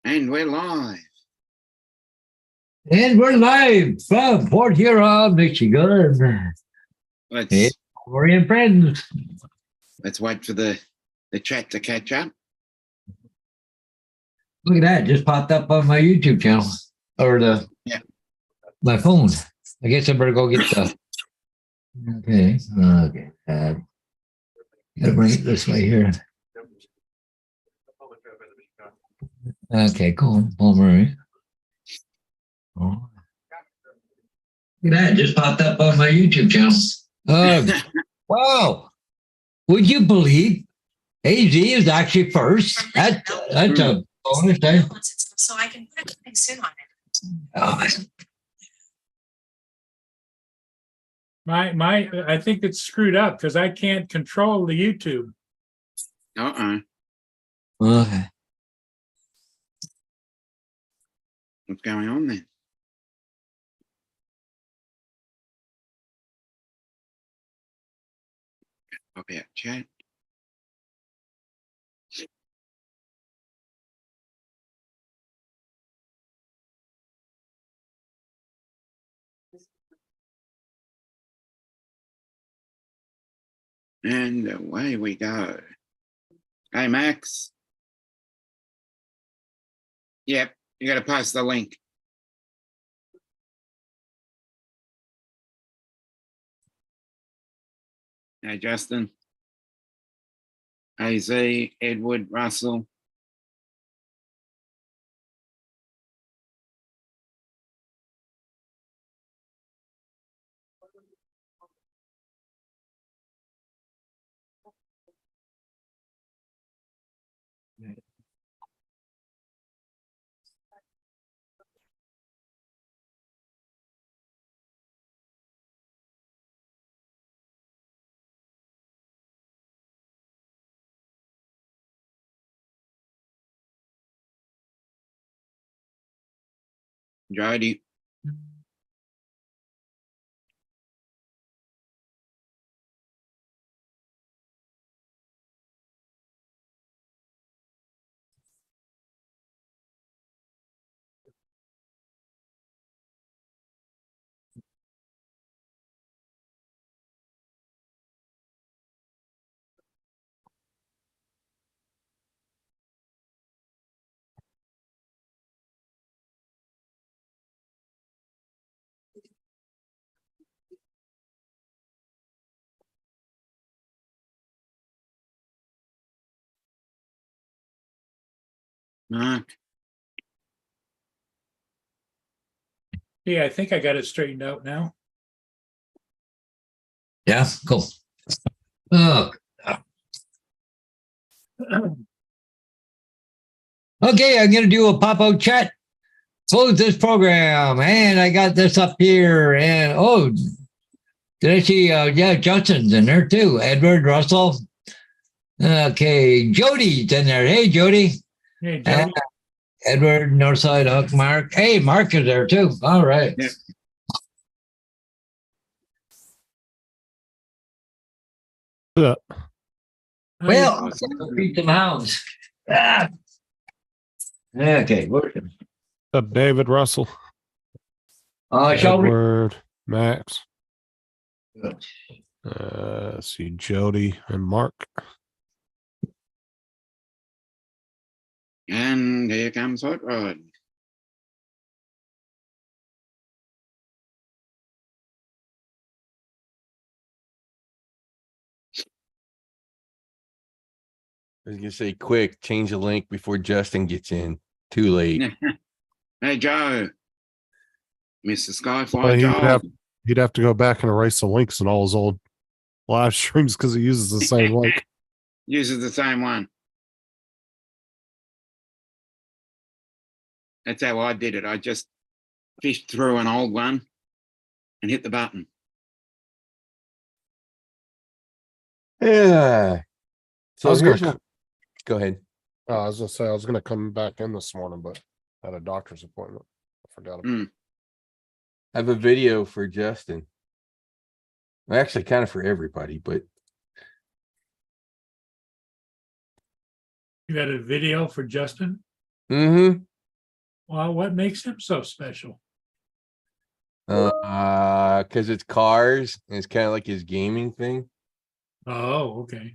And we're live. And we're live from Port Huron, Michigan. Hey, Let's Corey and friends. wait for the chat to catch up. Look at that, just popped up on my YouTube channel or my phone. I guess I better go get the. Okay. Gotta bring it this way here. Okay, cool. Palmer. Oh. Look at that, just popped up on my YouTube channel. Wow. Would you believe AZ is actually first? That's a bonus thing. So I can put a coming soon on it. Oh, I think it's screwed up because I can't control the YouTube. okay. What's going on then? Pop out chat. And away we go. Hey, Max. Yep, you got to post the link. Hey, Justin. AZ, Edward, Russell. Jody. Mark. Yeah, I think I got it straightened out now. Yeah, cool. Oh. Okay, I'm going to do a pop-out chat. Close this program. And I got this up here. And, did I see, yeah, Justin's in there too. Edward, Russell. Okay, Jody's in there. Hey, Jody. Hey, Jody. Edward, Northside, Hook, Mark. Hey, Mark is there too. All right. Yeah. Yeah. Well, I'm going to feed some hounds. Ah. Okay, working. David Russell, Shall we? Edward, Max. Let's see, Jody and Mark. And here comes Hot Rod. I was gonna say, quick, change the link before Justin gets in. Too late. Hey, Joe. Mr. Skyfire Joe. He'd have to go back and erase the links in all his old live streams because he uses the same link. Uses the same one. That's how I did it. I just fished through an old one and hit the button. Yeah. So I was here's gonna what- go ahead. I was gonna say I was gonna come back in this morning, but I had a doctor's appointment. I forgot about it. I have a video for Justin. Well, actually, kind of for everybody, but You got a video for Justin? Mm-hmm. Well, what makes him so special? Because it's cars and it's kind of like his gaming thing. Oh, okay.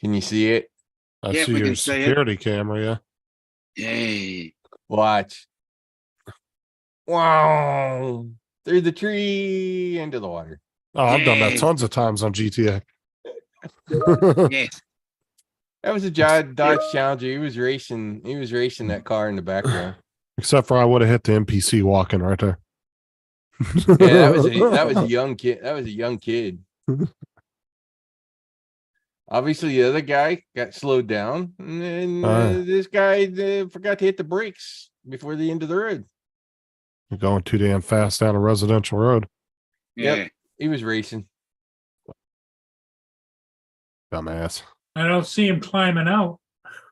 Can you see it? I Yeah, see we your can see it. security camera, yeah. Yay. Watch. Wow. Through the tree into the water. Oh, I've done that Yay. tons of times on GTA. Yes. That was a Dodge Challenger. He was racing that car in the background. Except for I would have hit the NPC walking right there. Yeah, that was a young kid. That was a young kid. Obviously, the other guy got slowed down, and then this guy forgot to hit the brakes before the end of the road. You're going too damn fast down a residential road. Yeah. Yep. He was racing. Dumbass. I don't see him climbing out.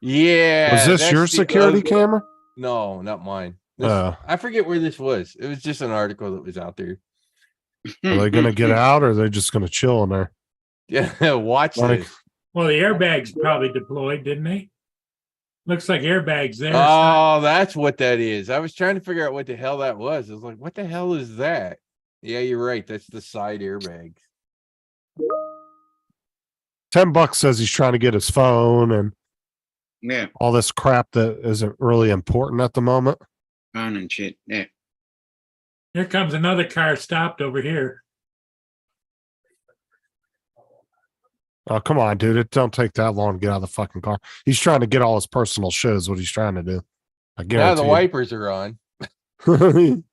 Yeah. Was this that's your the security other- camera? No, not mine. I forget where this was. It was just an article that was out there. Are they going to get out or are they just going to chill in there? Yeah, watch Like- this. Well, the airbags probably deployed, didn't they? Looks like airbags there. Oh, that's what that is. I was trying to figure out what the hell that was. I was like, what the hell is that? Yeah, you're right. That's the side airbags. $10 says he's trying to get his phone and Yeah. all this crap that isn't really important at the moment. Phone and shit. Yeah. Here comes another car stopped over here. Oh, come on, dude. It don't take that long to get out of the fucking car. He's trying to get all his personal shit is what he's trying to do. I Now guarantee the wipers are on. you.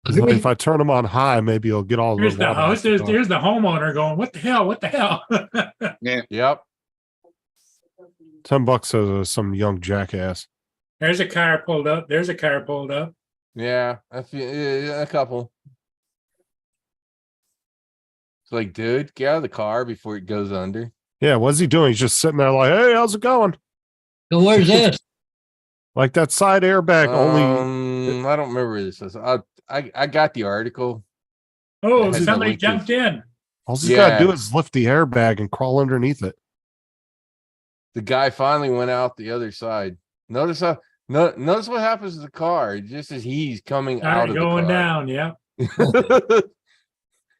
If I turn him on high, maybe he'll get all Here's the the water house. out the car. There's the homeowner going, what the hell? What the hell? Yep. $10 says some young jackass. There's a car pulled up. There's a car pulled up. Yeah. A couple. It's like, dude, get out of the car before it goes under. Yeah, what's he doing? He's just sitting there like, hey, how's it going? So where's this? Like that side airbag only. I don't remember where this is. I got the article. Oh, It has the somebody link to- jumped in. All he's got to Yeah. do is lift the airbag and crawl underneath it. The guy finally went out the other side. Notice notice what happens to the car just as he's coming All out right, of going the down. Yeah. car.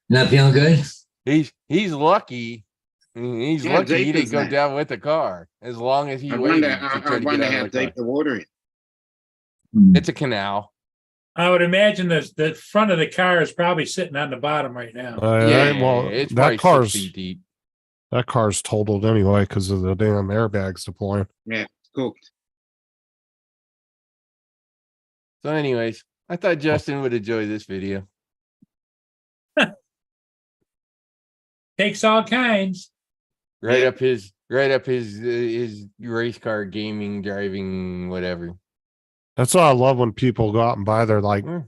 Not feeling good? He's lucky. He's Yeah, lucky he deep didn't is go that? down with the car as long as he I waited wonder, to I try to wonder get how out of the deep car. the water is. It's a canal. I would imagine the front of the car is probably sitting on the bottom right now. Well, it's that probably 6 feet deep. that car's totaled anyway because of the damn airbags deploying. Yeah. Cooked. So, anyways, I thought Justin would enjoy this video. Takes all kinds. Right Yeah. up his race car gaming driving whatever. That's why I love when people go out and buy their like Mm.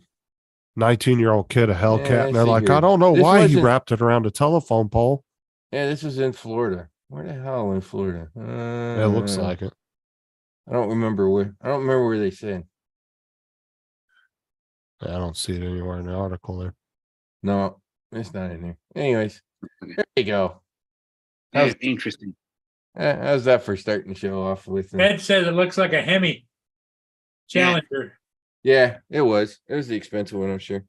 19-year-old kid a Hellcat Yeah, and they're see like, here. I don't know This why he wasn't- wrapped it around a telephone pole. Yeah, this was in Florida. Where the hell in Florida? It looks like it. I don't remember where they said. I don't see it anywhere in the article there. No, it's not in there. Anyways, there you go. Yeah, How's- interesting. How's that for starting the show off with? Ed says it looks like a Hemi Challenger. Yeah, it was. It was the expensive one, I'm sure.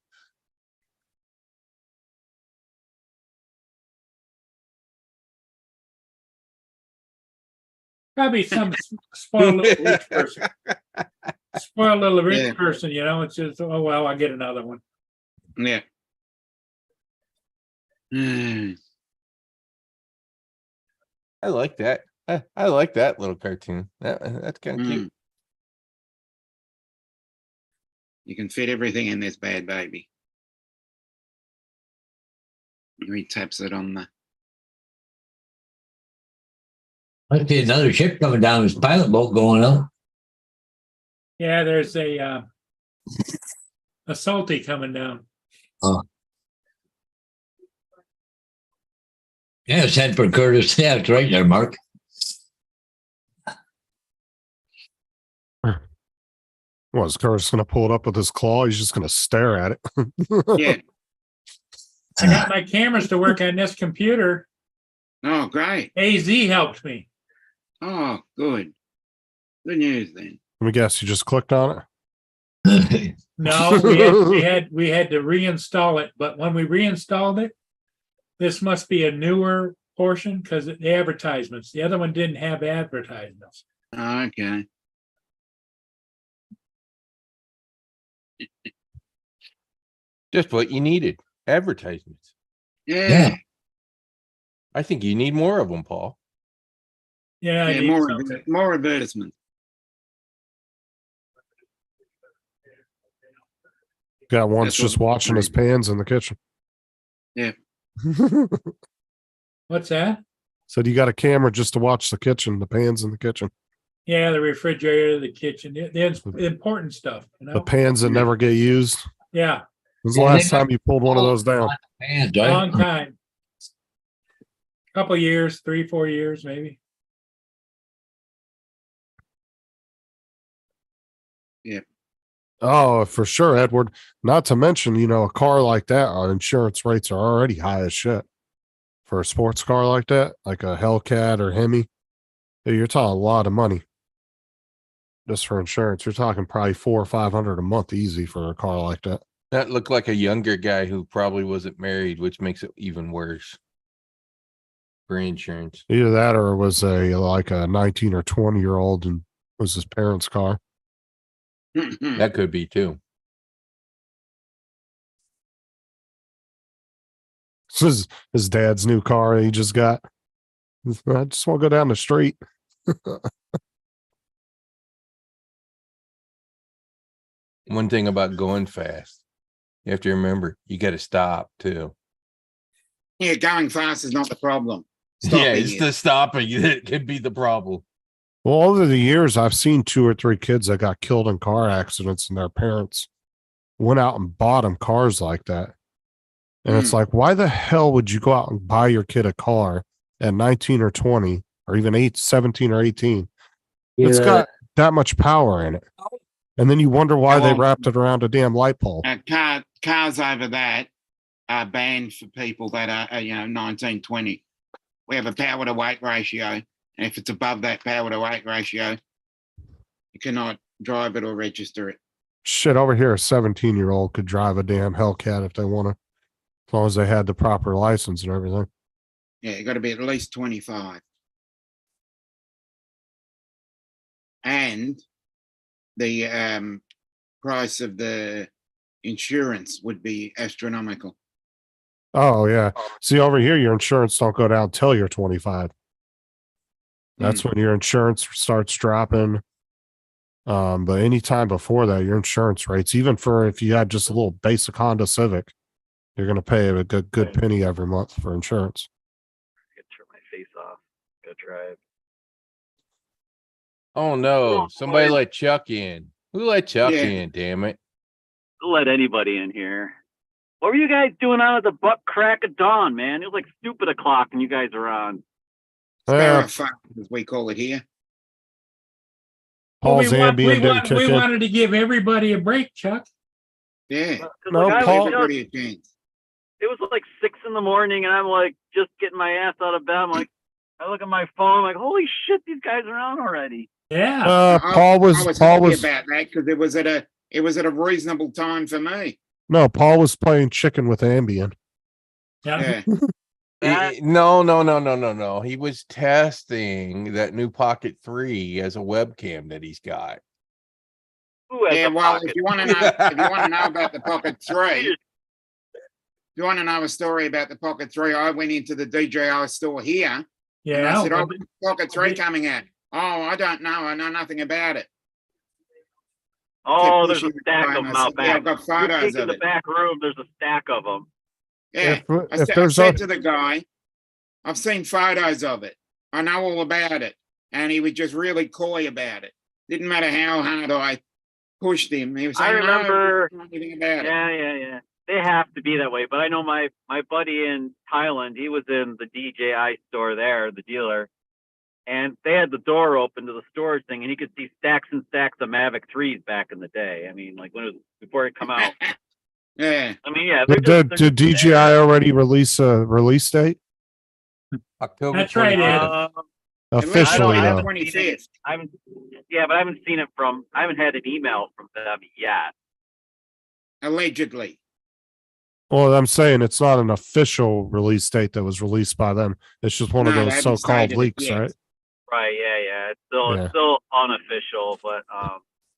Probably some spoiled little rich person. Spoiled little rich Yeah. person, you know. It's just, oh well, I'll get another one. Yeah. Mm. I like that. I like that little cartoon. That's kind of cute. Mm. You can fit everything in this bad baby. He taps it on the. I see another ship coming down. This pilot boat going up. Yeah, there's a salty coming down. Yeah, Sanford Curtis. Yeah, it's right there, Mark. Well, is Curtis going to pull it up with his claw? He's just going to stare at it. Yeah. I got my cameras to work on this computer. Oh, great. AZ helped me. Oh, good. Good news then. Let me guess, you just clicked on it? No, we had to reinstall it, but when we reinstalled it, this must be a newer portion because the advertisements, the other one didn't have advertisements. Okay. Just what you needed. Advertisements. Yeah. I think you need more of them, Paul. Yeah, I Yeah, need more, something. more advertisements. Got once That's what just watching his pans in the kitchen. Yeah. What's that? Said you got a camera just to watch the kitchen, the pans in the kitchen, Yeah, the refrigerator, the kitchen, the important stuff, you the know? pans that never get used. Yeah, When's the Yeah, last they time you pulled one of those down? Man, long time. Couple years, 3-4 years, maybe. Oh, for sure, Edward. Not to mention, a car like that, insurance rates are already high as shit. For a sports car like that, like a Hellcat or Hemi, you're talking a lot of money just for insurance. You're talking probably $400 or $500 a month easy for a car like that. That looked like a younger guy who probably wasn't married, which makes it even worse for insurance. Either that or it was like a 19 or 20-year-old and was his parents' car. That could be too. This is his dad's new car he just got. I just want to go down the street. One thing about going fast, you have to remember you got to stop too. Yeah, going fast is not the problem. Yeah, Stopping it's is. the stopping that could be the problem. Well, over the years, I've seen 2 or 3 kids that got killed in car accidents and their parents went out and bought them cars like that. And it's like, why the hell would you go out and buy your kid a car at 19 or 20 or even 17 or 18? It's got that much power in it. And then you wonder why they Well, wrapped it around a damn light pole. Cars over that are banned for people that are, 19, 20. We have a power to weight ratio. And if it's above that power to weight ratio, you cannot drive it or register it. Shit, over here, a 17-year-old could drive a damn Hellcat if they want to, as long as they had the proper license and everything. Yeah, you got to be at least 25. And the price of the insurance would be astronomical. Oh, yeah. See, over here, your insurance don't go down till you're 25. That's when your insurance starts dropping. But anytime before that, your insurance rates, even for if you had just a little basic Honda Civic, you're going to pay a good penny every month for insurance. I could turn my face off. Go drive. Oh no, somebody let Chuck in. Who let Chuck Yeah. in, damn it? Don't let anybody in here. What were you guys doing out at the butt crack of dawn, man? It was like stupid o'clock and you guys are on. Sparrow fuck, as we call it here. Paul's Ambien didn't kick we in. wanted to give everybody a break, Chuck. Yeah. 'Cause, No, like, Paul- Everybody a chance. it was like 6 a.m. and I'm like just getting my ass out of bed. I'm like, I look at my phone, like, holy shit, these guys are on already. Yeah. Paul was happy about that because it was at a reasonable time for me. no, Paul was playing chicken with Ambien. Yeah. Yeah. No. He was testing that new Pocket 3 as a webcam that he's got. Who has Yeah, a well, pocket? if you want to know about the Pocket 3, if you want to know a story about the Pocket 3, I went into the DJI store here and Yeah. I said, "Oh, when's the Pocket 3 coming out?" "Oh, I don't know. I know nothing about it." Oh, Kept there's a pushing the stack guy, of and them I out said, "Yeah, back. I've got You photos peek in of the it." back room, there's a stack of them. Yeah. If I there's said to the guy, "I've seen photos of it. I know all about it." And he was just really coy about it. Didn't matter how hard I pushed him. He was saying, I remember- "No, I don't know anything about it." Yeah. They have to be that way. But I know my buddy in Thailand, he was in the DJI store there, the dealer, and they had the door open to the storage thing, and he could see stacks and stacks of Mavic 3s back in the day. I mean, like when it was before it come out. Yeah. I mean, yeah. Did DJI already release a release date? October That's right, 25th. Ed. Officially, I though. haven't seen it. 25th. I haven't. Yeah, but I haven't seen it from. I haven't had an email from them yet. Allegedly. Well, I'm saying it's not an official release date that was released by them. It's just one of No, they those haven't so-called stated it leaks, yet. right? Right? Yeah. It's Yeah. still unofficial, but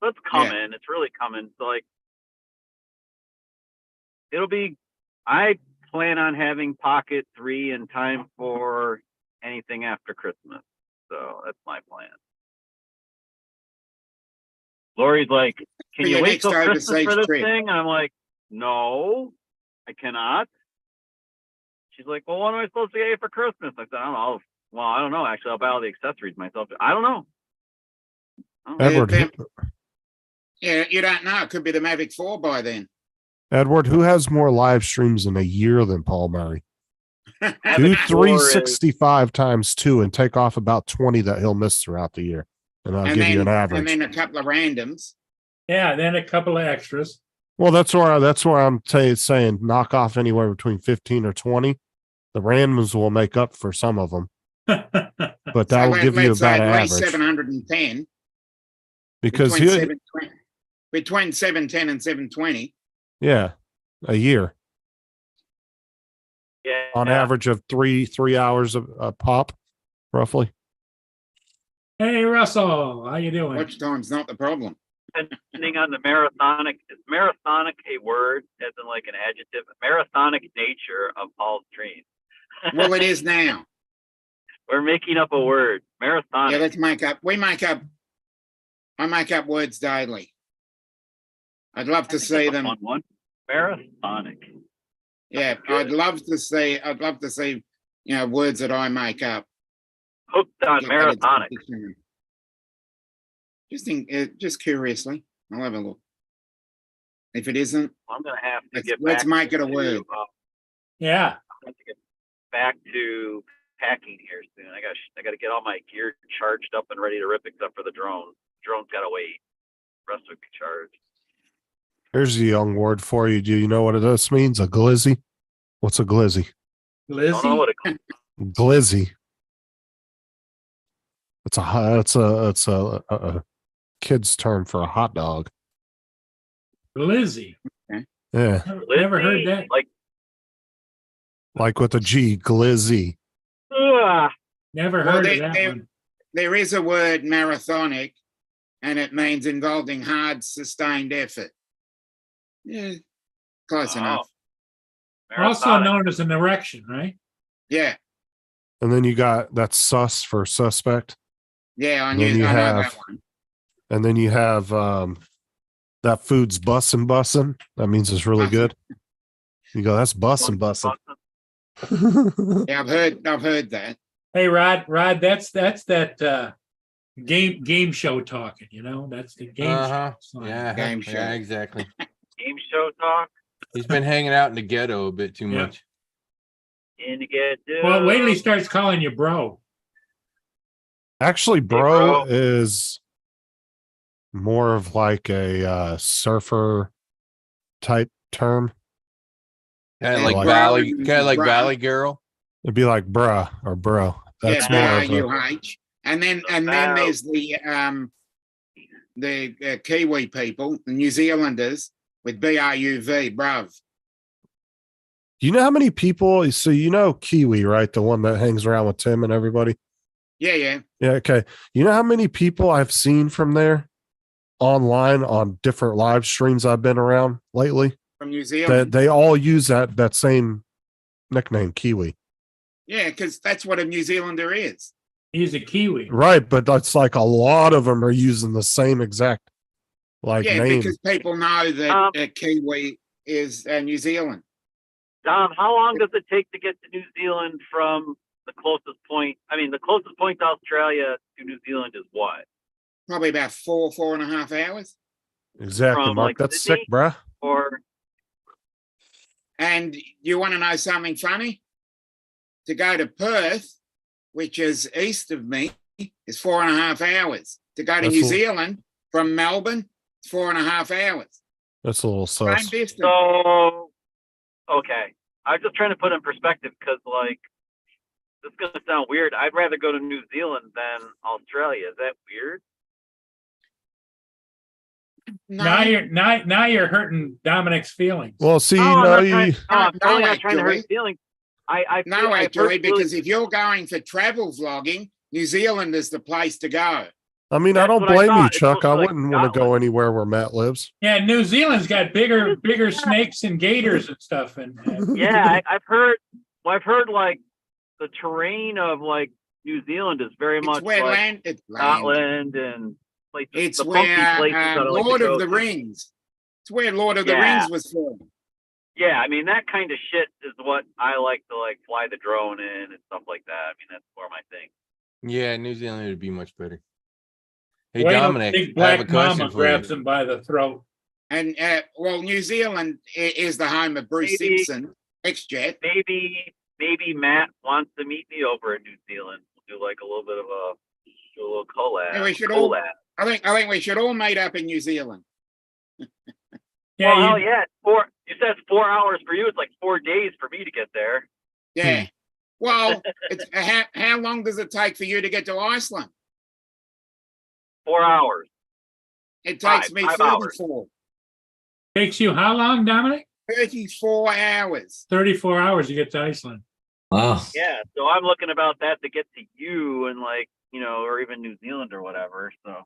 it's coming. It's really coming. So like, it'll be. I plan on having Pocket 3 in time for anything after Christmas. So that's my plan. Lori's like, can For you your wait next till Christmas overseas for this trip. thing? And I'm like, no, I cannot. She's like, well, what am I supposed to get you for Christmas? I said, I don't know. Well, I don't know. Actually, I'll buy all the accessories myself. I don't know. Edward, Yeah, you don't know. It could be the Mavic 4 by then. Edward, who has more live streams in a year than Paul Murray? Do Mavic 4 is- 365 times 2 and take off about 20 that he'll miss throughout the year. And I'll give you an average. And then a couple of randoms. Yeah, then a couple of extras. Well, that's where I'm saying knock off anywhere between 15 or 20. The randoms will make up for some of them, but that So will give you let's say about at least average. 710 Because between he, 720 between 710 and 720. yeah, a year yeah, on average of three hours of pop, roughly. Hey, Russell, how you doing? Watch time's not the problem. Depending on the marathonic, is marathonic a word as in like an adjective? Marathonic nature of Paul's stream. Well, it is now. We're making up a word. Marathonic. Yeah, let's make up. I make up words daily. I'd love to see them. Fun one. Marathonic. Yeah, I'd love to see. Words that I make up. Hooked on Get that into the marathonic. dictionary. Just curiously, I'll have a look. If it isn't, I'm gonna have to get let's back make it a to, word. Yeah. I'm gonna get back to packing here soon. I got to get all my gear charged up and ready to rip, except for the drone. Drone's got to wait. Rest will be charged. Here's a young word for you. Do you know what this means? A glizzy? What's a glizzy? I don't know Lizzie? what it Glizzy. It's a kid's term for a hot dog. Lizzie. Yeah, Never heard that. like with a G, glizzy. Never Well, heard of that one. there is a word marathonic, and it means involving hard, sustained effort. Yeah, close enough. Also Marathonic. known as an erection, right? Yeah, And then you got that's sus for suspect. yeah, I And then know you that have- one. And then you have that food's bussin'. That means it's really good. You go, that's bussin'. Yeah, I've heard that. Hey, Rod, that's that game show talking, that's the game Uh-huh. show. slang. Yeah, Game show. yeah, exactly. Game show talk. He's been hanging out in the ghetto a bit too Yeah. much. And you get Well, wait till he starts calling you bro. Actually, bro bro. is more of like a surfer type term. Kind of Yeah, like like- Valley, kind of like Bruh. Valley Girl. It'd be like bruh or bro. That's Yeah, more of a, BRUH. And then there's the Kiwi people, the New Zealanders with BRUV, bruv. you know how many people, so Kiwi, right? The one that hangs around with Tim and everybody. Yeah, yeah. Yeah, okay. You know how many people I've seen from there online on different live streams I've been around lately? From New That Zealand. they all use that same nickname, Kiwi. Yeah, because that's what a New Zealander is. He's a Kiwi. Right, but that's like a lot of them are using the same exact Yeah, name. because people know that Kiwi is New Zealand. Dom, how long does it take to get to New Zealand from the closest point? I mean, the closest point to Australia to New Zealand is what? Probably about 4.5 hours. Exactly, from, Mark. like, That's Sydney? sick, bruh. Or And you want to know something funny? To go to Perth, which is east of me, is 4.5 hours. To go to That's New a- Zealand from Melbourne, it's 4.5 hours. That's a little Same sus. distance. so, okay. I was just trying to put in perspective because, like, this is gonna sound weird. I'd rather go to New Zealand than Australia. Is that weird? Now No, you're hurting Dominic's feelings. Well, see, No, I'm no, not trying. No, I'm No, totally not trying to hurt actually. his feelings. I no, feel- I've actually, heard really- because if you're going for travel vlogging, New Zealand is the place to go. I mean, I That's don't what I blame you, thought. It's Chuck. I mostly like wouldn't want to go Scotland. anywhere where Matt lives. Yeah, New Zealand's got bigger snakes and gators and stuff. And Yeah, I've heard. Well, I've heard like the terrain of like New Zealand is very It's much where like it's land. Scotland and places. It's the funky where places that I like Lord to go of the to. Rings. It's where Lord of the Yeah. Rings was filmed. Yeah, I mean that kind of shit is what I like to like fly the drone in and stuff like that. I mean that's more my thing. Yeah, New Zealand would be much better. Hey, wait till Dominic, big I have a black question mama for grabs you. him by the throat. And well, New Zealand is the home of Bruce Maybe- Simpson, X-Jet. Maybe Matt wants to meet me over in New Zealand. We'll do like a little bit of a little collab. Yeah, we should all- collab. I think we should all meet up in New Zealand. Yeah, Well, hell you, yeah. You said it's 4 hours for you. It's like 4 days for me to get there. Yeah. Well, it's how long does it take for you to get to Iceland? 4 hours. It takes Five- me 5 hours. 34 takes you how long, Dominic? 34 hours. 34 hours to get to Iceland. Wow. Yeah. So I'm looking about that to get to you and like, or even New Zealand or whatever. So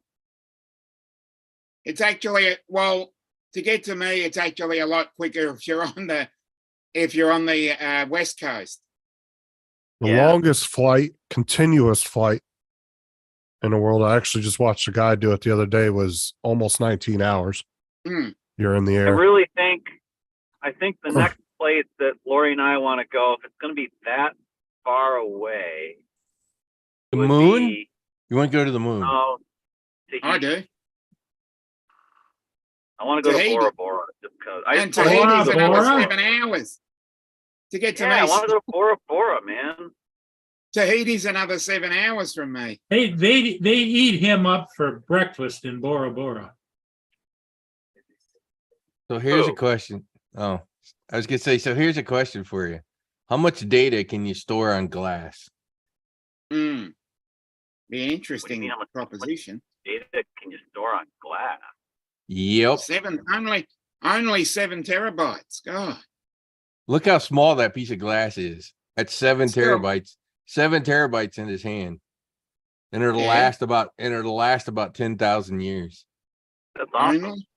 It's actually well, to get to me, it's actually a lot quicker if you're on the west coast. The Yeah. longest flight, continuous flight in the world. I actually just watched a guy do it the other day. Was almost 19 hours. Hmm. You're in the I air. really think the next place that Lori and I want to go, if it's going to be that far away, The would moon? be, You want to go to the moon? oh, I Tahiti. do. I want to go to Tahiti. Bora Bora just because. I And just wanna Tahiti's go to another Bora. 7 hours. To get to Yeah, I want to me, go to Bora Bora, man. Tahiti's another 7 hours from me. They eat him up for breakfast in Bora Bora. So here's a Oh. question. Oh, I was gonna say, so here's a question for you. How much data can you store on glass? Hmm. Be an interesting mean, how much- proposition. Data can you store on glass? Yep. Only 7 terabytes. God. Look how small that piece of glass is. That's 7 Still. terabytes. 7 terabytes in his hand. And it'll Yeah. last about 10,000 years. That's awesome. Only.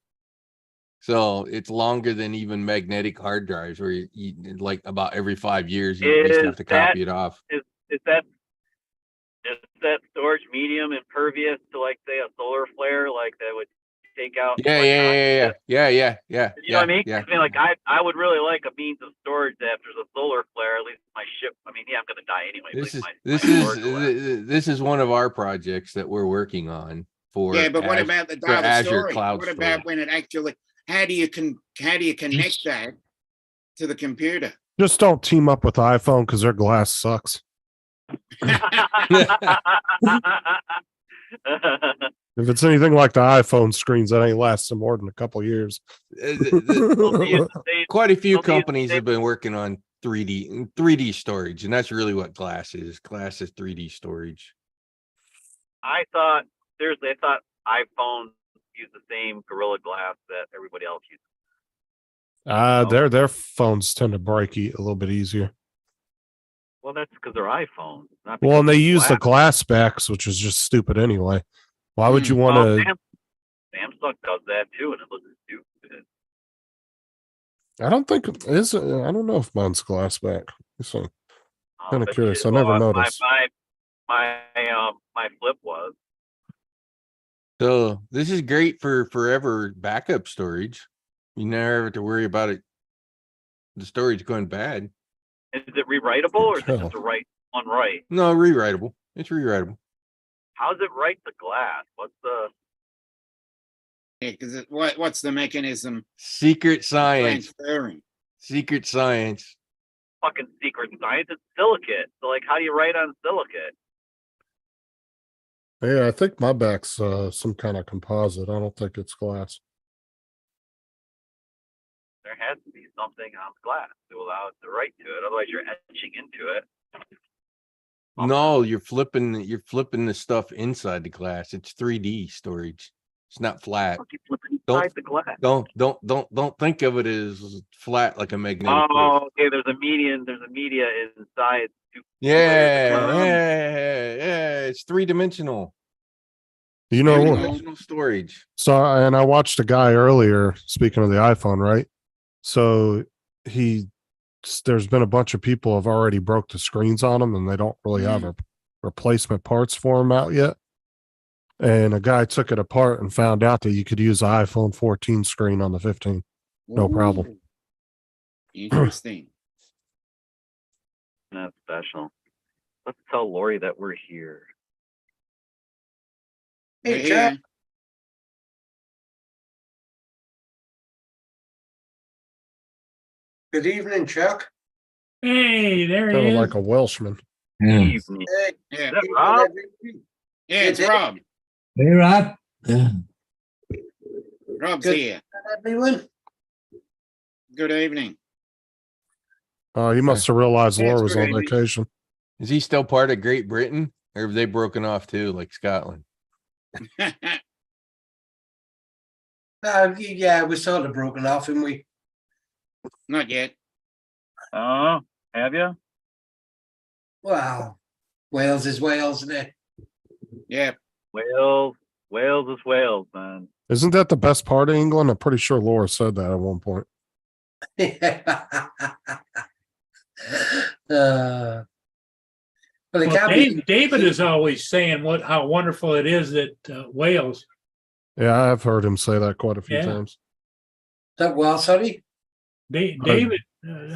So it's longer than even magnetic hard drives where you like about every 5 years you just have to copy it off. Is that storage medium impervious to like say a solar flare like that would take out? Yeah. electrons? You You know what I mean? Yeah. I mean, like I would really like a means of storage that if there's a solar flare, at least my ship. I mean, yeah, I'm gonna die anyway. but This at is least my storage will last. this is one of our projects that we're working on for Yeah, but what Az- about the for data Azure storage? Cloud What about Storage. when it actually? How do you connect that to the computer? Just don't team up with iPhone because their glass sucks. If it's anything like the iPhone screens, that ain't lasting more than a couple years. Don't they use the same- Quite a few Don't they use the companies have same- been working on 3D storage, and that's really what glass is. Glass is 3D storage. I thought seriously, I thought iPhones use the same Gorilla Glass that everybody else uses. Their phones tend to break a little bit easier. Well, that's because they're iPhones. Not Well, and because they of use the glass backs, which is just stupid anyway. Why would you want Well, to? Samsung does that too, and it looks stupid. I don't think it is. I don't know if mine's glass back. So Kinda But curious. shit, I never well, noticed. My flip was. So this is great for forever backup storage. You never have to worry about it. The storage going bad. Is it rewritable or is it Hell. just a write one write? No, rewritable. It's rewritable. How's it write the glass? What's the Yeah, because what's the mechanism Secret science. transferring? Secret science. fucking secret science? It's silicate. So like, how do you write on silicate? Yeah, I think my back's some kind of composite. I don't think it's glass. There has to be something on the glass to allow it to write to it. Otherwise, you're etching into it. No, you're flipping the stuff inside the glass. It's 3D storage. It's not flat. Keep flipping Don't- inside the glass. Don't think of it as flat like a magnetic. disc. Oh, okay. There's a media inside. Yeah, it's 3-dimensional. You know, Very what? cool. Dimensional storage. So, and I watched a guy earlier, speaking of the iPhone, right? So there's been a bunch of people have already broke the screens on them and they don't really have a replacement parts for them out yet. And a guy took it apart and found out that you could use the iPhone 14 screen on the 15. No problem. Ooh, interesting. Not special. Let's tell Lori that we're here. We're Hey, Jack. here. Good evening, Chuck. Hey, there he Kind of is. like a Welshman. Yeah. Evening. Hey, Yeah, Is that Rob? yeah, it's Rob. Hey, Rob. Yeah. Rob's Good. here. everyone. Good evening. Oh, he must have realized Yeah, it's Laura was on great. vacation. Is he still part of Great Britain, or have they broken off too, like Scotland? Yeah, we're sort of broken off, and we. Not yet. Oh, have you? Wow, Wales is Wales, isn't it? Yeah. Wales is Wales, man. Isn't that the best part of England? I'm pretty sure Laura said that at one point. Well, it Well, can't be. David is always saying how wonderful it is that Wales. Yeah, I've heard him say that quite a few Yeah. times. That well, sorry. David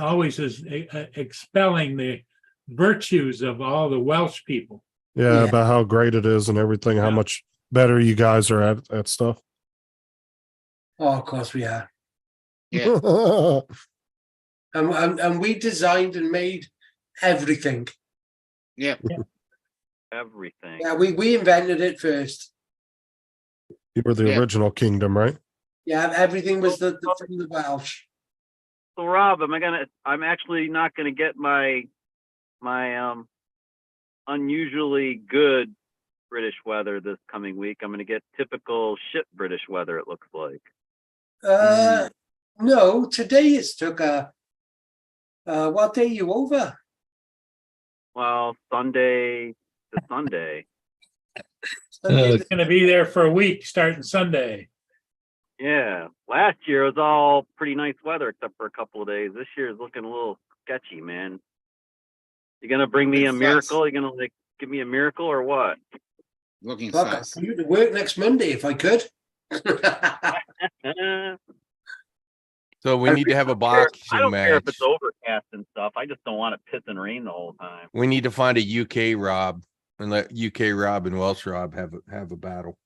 always is expelling the virtues of all the Welsh people. Yeah, Yeah. about how great it is and everything, how Yeah. much better you guys are at stuff. Oh, of course we are. Yeah. And we designed and made everything. Yeah. Everything. Yeah, we invented it first. You were the Yeah. original kingdom, right? Yeah, everything was from the Welsh. So Rob, I'm actually not gonna get my unusually good British weather this coming week. I'm gonna get typical shit British weather, it looks like. No, today it's took a. What day you over? Well, Sunday to Sunday. It's going to be there for a week starting Sunday. Yeah. Last year it was all pretty nice weather except for a couple of days. This year is looking a little sketchy, man. You gonna bring me a It's miracle? You gonna give me a miracle or what? Looking Look, I'd sus. come to work next Monday if I could. So we need to have a I boxing don't care if match. it's overcast and stuff. I just don't want it piss and rain the whole time. We need to find a UK Rob and let UK Rob and Welsh Rob have a battle.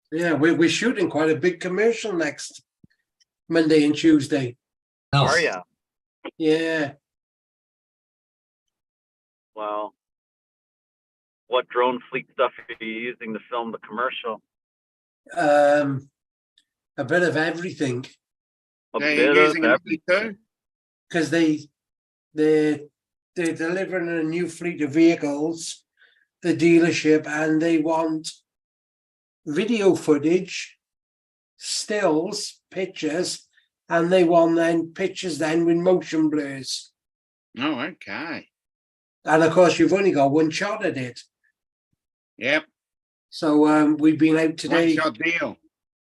Yeah, we're shooting quite a big commercial next Monday and Tuesday. Are ya? Yeah. Well, what drone fleet stuff are you using to film the commercial? A bit of everything, A They're bit of using a everything. fleet too? because they're delivering a new fleet of vehicles, the dealership, and they want video footage, stills, pictures, and they want then pictures then with motion blurs. Oh, okay. And of course, you've only got one shot at it. Yep. So we've been out One today, shot deal.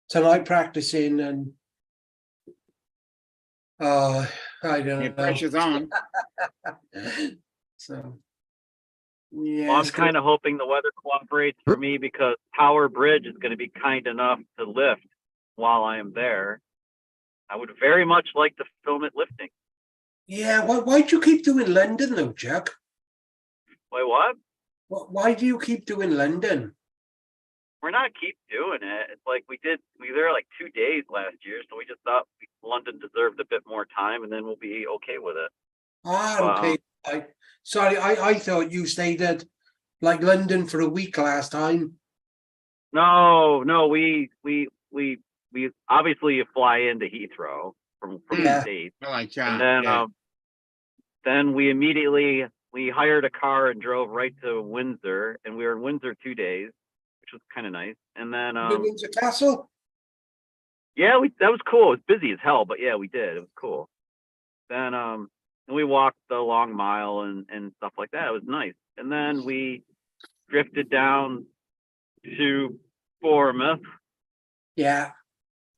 tonight practicing, and I don't Yeah, know. pressure's on. So yeah, Well, I'm kind of hoping the weather cooperates for me because Tower Bridge is going to be kind enough to lift while I am there. I would very much like to film it lifting. yeah. Why do you keep doing London though, Jack? Wait, what? Why do you keep doing London? We're not keep doing it. It's like we were there like 2 days last year, so we just thought London deserved a bit more time, and then we'll be okay with it. Ah, okay. I thought you stayed at like London for a week last time. No, we obviously you fly into Heathrow from the Yeah. States, I like and that. then Yeah. then we immediately we hired a car and drove right to Windsor, and we were in Windsor 2 days, which was kind of nice. And then, The Windsor Castle. yeah, that was cool. It was busy as hell, but yeah, we did. It was cool. Then, and we walked the long mile and stuff like that. It was nice. And then we drifted down to Bournemouth, Yeah.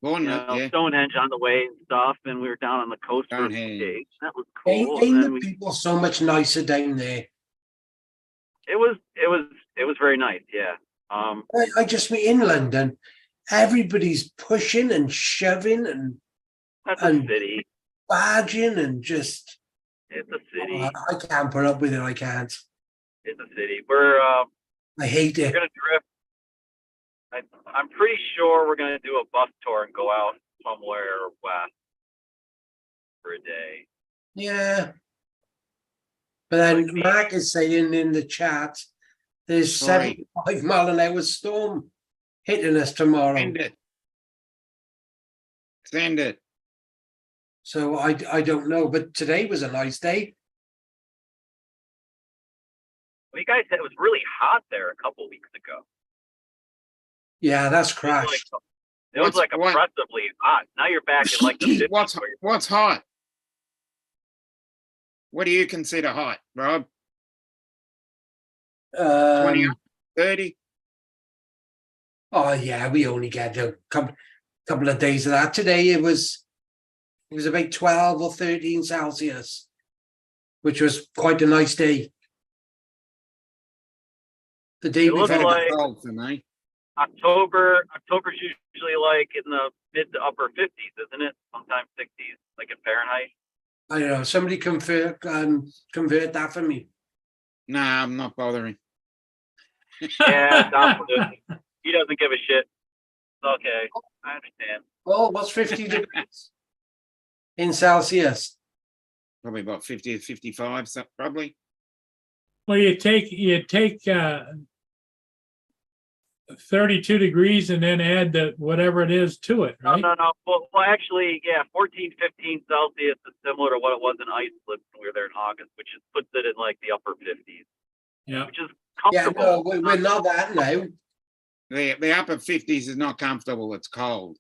Bournemouth, yeah. Stonehenge on the way and stuff, and we were down on the coast for a few Stonehenge. days. That was Ain't, cool. ain't And the then we, people so much nicer down there? it was very nice. Yeah. I just mean in London, everybody's pushing and shoving and That's a And- city. barging and just. It's a city. I can't put up with it. I can't. It's a city. We're I hate it. gonna drift. I'm pretty sure we're gonna do a bus tour and go out somewhere west for a day. Yeah. But then Like- Mark is saying in the chat, there's Sorry. 75-mile-an-hour storm hitting us tomorrow. Send it. Send it. So I don't know, but today was a nice day. Well, you guys said it was really hot there a couple weeks ago. Yeah, that's It was crashed. It was like What- oppressively hot. Now you're back in like the 50s. What's hot? What do you consider hot, Rob? 20, Um, 30? oh yeah, we only get a couple of days of that. Today it was about 12 or 13 Celsius, which was quite a nice day. The day It looks before, like- Cold for me. October's usually like in the mid to upper 50s, isn't it? Sometimes 60s, like in Fahrenheit. I don't know, somebody convert that for me. Nah, I'm not bothering. Yeah, Dom will do it. He doesn't give a shit. It's okay. I understand. Oh, what's 50 degrees in Celsius? Probably about 50 or 55, so probably. Well, you take 32 degrees and then add the whatever it is to it, right? No. Well, actually, yeah, 14, 15 Celsius is similar to what it was in Iceland when we were there in August, which is puts it in like the upper 50s, Yeah. which is Yeah, comfortable. no, we're not that now. The upper 50s is not comfortable. It's cold.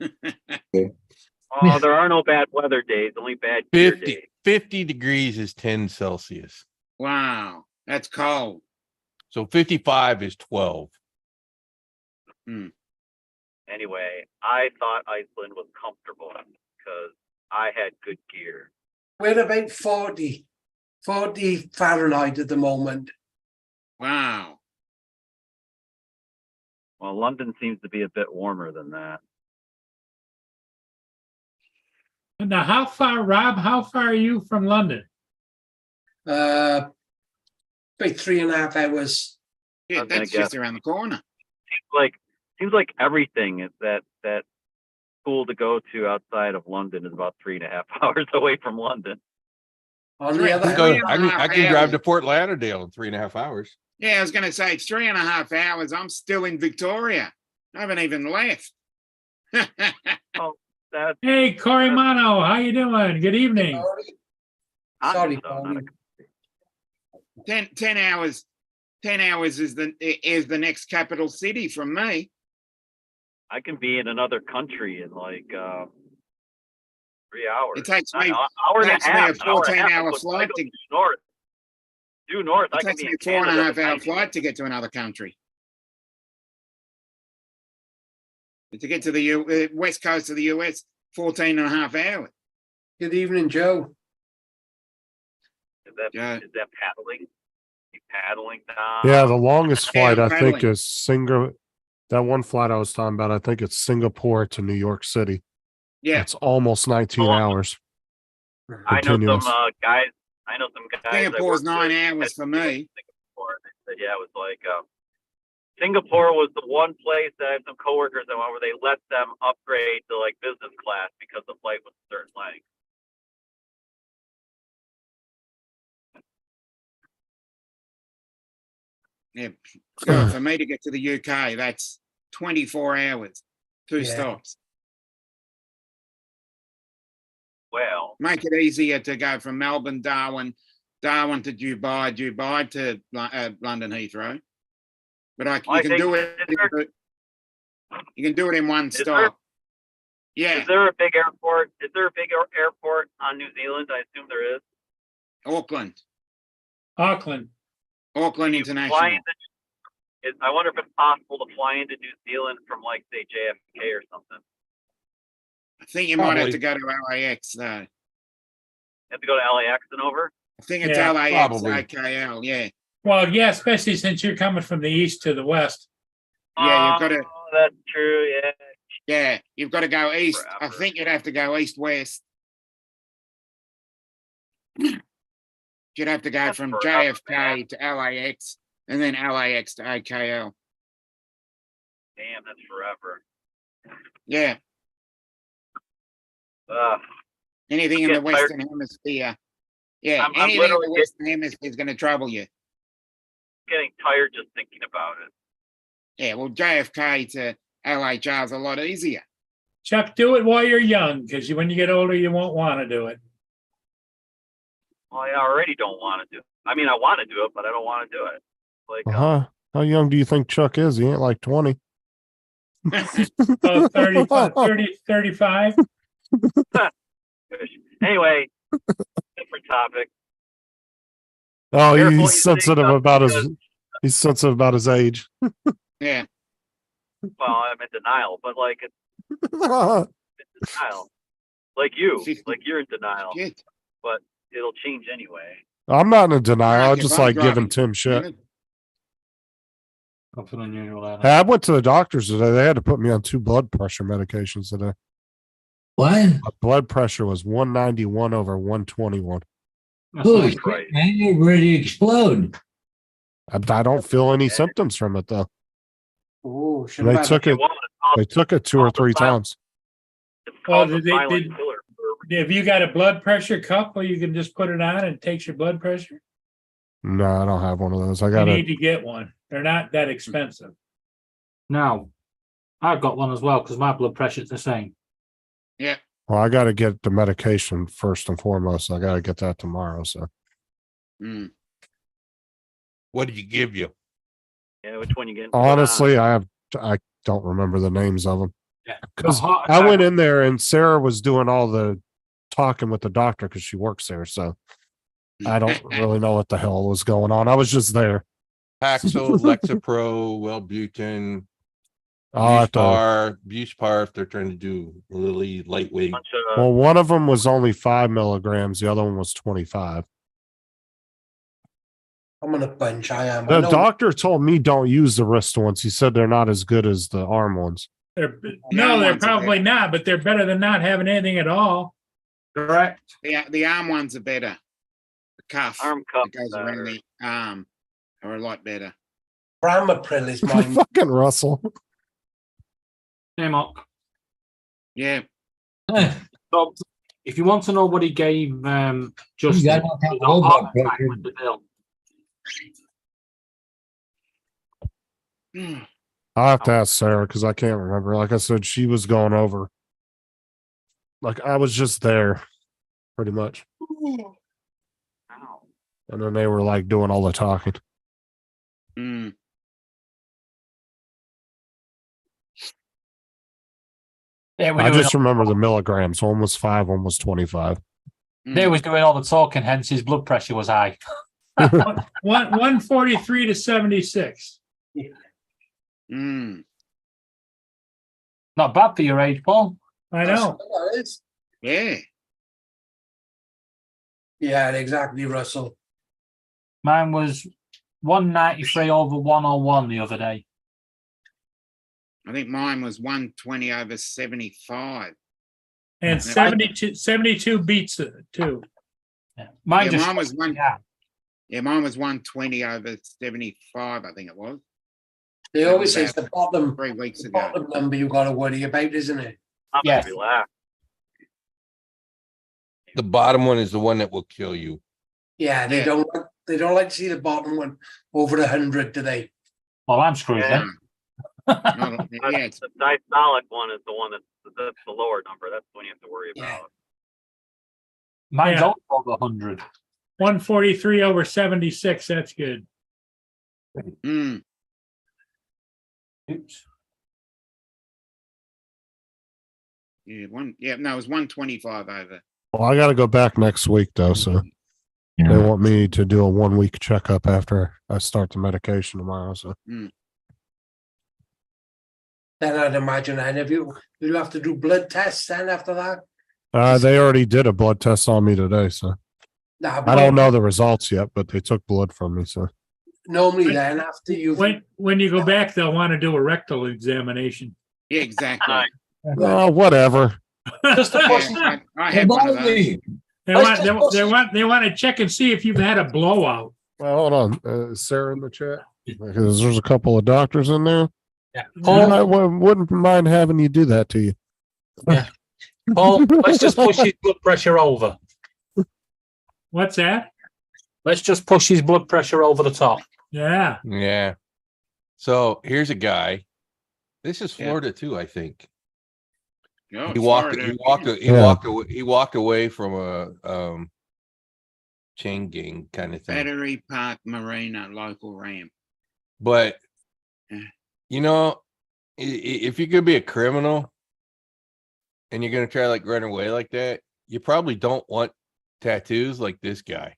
Oh, there are no bad weather days, only bad gear 50, days. 50 degrees is 10 Celsius. Wow, that's cold. So 55 is 12. Anyway, I thought Iceland was comfortable because I had good gear. We're about 40 Fahrenheit at the moment. Wow. Well, London seems to be a bit warmer than that. Now, how far, Rob, how far are you from London? About 3.5 hours. Yeah, I'm gonna that's just guess. around the corner. Seems like everything is that school to go to outside of London is about 3.5 hours away from London. On Three- the other three hand, and a half I can drive hours. to Fort Lauderdale in 3.5 hours. Yeah, I was going to say it's 3.5 hours. I'm still in Victoria. I haven't even left. That's Hey, Cory Mono, how you doing? Good evening. sorry, not Paulie. 10 hours. 10 hours is the next capital city from me. I can be in another country in like 3 hours. It takes Not me- an hour and a takes me a half. an hour and a half. 14-hour I go flight to- due north. Due north. I It can takes be me in a 4.5 Canada. hour flight to get to another country. To get to the west coast of the US, 14.5 hours. Good evening, Joe. Is that Yeah. is that paddling? You paddling down? Yeah, the longest Yeah, flight I think paddling. is Singapore. That one flight I was talking about, I think it's Singapore to New York City. Yeah, It's almost 19 Oh, hours. I know continuous. some guys. I know some guys. I Singapore's worked 9 with hours at for me. Singapore. They said, yeah, it was like Singapore was the one place that I have some coworkers that went where they let them upgrade to like business class because the flight was a certain length. Yeah. So for me to get to the UK, that's 24 hours, 2 Yeah. stops. Well, Make it easier to go from Melbourne, Darwin, Darwin to Dubai to London Heathrow. But I you can think- do it. You can do it in one Is there- stop. Yeah, Is there a big airport? Is there a big airport on New Zealand? I assume there is. Auckland Auckland. International. I wonder if it's possible to fly into New Zealand from, like, say, JFK or something. I think you might have Probably. to go to LAX though. You have to go to LAX and over. I think it's Yeah, LAX, probably. AKL. Yeah, Well, yeah, especially since you're coming from the east to the west. Yeah, you've got to- Oh, that's true. Yeah. yeah. You've got to go east. I Forever. think you'd have to go east-west. You'd have to go That's from forever, JFK to LAX and then LAX to AKL. Damn, that's forever. Yeah, Ugh. anything in I'm the getting tired. Western Hemisphere. Yeah, I'm anything in literally the Western Hemisphere is going to trouble you. Getting tired just thinking about it. Yeah, well, JFK to LHR is a lot easier. Chuck, do it while you're young, because when you get older, you won't want to do it. Well, I already don't want to do it. I mean, I want to do it, but I don't want to do it. Like, How young do you think Chuck is? He ain't like 20. Oh, 35, 35. anyway, different topic. Oh, Careful, you he's say sensitive something about his. because- He's sensitive about his age. Yeah, Well, I'm in denial, but like it's in denial. Like you, like you're in denial, shit. but it'll change anyway. I'm not in denial. I Like, if just I'm like giving driving, Tim shit. Something unusual there. Hey, I went to the doctors today. They had to put me on 2 blood pressure medications today. What? My blood pressure was 191 over 121. Holy Christ. shit, man, you're ready to explode. I don't feel any symptoms from it though. Oh, should They have took had it. They took it 2 or 3 times. It's Oh, called the did they- silent did- killer. Have you got a blood pressure cup where you can just put it on and it takes your blood pressure? No, I don't have one of those. I You got need it. to get one. They're not that expensive. Now, I've got one as well because my blood pressure's the same. Yeah, Well, I got to get the medication first and foremost. I got to get that tomorrow. So mm. What did you give you? Yeah, which one you getting? honestly, I don't remember the names of them. Yeah. Because A heart I attack- went in there and Sarah was doing all the talking with the doctor because she works there. So I don't really know what the hell was going on. I was just there. Paxil, Lexapro, Wellbutrin, I'll have to, Buspar if they're trying to do really lightweight. Bunch of, well, one of them was only 5 milligrams. The other one was 25. I'm on a bunch. I am. I The know- doctor told me don't use the wrist ones. He said they're not as good as the arm ones. They're, Yeah, no, they're ones are probably better. not, but they're better than not having anything at all. Correct. The arm ones are better. The cuff arm cup. that goes around the arm are a lot better. Bramapril is mine. Fucking Russell. Hey, Mark. Yeah, So, if you want to know what he gave Justin, got no it was a low blood heart attack pressure. with the bill. Mm. I'll have to ask Sarah because I can't remember. Like I said, she was going over. Like I was just there pretty much. Ow. And then they were like doing all the talking. Mm. Yeah, I just remember the milligrams. One was 5, one was 25. they was doing all the talking, hence his blood pressure was high. 143 to 76. Mm. Not bad for your age, Paul. I know. That is. Yeah. Yeah, exactly, Russell. Mine was 193 over 101 the other day. I think mine was 120 over 75. And 72 beats it too. Yeah. Mine Yeah, just mine was one. yeah. Yeah, mine was 120 over 75. I think it was They That always was say it's the bottom, 3 weeks the ago. bottom number you got to worry about, isn't it? I'm Yeah. gonna be laughing. The bottom one is the one that will kill you. Yeah, they Yeah. don't like to see the bottom one over 100, do they? Well, I'm screwed Yeah. then. Yeah, it's The diastolic one is the one that's the lower number. That's the one you have to worry Yeah. about. Mine's Yeah. also over 100. 143 over 76. That's good. Mm. Oops. Yeah, no, it was 125 over. Well, I got to go back next week though, so they want me to do a 1 week checkup after I start the medication tomorrow. So Then I'd imagine, and if you have to do blood tests then after that. they already did a blood test on me today, so Nah, I don't know the results yet, but they took blood from me. So Normally, then after you When you go back, they'll want to do a rectal examination. Yeah, exactly. oh, whatever. Just to Yeah, push, I had one of those. They want to check and see if you've had a blowout. Well, hold on, is Sarah in the chat? Because there's a couple of doctors in there. yeah. And I Paul, wouldn't mind having you do that to you. Paul, let's just push his blood pressure over. What's that? Let's just push his blood pressure over the top. Yeah. Yeah. So here's a guy. This is Yeah. Florida too, I think. No, He walked away from a chain gang kind of thing. Battery Park Marina local ramp. But Yeah. you know, if you could be a criminal and you're gonna try to like run away like that, you probably don't want tattoos like this guy.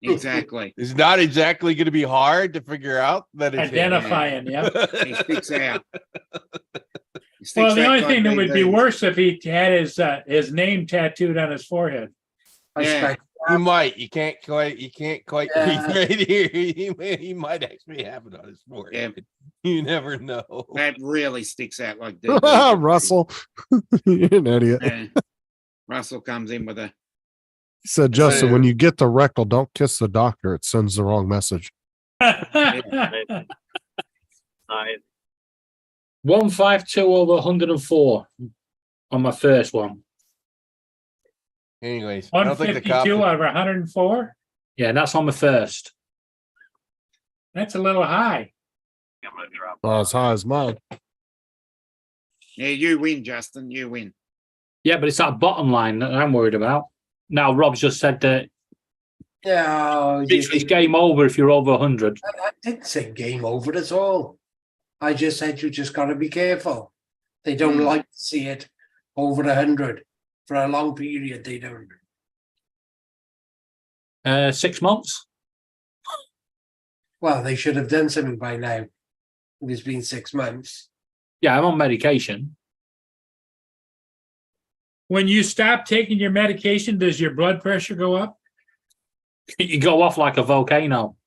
Exactly. It's not exactly gonna be hard to figure out that it's him. Identifying, yeah. He sticks out. He sticks Well, the out only like thing that would be BB. worse if he had his name tattooed on his forehead. Yeah. He might. You can't quite Yeah. read right here. He might actually have it on his forehead. You never know. That really sticks out like DB. Russell, you're an idiot. Yeah. Russell comes in with a He said, Justin, when you get the rectal, don't kiss the doctor. It sends the wrong message. Nice. 152 over 104 on my first one. Anyways, I don't think the 152 cops. over 104. Yeah, that's on my first. That's a little high. I'm gonna drop. Not as high as mine. Yeah, you win, Justin. You win. Yeah, but it's that bottom line that I'm worried about. Now, Rob's just said that it's game over if you're over 100. I didn't say game over at all. I just said you just got to be careful. They don't like to see it over 100 for a long period. They don't. 6 months. Well, they should have done something by now. It's been 6 months. Yeah, I'm on medication. When you stop taking your medication, does your blood pressure go up? You go off like a volcano.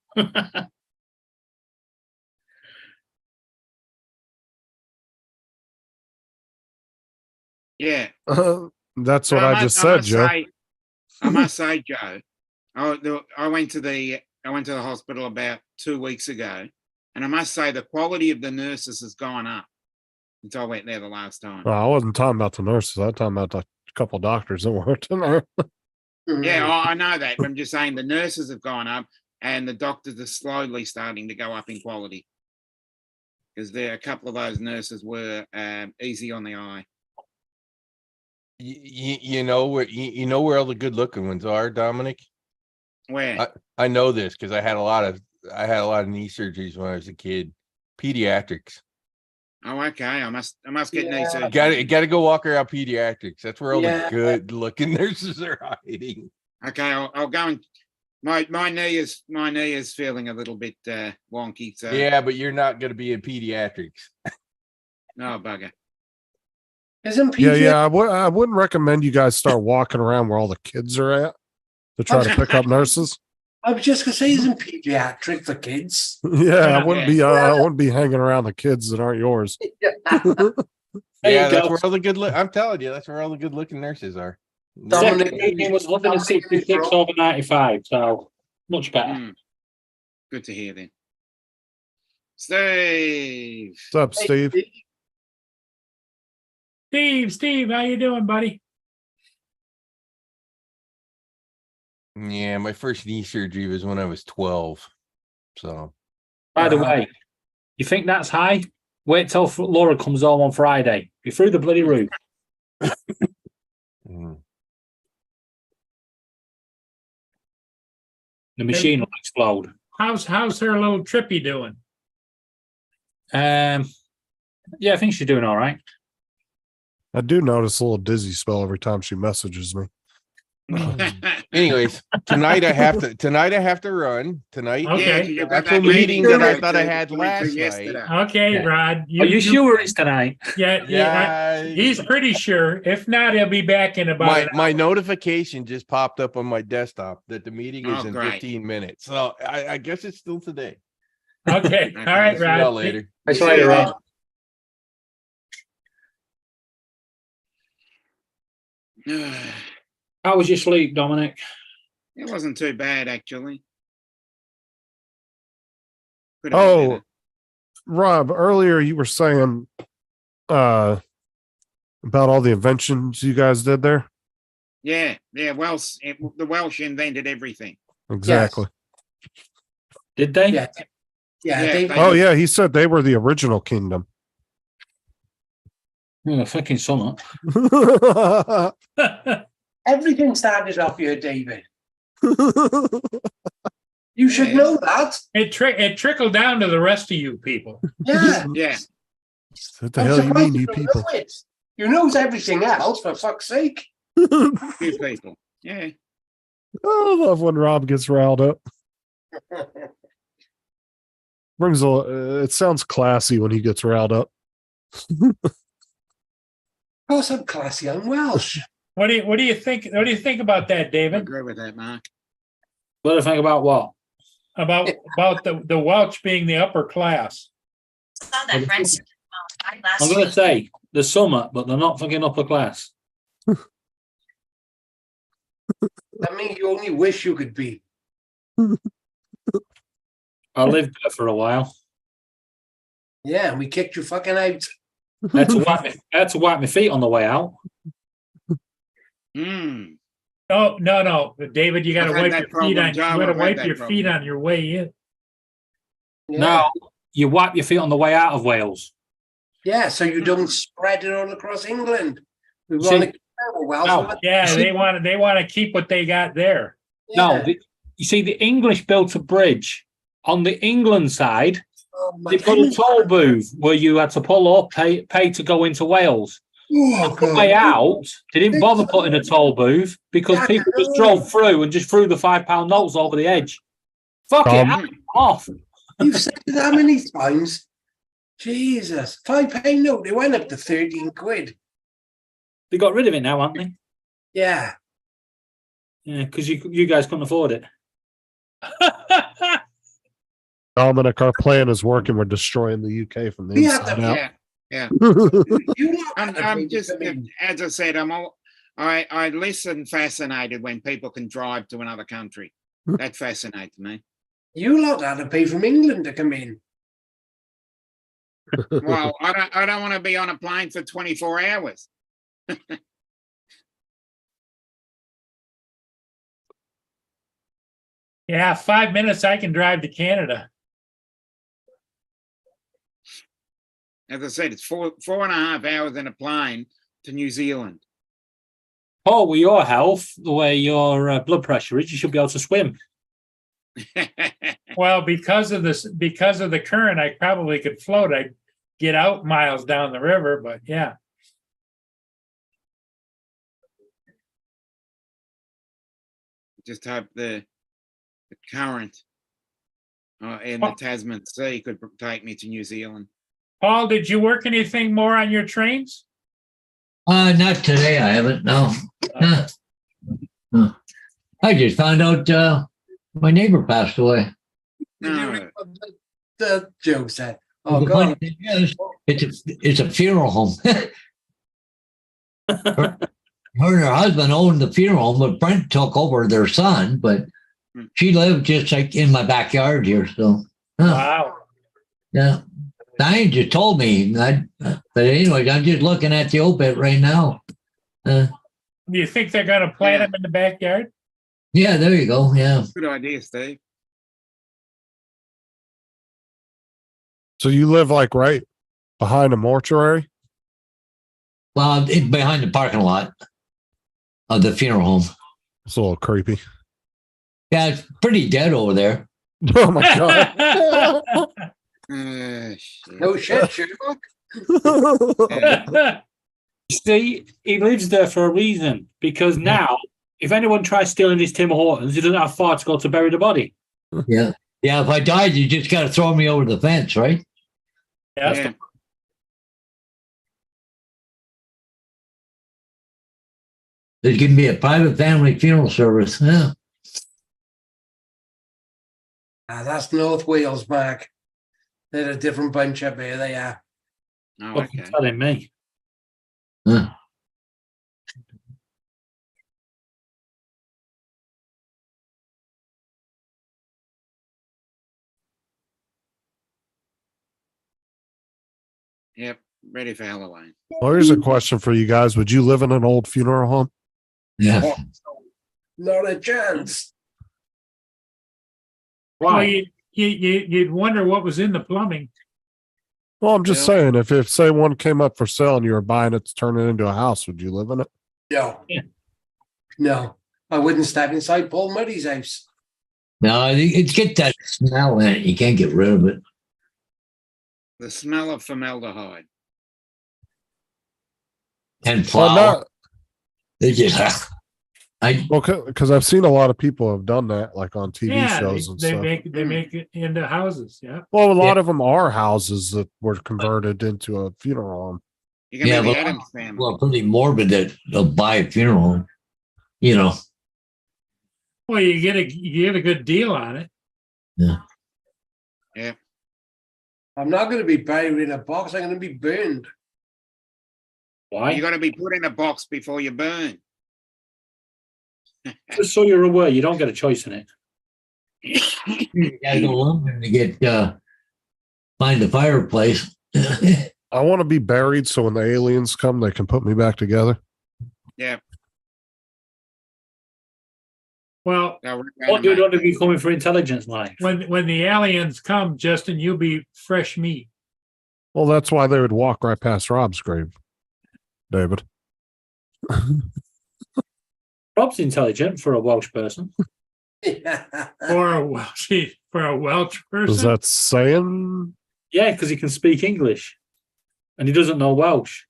Yeah. That's what But I just said, Joe. I must say, Joe, I went to the hospital about 2 weeks ago, and I must say the quality of the nurses has gone up since I went there the last time. Well, I wasn't talking about the nurses. I was talking about the couple doctors that worked in there. Yeah, I know that, but I'm just saying the nurses have gone up, and the doctors are slowly starting to go up in quality because there a couple of those nurses were easy on the eye. You know where all the good looking ones are, Dominic. Where? I know this because I had a lot of knee surgeries when I was a kid. Pediatrics. Oh, okay. I must get knee surgery. Got to go walk around pediatrics. That's where all Yeah. the good looking nurses are hiding. Okay, I'll go and my knee is feeling a little bit wonky. So Yeah, but you're not going to be in pediatrics. no bugger. Isn't Yeah, PJ? yeah. I wouldn't recommend you guys start walking around where all the kids are at to try to pick up nurses. I was just gonna say, isn't pediatric for kids? Yeah, I wouldn't be hanging around the kids that aren't yours. There Yeah, you that's go. where all the good. I'm telling you, that's where all the good looking nurses are. Dominic- Second meeting was 166 over 95, so much better. Mm. Good to hear then. Steve. What's up, Steve? Steve, how you doing, buddy? Yeah, my first knee surgery was when I was 12. So By the way, you think that's high? Wait till Laura comes home on Friday. Be through the bloody roof. mm. The machine will explode. How's her little Trippy doing? Yeah, I think she's doing all right. I do notice a little dizzy spell every time she messages me. Anyways, tonight I have to run tonight. Okay. you've got Actual that meeting that I to thought I go had to last yesterday. night. Okay, Yeah. Rod. Are you sure it's tonight? Yeah, he's pretty sure. If not, he'll be back in about an My hour. notification just popped up on my desktop that the meeting is Oh, in great. 15 minutes. So I guess it's still today. Okay. All right, See y'all Rod. later. That's later, Rod. How was your sleep, Dominic? It wasn't too bad, actually. Could have been Oh, better. Rob, earlier you were saying about all the inventions you guys did there. Yeah. Welsh, the Welsh invented everything. Exactly. Did they? Yeah. Yeah. Yeah, They, they- Oh yeah, he said they were the original kingdom. Yeah, fucking summer. everything started off here, David. You should Yeah. know that. It trickled down to the rest of you people. Yeah. Yeah. What the I'm hell you surprised mean, you don't people? know it. You knows everything else, for fuck's sake. Few people. Yeah. I love when Rob gets riled up. Brings a. It sounds classy when he gets riled up. Of course, I'm classy. I'm Welsh. What do you think? What do you think about that, I David? agree with that, Mark. What do you think about what? About the Welsh being the upper class? Saw that Brent said, last I'm going to week. say the summer, but they're not fucking upper class. That means you only wish you could be. I lived there for a while. Yeah, and we kicked you fucking out. I had to wipe my feet on the way out. Mm. Oh no, David, you got to I've had wipe that your feet problem, on. You Joe. got to I've had wipe that your feet problem. on your way in. Yeah. No, you wipe your feet on the way out of Wales. Yeah, so you don't spread it all across England. We See- want to keep our Welsh. No. we want- Yeah, they want to keep what they got there. No, Yeah. you see, the English built a bridge on the England side. Oh, my They put a goodness. toll booth where you had to pull up, pay to go into Wales. Oh, On the way God. out, they didn't bother putting a toll booth because Yeah, people just no. drove through and just threw the £5 notes over the edge. Fuck it, I'm off. You've said it that many times. Jesus. £5 note, they went up to 13 quid. They got rid of it now, haven't they? Yeah. Yeah, because you guys couldn't afford it. Dominic, our plan is working. We're destroying the UK from the We have inside to- out. Yeah. Yeah. You know I'm just, as I said, I listen fascinated when people can drive to another country. That fascinates me. You lot had to pay from England to come in. Well, I don't want to be on a plane for 24 hours. Yeah, 5 minutes I can drive to Canada. As I said, it's 4.5 hours in a plane to New Zealand. Paul, with your health, the way your blood pressure is, you should be able to swim. Well, because of the current, I probably could float. I'd get out miles down the river, but yeah. Just hope the current in the Tasman Sea could take me to New Zealand. Paul, did you work anything more on your trains? Not today. I haven't. No. No. I just found out my neighbor passed away. No. The joke said, oh, The God. funny thing is, it's a funeral home. Her and her husband owned the funeral home, but Brent took over their son. But she lived just like in my backyard here. So, Wow. yeah. Diane just told me. But anyways, I'm just looking at the obit right now. Do you think they're going to plant Yeah. them in the backyard? Yeah, there you go. Yeah. Good idea, Steve. So you live like right behind a mortuary? Well, it's behind the parking lot of the funeral home. It's a little creepy. Yeah, it's pretty dead over there. Oh my god. Shit. No shit, Sherlock. See, he lives there for a reason because now, if anyone tries stealing his Tim Hortons, he doesn't have far to go to bury the body. Yeah. Yeah, if I died, you just got to throw me over the fence, right? Yeah, Yeah. There's going to be a private family funeral service. Yeah. That's North Wales, Mark. They're a different bunch up here. They are. Oh, what you okay. telling me? Huh. Yep. Ready for Halloween. Well, here's a question for you guys. Would you live in an old funeral home? Yeah. Not a chance. Well, Why? you'd wonder what was in the plumbing. Well, I'm just Yeah. saying, if say one came up for sale and you were buying it to turn it into a house, would you live in it? No. Yeah. No. I wouldn't step inside Paul Muddy's house. No, it's get that smell in it. You can't get rid of it. The smell of formaldehyde. And Well, flour. not They just, because I've seen a lot of people have done that, like on TV Yeah, shows and they stuff. make it into houses. Yeah. Well, a lot of them are houses that were converted into a funeral home. You can Yeah, be the but- Adams family. well, pretty morbid that they'll buy a funeral home. You know. Well, you get a good deal on it. I'm not going to be buried in a box. I'm going to be burned. Why? You got to be put in a box before you burn. Just so you're aware, you don't get a choice in it. You gotta go London to get find a fireplace. I want to be buried so when the aliens come, they can put me back together. Yeah. Well, They'll What do you reanimate want to me. be coming for intelligence life? when the aliens come, Justin, you'll be fresh meat. Well, that's why they would walk right past Rob's grave, David. Rob's intelligent for a Welsh person. For a Welsh person. Is that saying? Yeah, because he can speak English, and he doesn't know Welsh.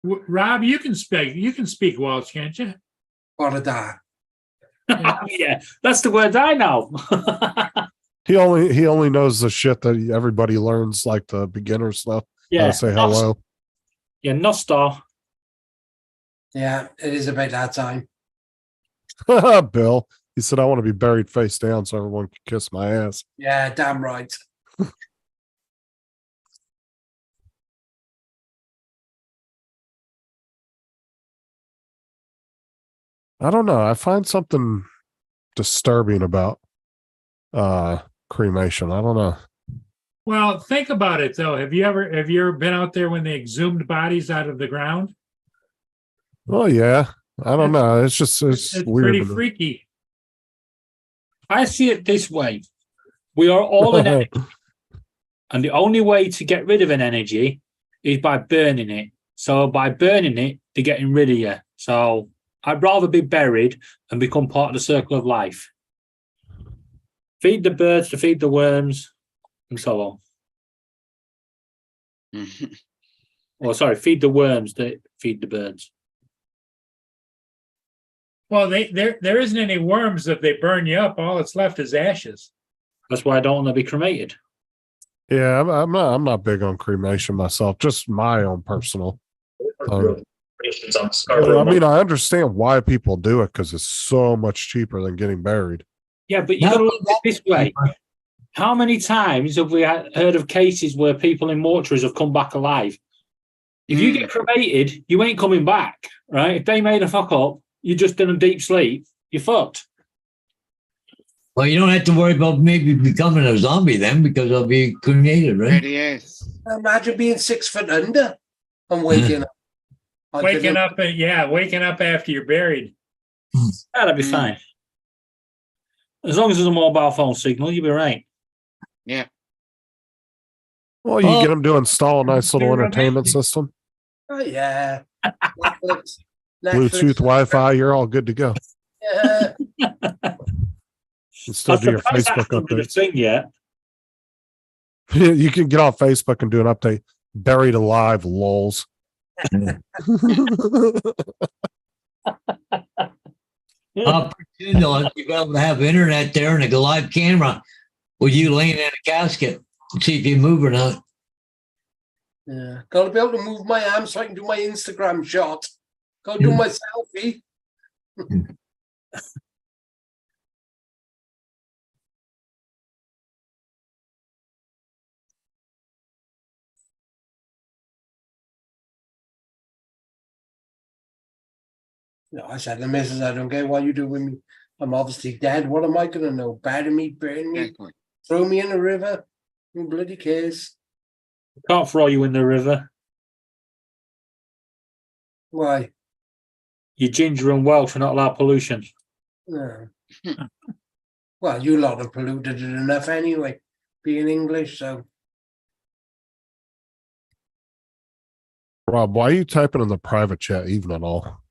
Rob, you can speak Welsh, can't you? What a da. Yeah, that's the word I know. He only knows the shit that everybody learns, like the beginner stuff. How Yeah, to say hello. Yeah, Nostar. Yeah, it is about that time. Bill. He said, I want to be buried face down so everyone can kiss my ass. Yeah, damn right. I don't know. I find something disturbing about cremation. I don't know. Well, think about it though. Have you ever been out there when they exhumed bodies out of the ground? Oh yeah. I don't know. It's just it's weird. pretty to me. freaky. I see it this way. We are all an energy, and the only way to get rid of an energy is by burning it. So by burning it, they're getting rid of you. So I'd rather be buried and become part of the circle of life. Feed the birds to feed the worms, and so on. Or sorry, feed the worms to feed the birds. Well, there isn't any worms if they burn you up. All that's left is ashes. That's why I don't want to be cremated. Yeah, I'm not big on cremation myself. Just my own personal. I mean, I understand why people do it because it's so much cheaper than getting buried. Yeah, but you got to look at it this way. How many times have we heard of cases where people in mortuaries have come back alive? If you get cremated, you ain't coming back, right? If they made a fuck up, you're just in a deep sleep, you're fucked. Well, you don't have to worry about maybe becoming a zombie then because I'll be cremated, right? Yes. Imagine being 6 foot under and waking up. Waking up after you're buried. That'll be fine. As long as there's a mobile phone signal, you'll be right. Yeah. Well, you get them to install a nice little entertainment system, Oh, yeah. Netflix, Bluetooth, Wi-Fi. You're all good to go. You can still do your surprised Facebook that's not been a updates. thing yet. You can get on Facebook and do an update. Buried alive, lols. Pretend though, you're able to have internet there and a live camera with you laying in a casket to see if you move or not. Yeah, gotta be able to move my arm so I can do my Instagram shot. Gotta do my selfie. No, I said to the missus, I don't care what you do with me. I'm obviously dead. What am I gonna know? Bury me, burn me, Exactly. throw me in a river? Who bloody cares? Can't throw you in the river. Why? You're ginger and Welsh are not allowed pollution. No. Well, you lot have polluted it enough anyway, being English, so Rob, why are you typing in the private chat even at all?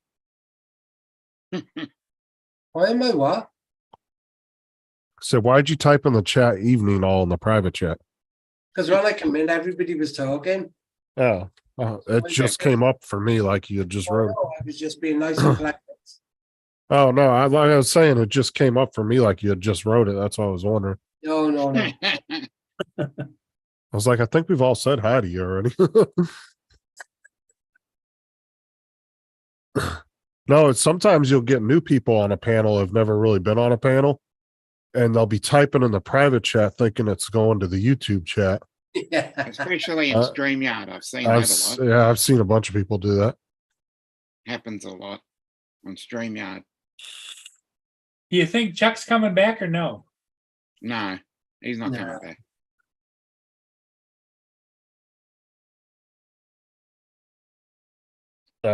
why am I what? So why'd you type in the chat evening all in the private chat? Because when I come in, everybody was talking. Oh, it just came up for me like you had just wrote. Oh, I was just being nice and pleasant. Oh no, like I was saying, it just came up for me like you had just wrote it. That's why I was wondering. No, no, no. I was like, I think we've all said hi to you already. No, it's sometimes you'll get new people on a panel who've never really been on a panel, and they'll be typing in the private chat thinking it's going to the YouTube chat. Yeah. Especially in StreamYard. I've seen I've, that a lot. yeah, I've seen a bunch of people do that. Happens a lot on StreamYard. Do you think Chuck's coming back or no? No, he's not No. coming back.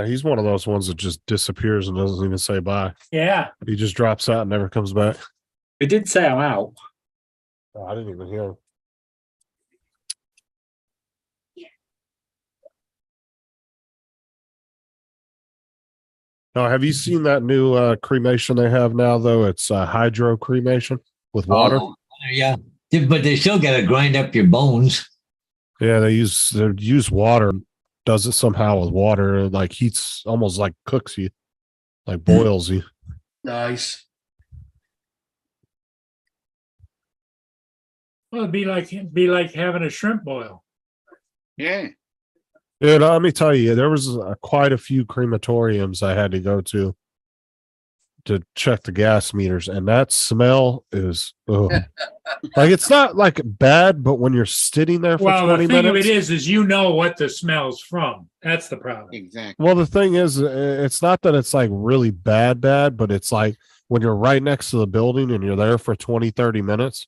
He's one of those ones that just disappears and doesn't even say bye. Yeah. He just drops out and never comes back. It did say I'm out. Oh, I didn't even hear him. Now, have you seen that new cremation they have now, though? It's hydro cremation with water. Oh, yeah. But they still got to grind up your bones. Yeah, they use water, does it somehow with water, it, like heats, almost like cooks you, like boils you. Nice. Well, it'd be like having a shrimp boil. Yeah. Dude, let me tell you, there was quite a few crematoriums I had to go to check the gas meters, and that smell is ugh. Like it's not like bad, but when you're sitting there for Well, 20 the thing minutes, of it is you know what the smell's from. That's the problem. Exactly. well, the thing is, it's not that it's like really bad, but it's like when you're right next to the building and you're there for 20, 30 minutes,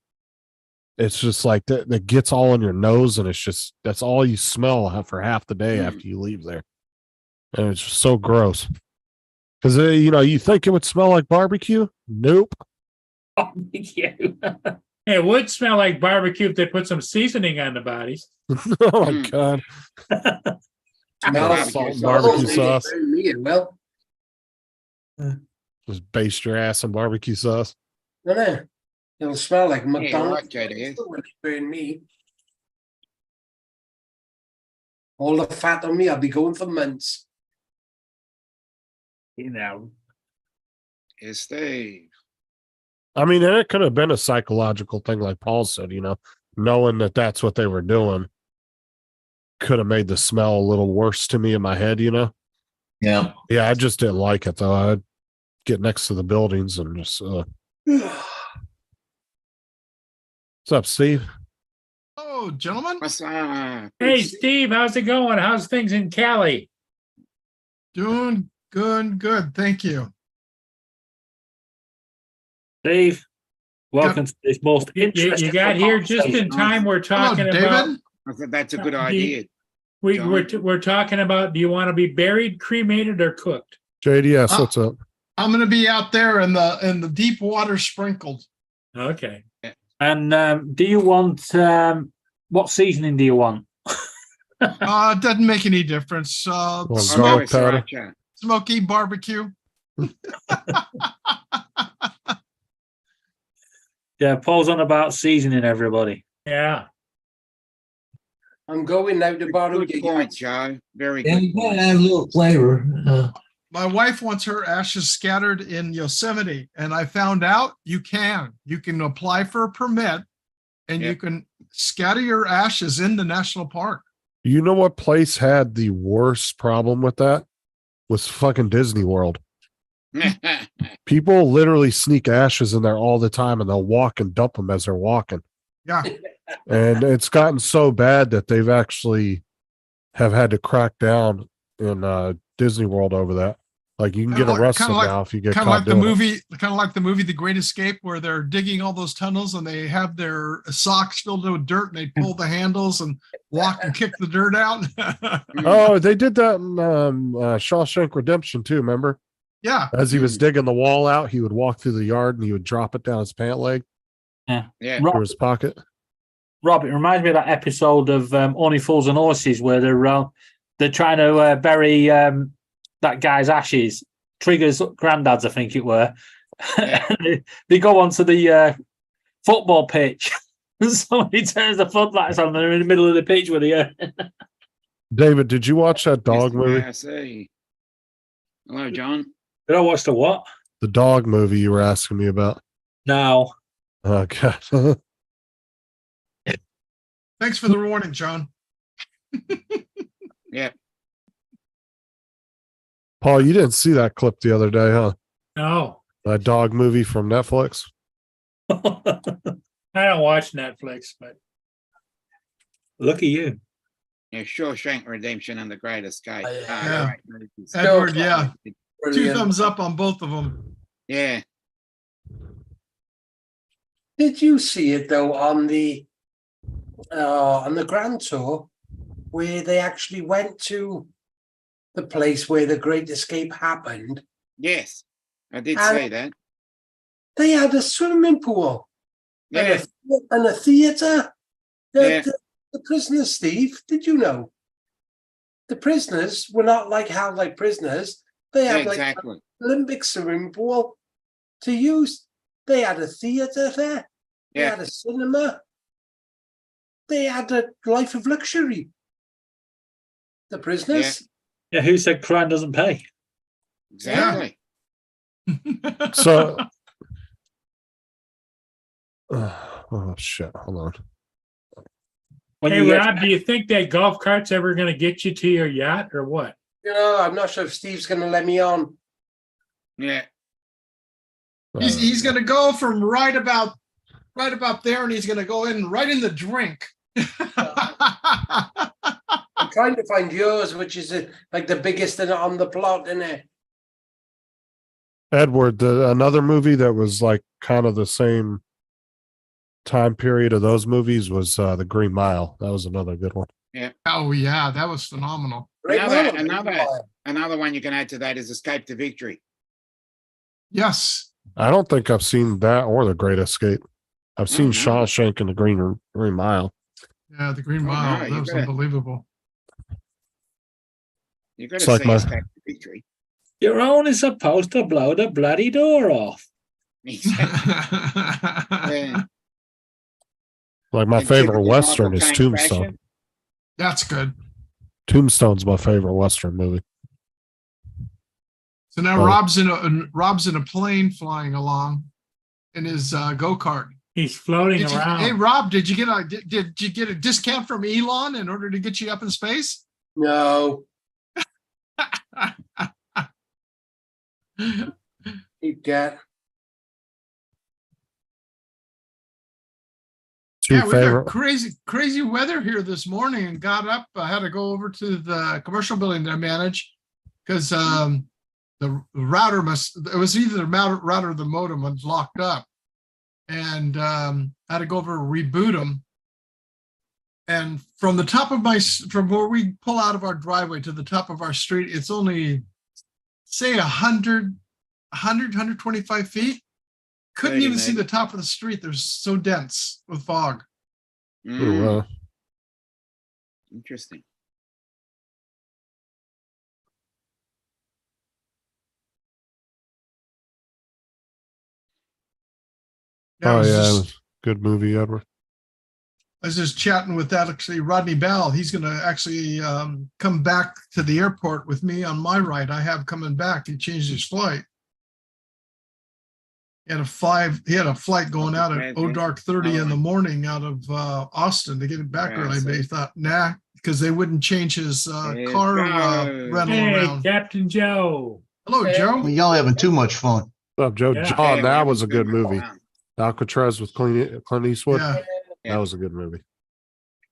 it's just like that gets all in your nose, and it's just that's all you smell for half the day after you leave there, and it's just so gross. Because you think it would smell like barbecue? Nope. Barbecue. It would smell like barbecue if they put some seasoning on the bodies. Oh my god! Smells Salt and Oh, barbecue they sauce. burn me, well, Just baste your ass in barbecue sauce. doesn't it? It'll smell like you're McDonald's right, JD. when they burn me. All the fat on me, I'll be going for months. You know. Is Steve. I mean, and it could have been a psychological thing, like Paul said. Knowing that that's what they were doing could have made the smell a little worse to me in my head. Yeah. Yeah, I just didn't like it though. I'd get next to the buildings and just. What's up, Steve? Oh, gentlemen, What's up? Hey, Steve, how's it going? How's things in Cali? doing good. Thank you. Steve, welcome to this most You interesting. got here just in time. We're Hello, talking David. about. I said that's a good Do you- idea. We're talking about. Do you want to be buried, cremated, or cooked? JDS, what's up? I'm going to be out there in the deep water sprinkled. Okay. And do you want what seasoning do you want? It doesn't make any difference. Well, Oh, garlic it's powder. right, yeah. Smoky barbecue. Yeah, Paul's on about seasoning everybody. Yeah. I'm going now to borrow Good your point, yacht. Joe. Very Yeah, good you gotta point. add a little flavor. My wife wants her ashes scattered in Yosemite, and I found out you can. You can apply for a permit, and Yeah. you can scatter your ashes in the national park. You know what place had the worst problem with that? Was fucking Disney World. People literally sneak ashes in there all the time and they'll walk and dump them as they're walking. Yeah. And it's gotten so bad that they've actually have had to crack down in Disney World over that. Like you can get arrested now if you get Kind of caught like the doing it. movie, kind of like the movie The Great Escape, where they're digging all those tunnels and they have their socks filled with dirt and they pull the handles and walk and kick the dirt out. Oh, they did that in Shawshank Redemption too, remember? Yeah. As he was digging the wall out, he would walk through the yard and he would drop it down his pant leg Yeah. through his pocket. Rob, it reminds me of that episode of Only Fools and Horses where they're trying to bury that guy's ashes. Trigger's granddad's, I think it were. Yeah. They go onto the football pitch. Somebody turns the floodlights on. They're in the middle of the pitch with the. David, did you watch that dog movie? I see. Hello, John. Did I watch the what? The dog movie you were asking me about. No. Okay. Thanks for the warning, John. Yeah. Paul, you didn't see that clip the other day, huh? No. That dog movie from Netflix. I don't watch Netflix, but Look at you. Yeah, Shawshank Redemption and The Great Escape. Oh, yeah. Yeah. Great movies. Edward, yeah. Two Brilliant. thumbs up on both of them. Yeah. Did you see it though on the Grand Tour, where they actually went to the place where the Great Escape happened? Yes. I did And- see that. They had a swimming pool Yeah. and a theatre. Yeah. The prisoners, Steve, did you know? The prisoners were not like held like prisoners. They Yeah, had like exactly. an Olympic swimming pool to use. They had a theatre there. They Yeah. had a cinema. They had a life of luxury. The prisoners. Yeah, who said crime doesn't pay? Exactly. So, oh shit! Hold on. When hey, you get- Rob, do you think that golf cart's ever going to get you to your yacht or what? You know, I'm not sure if Steve's going to let me on. Yeah. He's going to go from right about there, and he's going to go in right in the drink. I'm trying to find yours, which is like the biggest on the plot, isn't it? Edward, another movie that was like kind of the same time period of those movies was The Green Mile. That was another good one. Oh yeah, that was phenomenal. Right Another one you can add to that is Escape to Victory. Yes. I don't think I've seen that or The Great Escape. I've seen no. Shawshank and The Green Mile. Yeah, the Green Oh, Mile. no, that you was gotta- unbelievable. You've got It's to like see my- Escape to Victory. You're only supposed to blow the bloody door off. Yeah. Like my In favorite typical Western Michael is Caine Tombstone. fashion. That's good. Tombstone's my favorite Western movie. So now Oh. Rob's in a plane flying along in his go-kart. He's floating around. Hey Rob, did you get a discount from Elon in order to get you up in space? No. You get. Two Yeah, we favorite. got crazy weather here this morning, and got up. I had to go over to the commercial building that I manage because the router it was either the router or the modem was locked up, and I had to go over and reboot them. And from the top of from where we pull out of our driveway to the top of our street, it's only say 125 feet. Couldn't 30 even see maybe. the top of the street. They're so dense with fog. Mm, Ooh, interesting. I Oh was yeah, it just- was a good movie, Edward. I was just chatting with actually Rodney Bell. He's going to actually come back to the airport with me on my ride. I have coming back. He changed his flight. He had a flight going out at dark 30 in the morning out of Austin to get it back early. But he thought, nah, because they wouldn't change his car rental Hey, around. Captain Joe. Hello, Joe. Y'all having too much fun. What's up, Joe? Yeah. John, Yeah, that we was a haven't good been movie. around. Alcatraz with Clint Eastwood. Yeah. That was a good movie.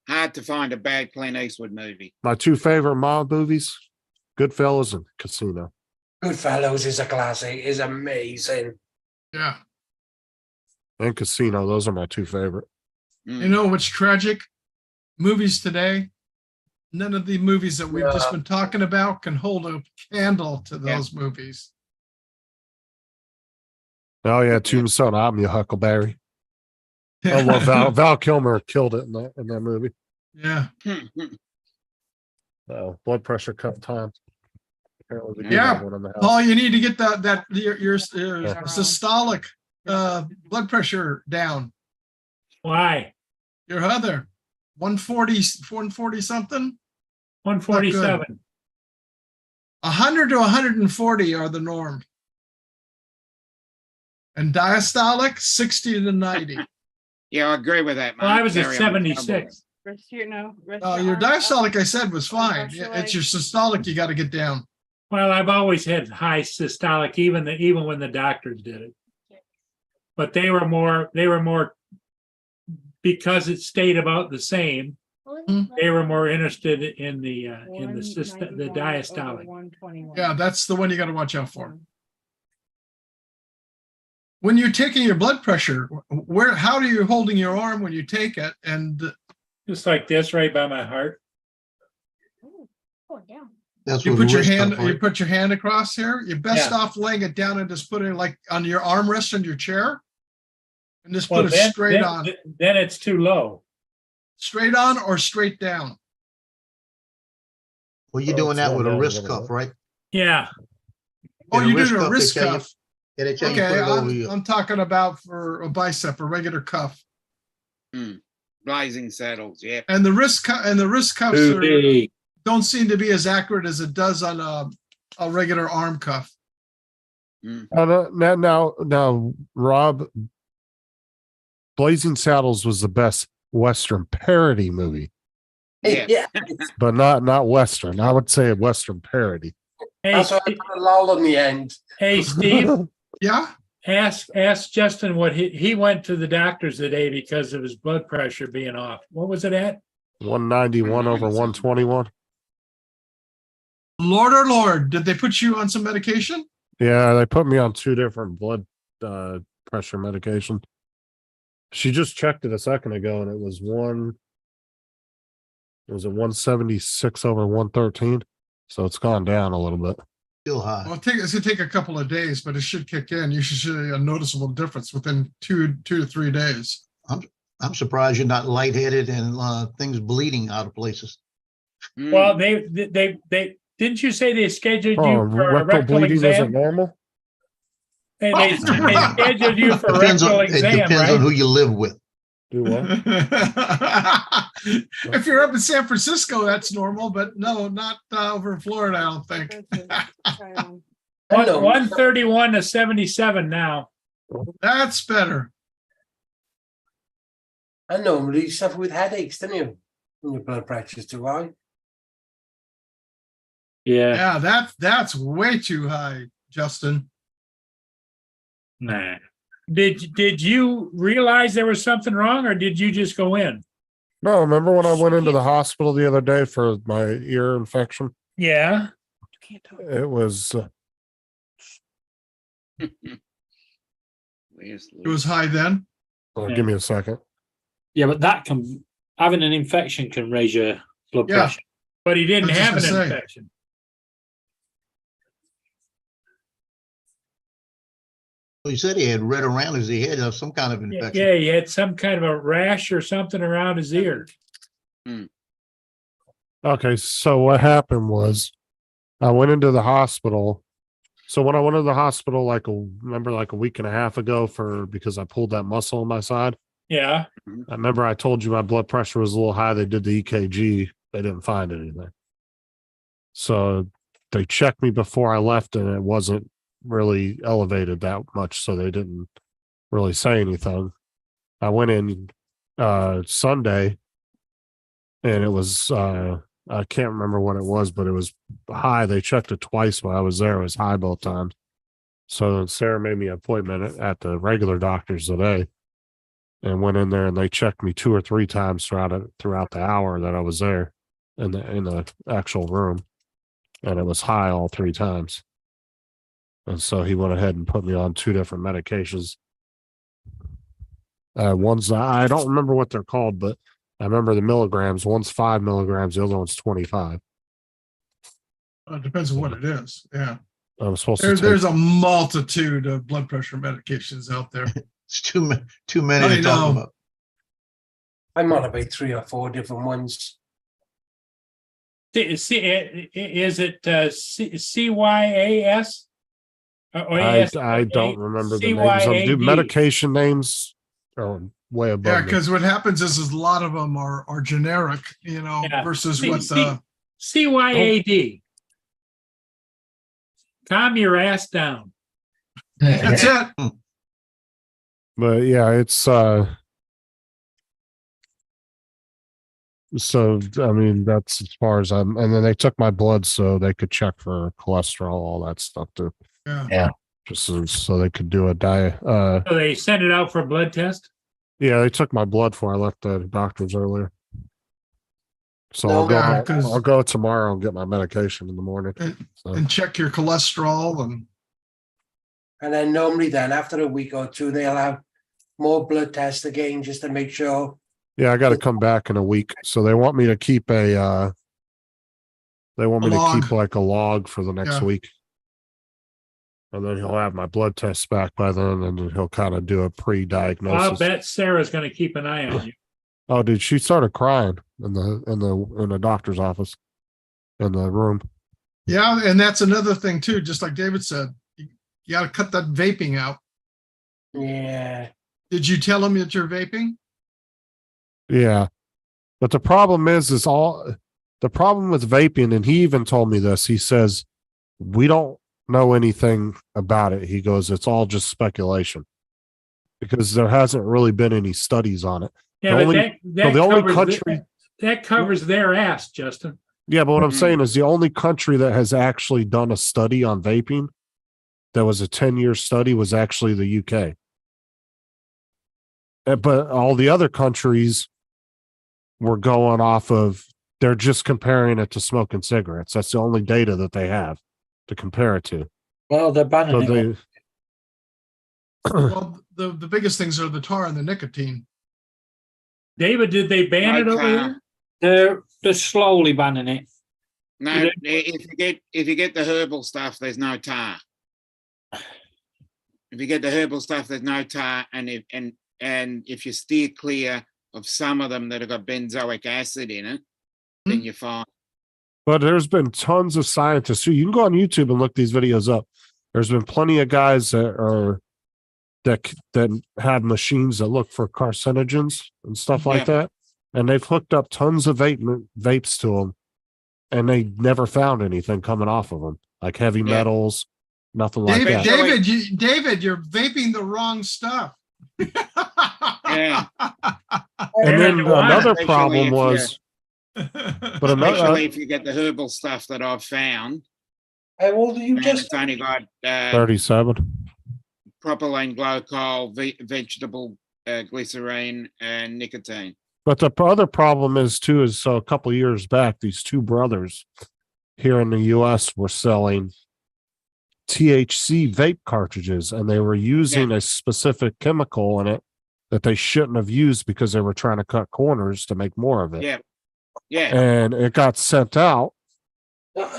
Hard to find a bad Clint Eastwood movie. My two favorite mob movies, Goodfellas and Casino. Goodfellas is a classic. Is amazing. Yeah. And Casino, those are my two favorite. You know what's tragic? Movies today, none of the movies that we've just been talking about can hold a candle to those movies. Oh yeah, Tombstone. I'm your Huckleberry. I love Val Kilmer killed it in that movie. Yeah. Blood pressure cut time. Apparently we did Yeah. have one in the house. Paul, you need to get your systolic blood pressure down. Why? Your other 140 something. 147. 100 to 140 are the norm. And diastolic 60 to 90. Yeah, I agree with that. Well, I mate. was at Very 76. Rest your, no. Rest Your arms up. diastolic, I said, was fine. Rest your It's your legs. systolic you got to get down. Well, I've always had high systolic, even when the doctors did it. But they were more because it stayed about the same. They were more interested in the diastolic. 121. Yeah, that's the one you got to watch out for. When you're taking your blood pressure, how are you holding your arm when you take it? And Just like this, right by my heart. Oh, down. That's you with put your wrist hand, cuff, right? you put your hand across here. You're best Yeah. off laying it down and just putting it like on your armrest on your chair, and just Well, put it straight on, then it's too low. straight on or straight down. Well, you're Oh, doing it's that going with a down, wrist going cuff, up. right? Yeah. Oh, And you did a they wrist tell you- cuff. Yeah, they tell you Okay, put it over your. I'm talking about for a bicep, a regular cuff, Blazing Saddles. Yeah. and the wrist cuffs Hey, don't seem to be as accurate as it does on a regular arm cuff. Now, Rob, Blazing Saddles was the best Western parody movie, Yeah. but not Western. I would say a Western parody. Hey, That's why I put a lull on the end. hey, Steve, Yeah, ask Justin what he went to the doctors today because of his blood pressure being off. What was it at? 191 over 121. Lord, or Lord, did they put you on some medication? Yeah, they put me on two different blood pressure medication. She just checked it a second ago, and it was 176 over 113. So it's gone down a little bit. Still high. Well, it's gonna take a couple of days, but it should kick in. You should see a noticeable difference within two to 3 days. I'm surprised you're not lightheaded and things bleeding out of places. Well, they didn't you say they scheduled Oh, you for a rectal rectal bleeding isn't exam? normal. They scheduled you for a Depends rectal on, it exam, depends on who right? you live with. Do what? If you're up in San Francisco, that's normal, but no, not over in Florida, I don't think. I know. 131 to 77 now. That's better. I normally suffer with headaches, don't you? When your blood pressure's too high. Yeah. Yeah, that's way too high, Justin. Nah. Did you realize there was something wrong, or did you just go in? No, remember when I went into the hospital the other day for my ear infection? Yeah. It was It was high then. give me a second. yeah, but having an infection can raise your blood Yeah. pressure. But he didn't I was just have an gonna say. infection. Well, he said he had red around his head, some kind of infection. Yeah, he had some kind of a rash or something around his ear. Okay, so what happened was I went into the hospital So when I went to the hospital, like a week and a half ago because I pulled that muscle on my side. Yeah. I remember I told you my blood pressure was a little high. They did the EKG. They didn't find anything. So they checked me before I left and it wasn't really elevated that much. So they didn't really say anything. I went in Sunday and it was I can't remember what it was, but it was high. They checked it twice while I was there. It was high both times. So then Sarah made me an appointment at the regular doctor's today and went in there and they checked me 2 or 3 times throughout the hour that I was there in the actual room. And it was high all 3 times. And so he went ahead and put me on 2 different medications. One's, I don't remember what they're called, but I remember the milligrams. One's 5 milligrams, the other one's 25. It depends on what it is. Yeah. I'm supposed There's a multitude of blood pressure medications out there. It's too many I to talk know. about. I'm on about 3 or 4 different ones. Is it CYAS? Or I don't remember the names. CYAD. Medication names are way above Yeah, me. because what happens is a lot of them are generic, Yeah. versus C- what C- CYAD. Calm your ass down. that's it. But yeah, it's so I mean that's as far as and then they took my blood so they could check for cholesterol, all that stuff too. Yeah. Just so they could do a diet. So they sent it out for a blood test? Yeah, they took my blood before I left the doctor's earlier. So No, I'll go tomorrow and get my medication in the morning. So, And check your cholesterol And then normally then after a week or 2, they'll have more blood tests again just to make sure. yeah, I got to come back in a week. So they want me to keep a log. like a log for the next Yeah. week. And then he'll have my blood tests back by then, and then he'll kind of do a I'll pre-diagnosis. bet Sarah's going to keep an eye on you. Oh, dude, she started crying in the doctor's office in the room. Yeah, and that's another thing too, just like David said, you got to cut that vaping out. Yeah. Did you tell him that you're vaping? Yeah. But the problem is the problem with vaping, and he even told me this, he says, we don't know anything about it. He goes, it's all just speculation because there hasn't really been any studies on it. Yeah, The but only- that the only covers country- that covers their ass, Justin. Yeah, but what I'm Mhm. saying is the only country that has actually done a study on vaping that was a 10-year study was actually the UK. But all the other countries were going off of, they're just comparing it to smoking cigarettes. That's the only data that they have to compare it to. Well, they're banning So it. they, Well, the biggest things are the tar and the nicotine. David, did they ban it over Okay. there? They're slowly banning it. No, Yeah. if you get the herbal stuff, there's no tar. If you get the herbal stuff, there's no tar, and if you steer clear of some of them that have got benzoic acid in it, then you're fine. but there's been tons of scientists who, you can go on YouTube and look these videos up. There's been plenty of guys that have machines that look for carcinogens and stuff like that. And they've hooked up tons of vapes to them, and they never found anything coming off of them, like heavy metals, nothing like David, that. David, you're vaping the wrong stuff. Yeah. And then another Especially problem if was, but another, Especially if you get the herbal stuff that I've found, How old are you, and just? it's only got 37. propylene glycol, vegetable glycerine, and nicotine. But the other problem is too, is so a couple of years back, these 2 brothers here in the US were selling THC vape cartridges, and they were using a specific chemical in it that they shouldn't have used because they were trying to cut corners to make more of it. Yeah. Yeah. And it got sent out,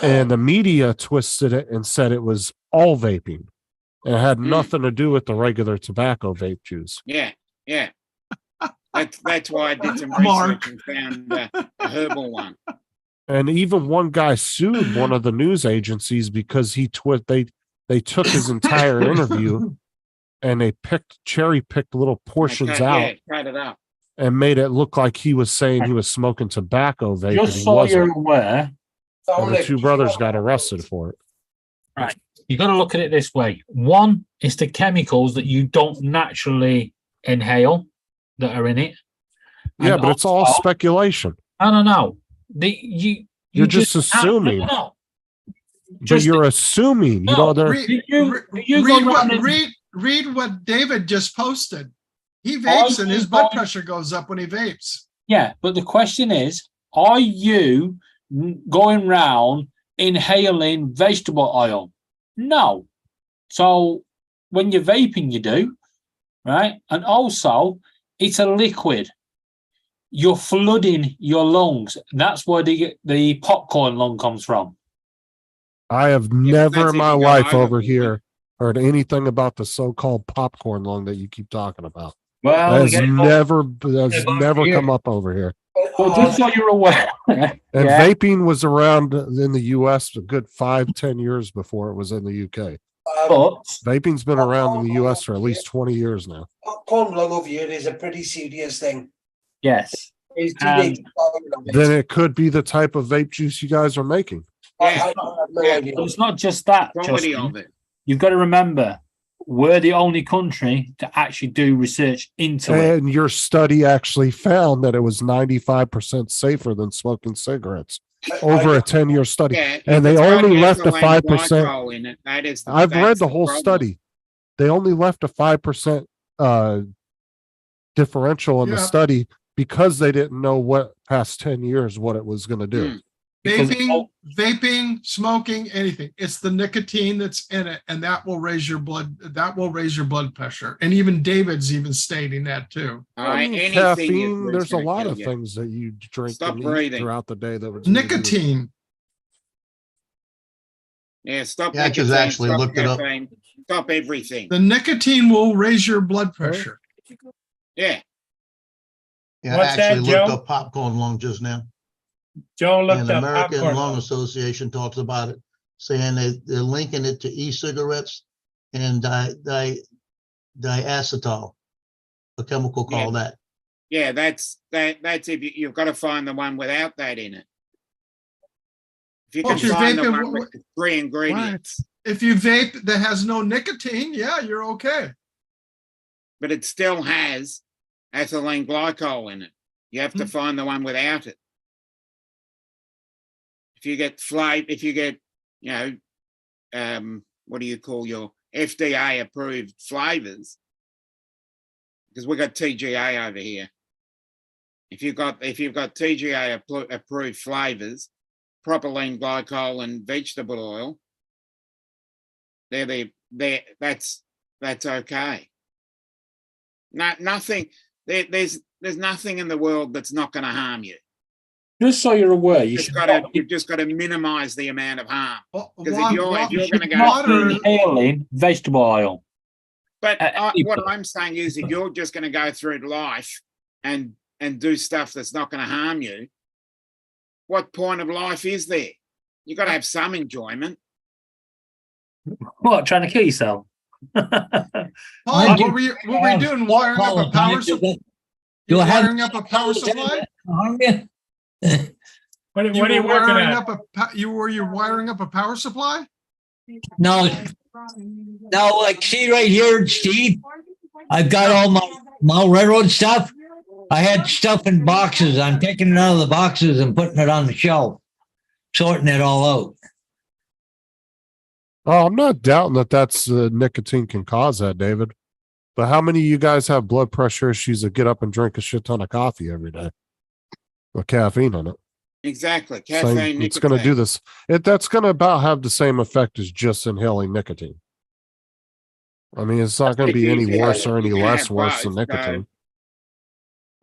and the media twisted it and said it was all vaping. It had nothing to do with the regular tobacco vape juice. Yeah. Yeah. That's why I did some Mark. research and found a herbal one. And even one guy sued one of the news agencies because they took his entire interview and they cherry picked little portions out Yeah, cut it up. and made it look like he was saying he was smoking tobacco vape. And Just he so you're wasn't. aware, And the two brothers got arrested for it. right? You got to look at it this way. One is the chemicals that you don't naturally inhale that are in it. Yeah, And but it's all also- speculation. I don't know. You're just assuming. No. But you're assuming. You know, they're Read, you go around and- read what David just posted. He Are vapes and you his blood going- pressure goes up when he vapes. Yeah, but the question is, are you going round inhaling vegetable oil? No. So when you're vaping, you do, right? And also, it's a liquid. You're flooding your lungs. That's where the popcorn lung comes from. I have but never that's in my if you go life over over it. here heard anything about the so-called popcorn lung that you keep talking about. Well, That's never come up over here. Well, just so you're aware. And Yeah. vaping was around in the US a good 5-10 years before it was in the UK. But Vaping's been around in the US for at least 20 years now. Popcorn lung over here is a pretty serious thing. yes, It's And- Then it could be the type of vape juice you guys are making. I have no Yeah. idea. but it's not just that. Quality Justin. of it. You've got to remember, we're the only country to actually do research into it. And your study actually found that it was 95% safer than smoking cigarettes over a 10-year study. Yeah, And they if it's got only left a ethylene 5%. glycol in it, that is I've read that's the whole problem. study. They only left a 5% differential in the Yeah. study because they didn't know what past 10 years what it was going to do. Mm. Because- Vaping, smoking, anything. It's the nicotine that's in it, and that will raise your blood. That will raise your blood pressure. And even David's even stating that too. All right, anything Caffeine, is there's a gonna lot kill of you. things that you drink Stop and eat breathing. throughout the day that would do you. Nicotine. Yeah, stop. Yeah, I just nicotine, actually stop looked it up. caffeine, Stop everything. The nicotine will raise your blood pressure. Yeah, Yeah, I What's that, actually looked Joe? up popcorn lung just now. Joe And looked the up American popcorn. Lung Association talks about it, saying they're linking it to e-cigarettes and diacetyl, a chemical called that. yeah. That's if you've got to find the one without that in it. If you Well, can if you're find the vaping, one with the three ingredients, If you vape that has no nicotine, yeah, you're okay. but it still has ethylene glycol in it. You have to find the one without it. If you get what do you call your FDA approved flavors? Because we got TGA over here. If you've got TGA approved flavors, propylene glycol and vegetable oil, that's okay. Nothing. There's nothing in the world that's not going to harm you. Just so you're aware, you should You've just got to minimize the amount of harm. Well, Because if wa- you're wa- going to go, not water- be inhaling vegetable oil. but any what point. I'm saying is, if you're just going to go through life and do stuff that's not going to harm you, what point of life is there? You got to have some enjoyment. What, trying to kill yourself? Paul, I what do- were you wiring up a power supply? Do I have? Wiring up a power supply? Harm you? What are you were working wiring at? up you wiring up a power supply? No, no, like see right here, Steve, I've got all my railroad stuff. I had stuff in boxes. I'm taking it out of the boxes and putting it on the shelf, sorting it all out. Oh, I'm not doubting that that's nicotine can cause that, David. But how many of you guys have blood pressure issues that get up and drink a shit ton of coffee every day with caffeine in it? Exactly. Same- Caffeine, it's going to do nicotine. this. That's going to about have the same effect as just inhaling nicotine. I mean, it's not going to be any If you- worse or any you can less have worse than both, nicotine.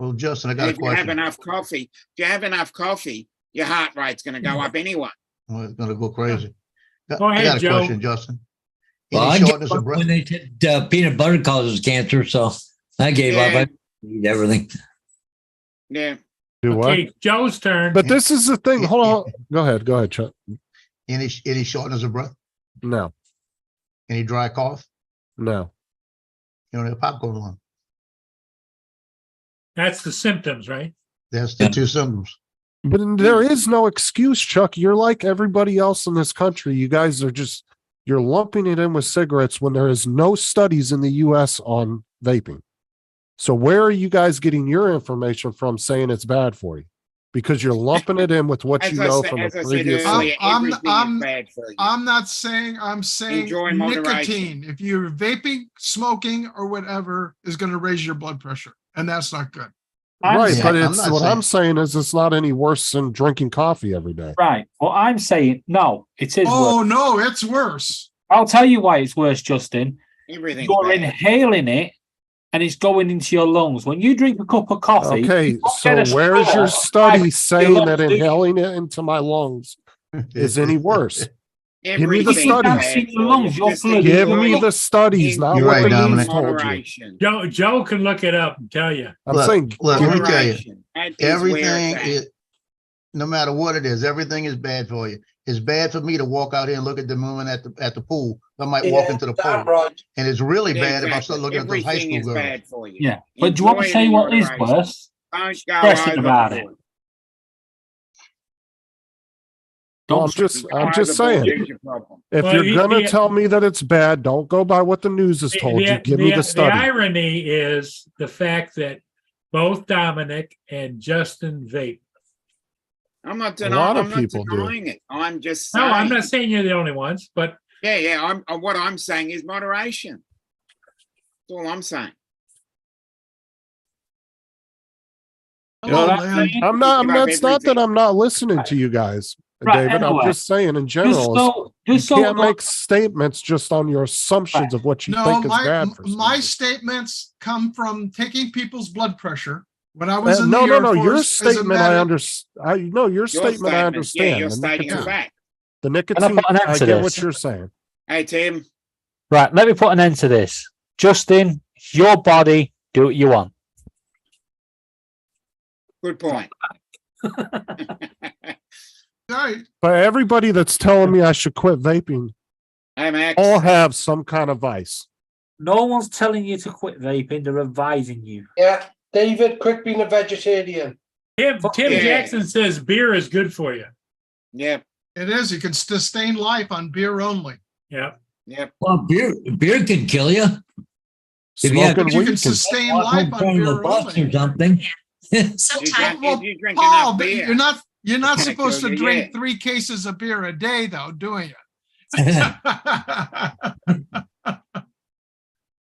Well, Justin, I got a If you have question. enough coffee, your heart rate's going to go up anyway. Well, it's gonna go crazy. Go I ahead, got a Joe. question, Justin. Well, Any I gave shortness of up breath? when they said peanut butter causes cancer, so I gave up. I eat everything. Yeah. Do what? Okay, Joe's turn. But this is the thing. Hold on. Go ahead, Chuck. Any shortness of breath? No. Any dry cough? No. You don't have popcorn lung. That's the symptoms, right? That's the two symptoms. But there is no excuse, Chuck. You're like everybody else in this country. You guys are just, you're lumping it in with cigarettes when there is no studies in the US on vaping. So where are you guys getting your information from saying it's bad for you? Because you're lumping it in with what As you I know said- from as the I said previous. earlier, I'm- everything I'm- is bad for you. I'm not saying, I'm saying Enjoy moderation. nicotine. If you're vaping, smoking, or whatever is going to raise your blood pressure, and that's not good. Right, Yeah, but I'm it's not what saying- I'm saying is it's not any worse than drinking coffee every day. Right. Well, I'm saying no, it is Oh worse. no, it's worse. I'll tell you why it's worse, Justin. Everything's You're bad. inhaling it and it's going into your lungs. When you drink a cup of coffee, Okay, you don't so get a where's straw your study saying lungs, that do you? inhaling it into my lungs is any worse? Give me the Everything's studies. bad In your for you. lungs, you're Just bloody- Give enjoy me it. the studies, not You're what right, the Dominic. news told you. Moderation. Joe can look it up and tell you. I'm Look, saying, look, give let me- me tell you, Moderation. That is where everything it's at. is, no matter what it is, everything is bad for you. It's bad for me to walk out here and look at the moon at the pool. I might walk into the damn pool. right. And it's really Yeah, bad if I exactly. start looking at those high Everything school is girls. bad for you. Yeah. But do you want Enjoy to it say in what is moderation. worse? Don't go Stressing about it. overboard. Well, I'm Don't just Overboard saying, is your problem. if Well, you're gonna tell me that it's bad, don't go by what the news has told you. Give me the The study. irony is the fact that both Dominic and Justin vape. I'm not A lot denying. of I'm not people do. denying it. I'm just No, saying. I'm not saying you're the only ones, but Yeah. What I'm saying is moderation. That's all I'm saying. Hello, what I'm Lynn. saying? I'm not. Give up It's not that everything. I'm not listening to you guys, Right, David. I'm anyway, just saying in Just general, so, you just so can't we're make statements just on your assumptions of what you No, think is my bad for my somebody. statements come from taking people's blood pressure. When I was in No, the no, Air no. Your Force as a statement, I medic- understand. No, your statement, I Yeah, understand. you're The stating a nicotine, fact. the Can I nicotine. put an end I to get this? what you're saying. Hey, Tim. right. Let me put an end to this. Justin, your body, do what you want. Good point. Right. But everybody that's telling me I should quit vaping Hey, Max. all have some kind of vice. No one's telling you to quit vaping. They're advising you. Yeah, David, quit being a vegetarian. Tim Yeah. Jackson says beer is good for you. Yep. It is. You can sustain life on beer only. Yeah. Yep. Well, beer can kill you. If you have- Smoking You weed can can sustain Walk life in on front of a beer bus only. or something. If you drink Paul, enough beer. you're not Yeah, supposed to yeah. drink 3 cases of beer a day, though, doing it.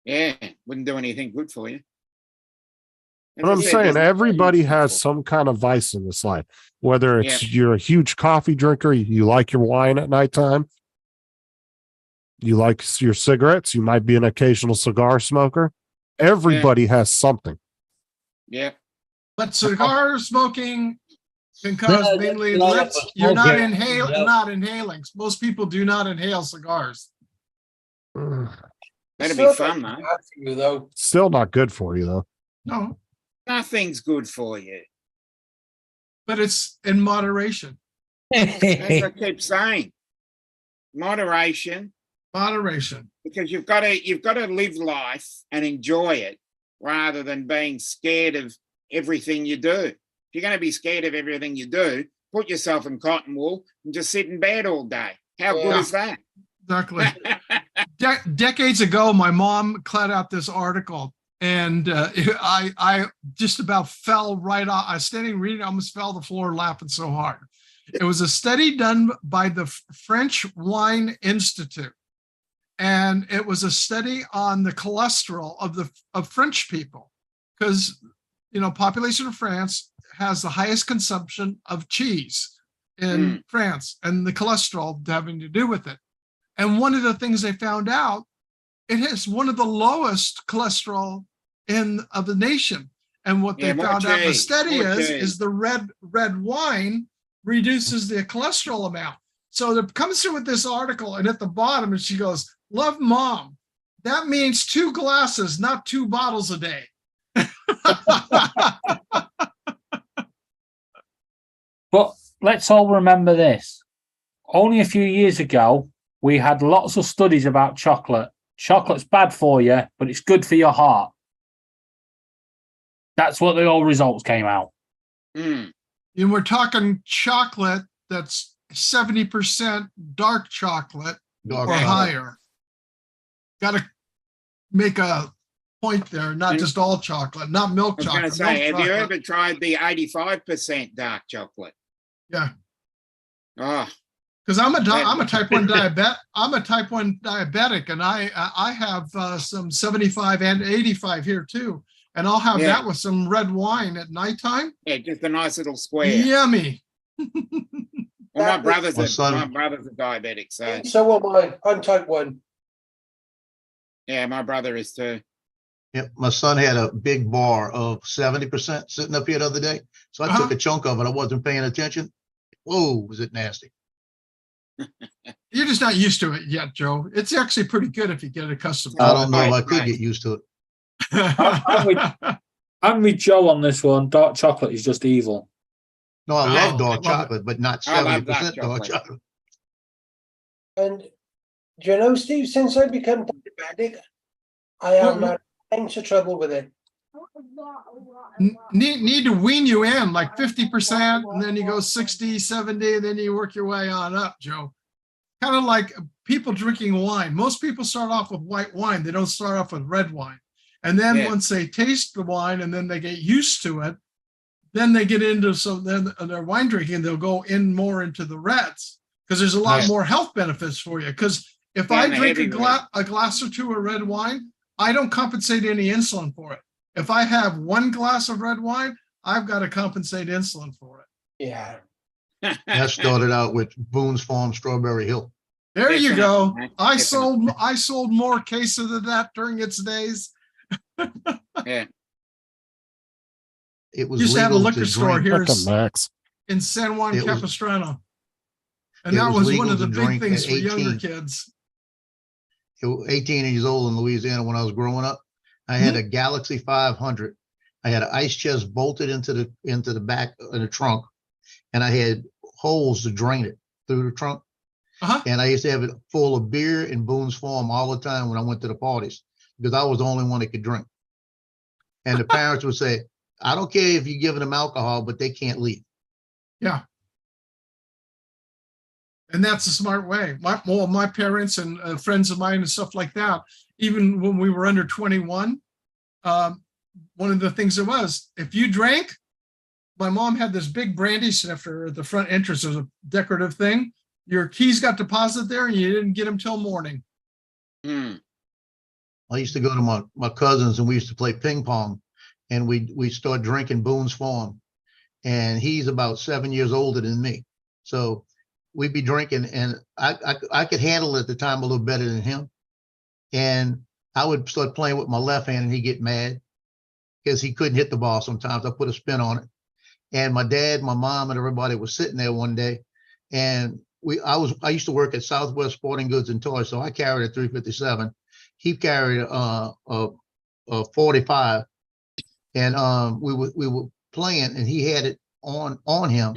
Yeah, wouldn't do anything good for you. But I'm As I said, saying there's everybody nothing has useful. some kind of vice in this life. Whether it's you're a huge coffee drinker, you like your wine at nighttime, you like your cigarettes, you might be an occasional cigar smoker. Everybody has something. Yeah. But cigar smoking can cause No, mainly that's not lips. a You're not smoker. Yeah. not inhaling. Most people do not inhale cigars. That'd Still be fun, not though. bad for you, though. Still not good for you though. No, Nothing's good for you. but it's in moderation. As I keep saying, moderation, Moderation. because you've got to live life and enjoy it rather than being scared of everything you do. If you're going to be scared of everything you do, put yourself in cotton wool and just sit in bed all day. How good Yeah. is that? Exactly. Decades ago, my mom clat out this article, and I just about fell right off. I was standing reading, I almost fell to the floor laughing so hard. It was a study done by the French Wine Institute, and it was a study on the cholesterol of French people, because population of France has the highest consumption of cheese in France, and the cholesterol having to do with it. And one of the things they found out, it has one of the lowest cholesterol of the nation. And what they Yeah, more found out in the cheese, study more is cheese. the red wine reduces the cholesterol amount. So it comes through with this article, and at the bottom, and she goes, "Love mom. That means 2 glasses, not 2 bottles a day." But let's all remember this. Only a few years ago, we had lots of studies about chocolate. Chocolate's bad for you, but it's good for your heart. That's what the all results came out. Mm. And we're talking chocolate that's 70% dark chocolate Dark or chocolate. higher. Got to make a point there, not And- just all chocolate, not milk I was going to chocolate. say, Milk have you chocolate- ever tried the 85% dark chocolate? Yeah, Oh, because I'm a That- type 1 diabetic. I'm a type 1 diabetic, and I have some 75 and 85 here too, and I'll have Yeah. that with some red wine at nighttime. yeah, just a nice little square. Yummy. Well, my That- brother's My a son- diabetic, so So am I. I'm type 1. yeah, my brother is too. Yeah, my son had a big bar of 70% sitting up here the other day. So I took a chunk of it. I wasn't paying attention. Whoa, was it nasty? You're just not used to it yet, Joe. It's actually pretty good if you get accustomed I to don't know if I right, could right. get used to it. it. I'm with Joe on this one. Dark chocolate is just evil. No, I Oh, love dark I love it. chocolate, but not I love dark 70% dark chocolate. chocolate. And do you know, Steve, since I become diabetic, I have had tons of trouble with it. Need to wean you in like 50%, and then you go 60, 70, and then you work your way on up, Joe. Kind of like people drinking wine. Most people start off with white wine. They don't start off with red wine. And then Yeah. once they taste the wine and then they get used to it, then they get into then their wine drinking, they'll go in more into the reds because there's a lot Right. more health benefits for you. Because if Yeah, I and the drink heavy a glass or two of red wine, I don't compensate any insulin for it. If I have one glass of red wine, I've got to compensate insulin for it. Yeah. That started out with Boone's Farm Strawberry Hill. There you go. Definitely, I definitely. sold more cases of that during its days. Yeah. It was Used to have a legal liquor to store drink. here Look at Max. in San Juan It was- Capistrano. And it that was was legal one of to the big drink things at for younger 18. kids. 18 years old in Louisiana when I was growing up. I had a Galaxy 500. I had an ice chest bolted into the back of the trunk, and I had holes to drain it through the trunk. Uh-huh. And I used to have it full of beer and Boone's Farm all the time when I went to the parties because I was the only one that could drink. And the parents would say, "I don't care if you're giving them alcohol, but they can't leave." Yeah. And that's a smart way. My parents and friends of mine and stuff like that, even when we were under 21, one of the things it was, if you drank, my mom had this big brandy sniffer at the front entrance. It was a decorative thing. Your keys got deposited there and you didn't get them till morning. Mm. I used to go to my cousins and we used to play ping pong, and we start drinking Boone's Farm, and he's about 7 years older than me. So we'd be drinking, and I could handle it at the time a little better than him. And I would start playing with my left hand and he'd get mad because he couldn't hit the ball sometimes. I put a spin on it. And my dad, my mom, and everybody was sitting there one day, and I used to work at Southwest Sporting Goods and Toys, so I carried a 357. He carried a 45, and we were playing, and he had it on him,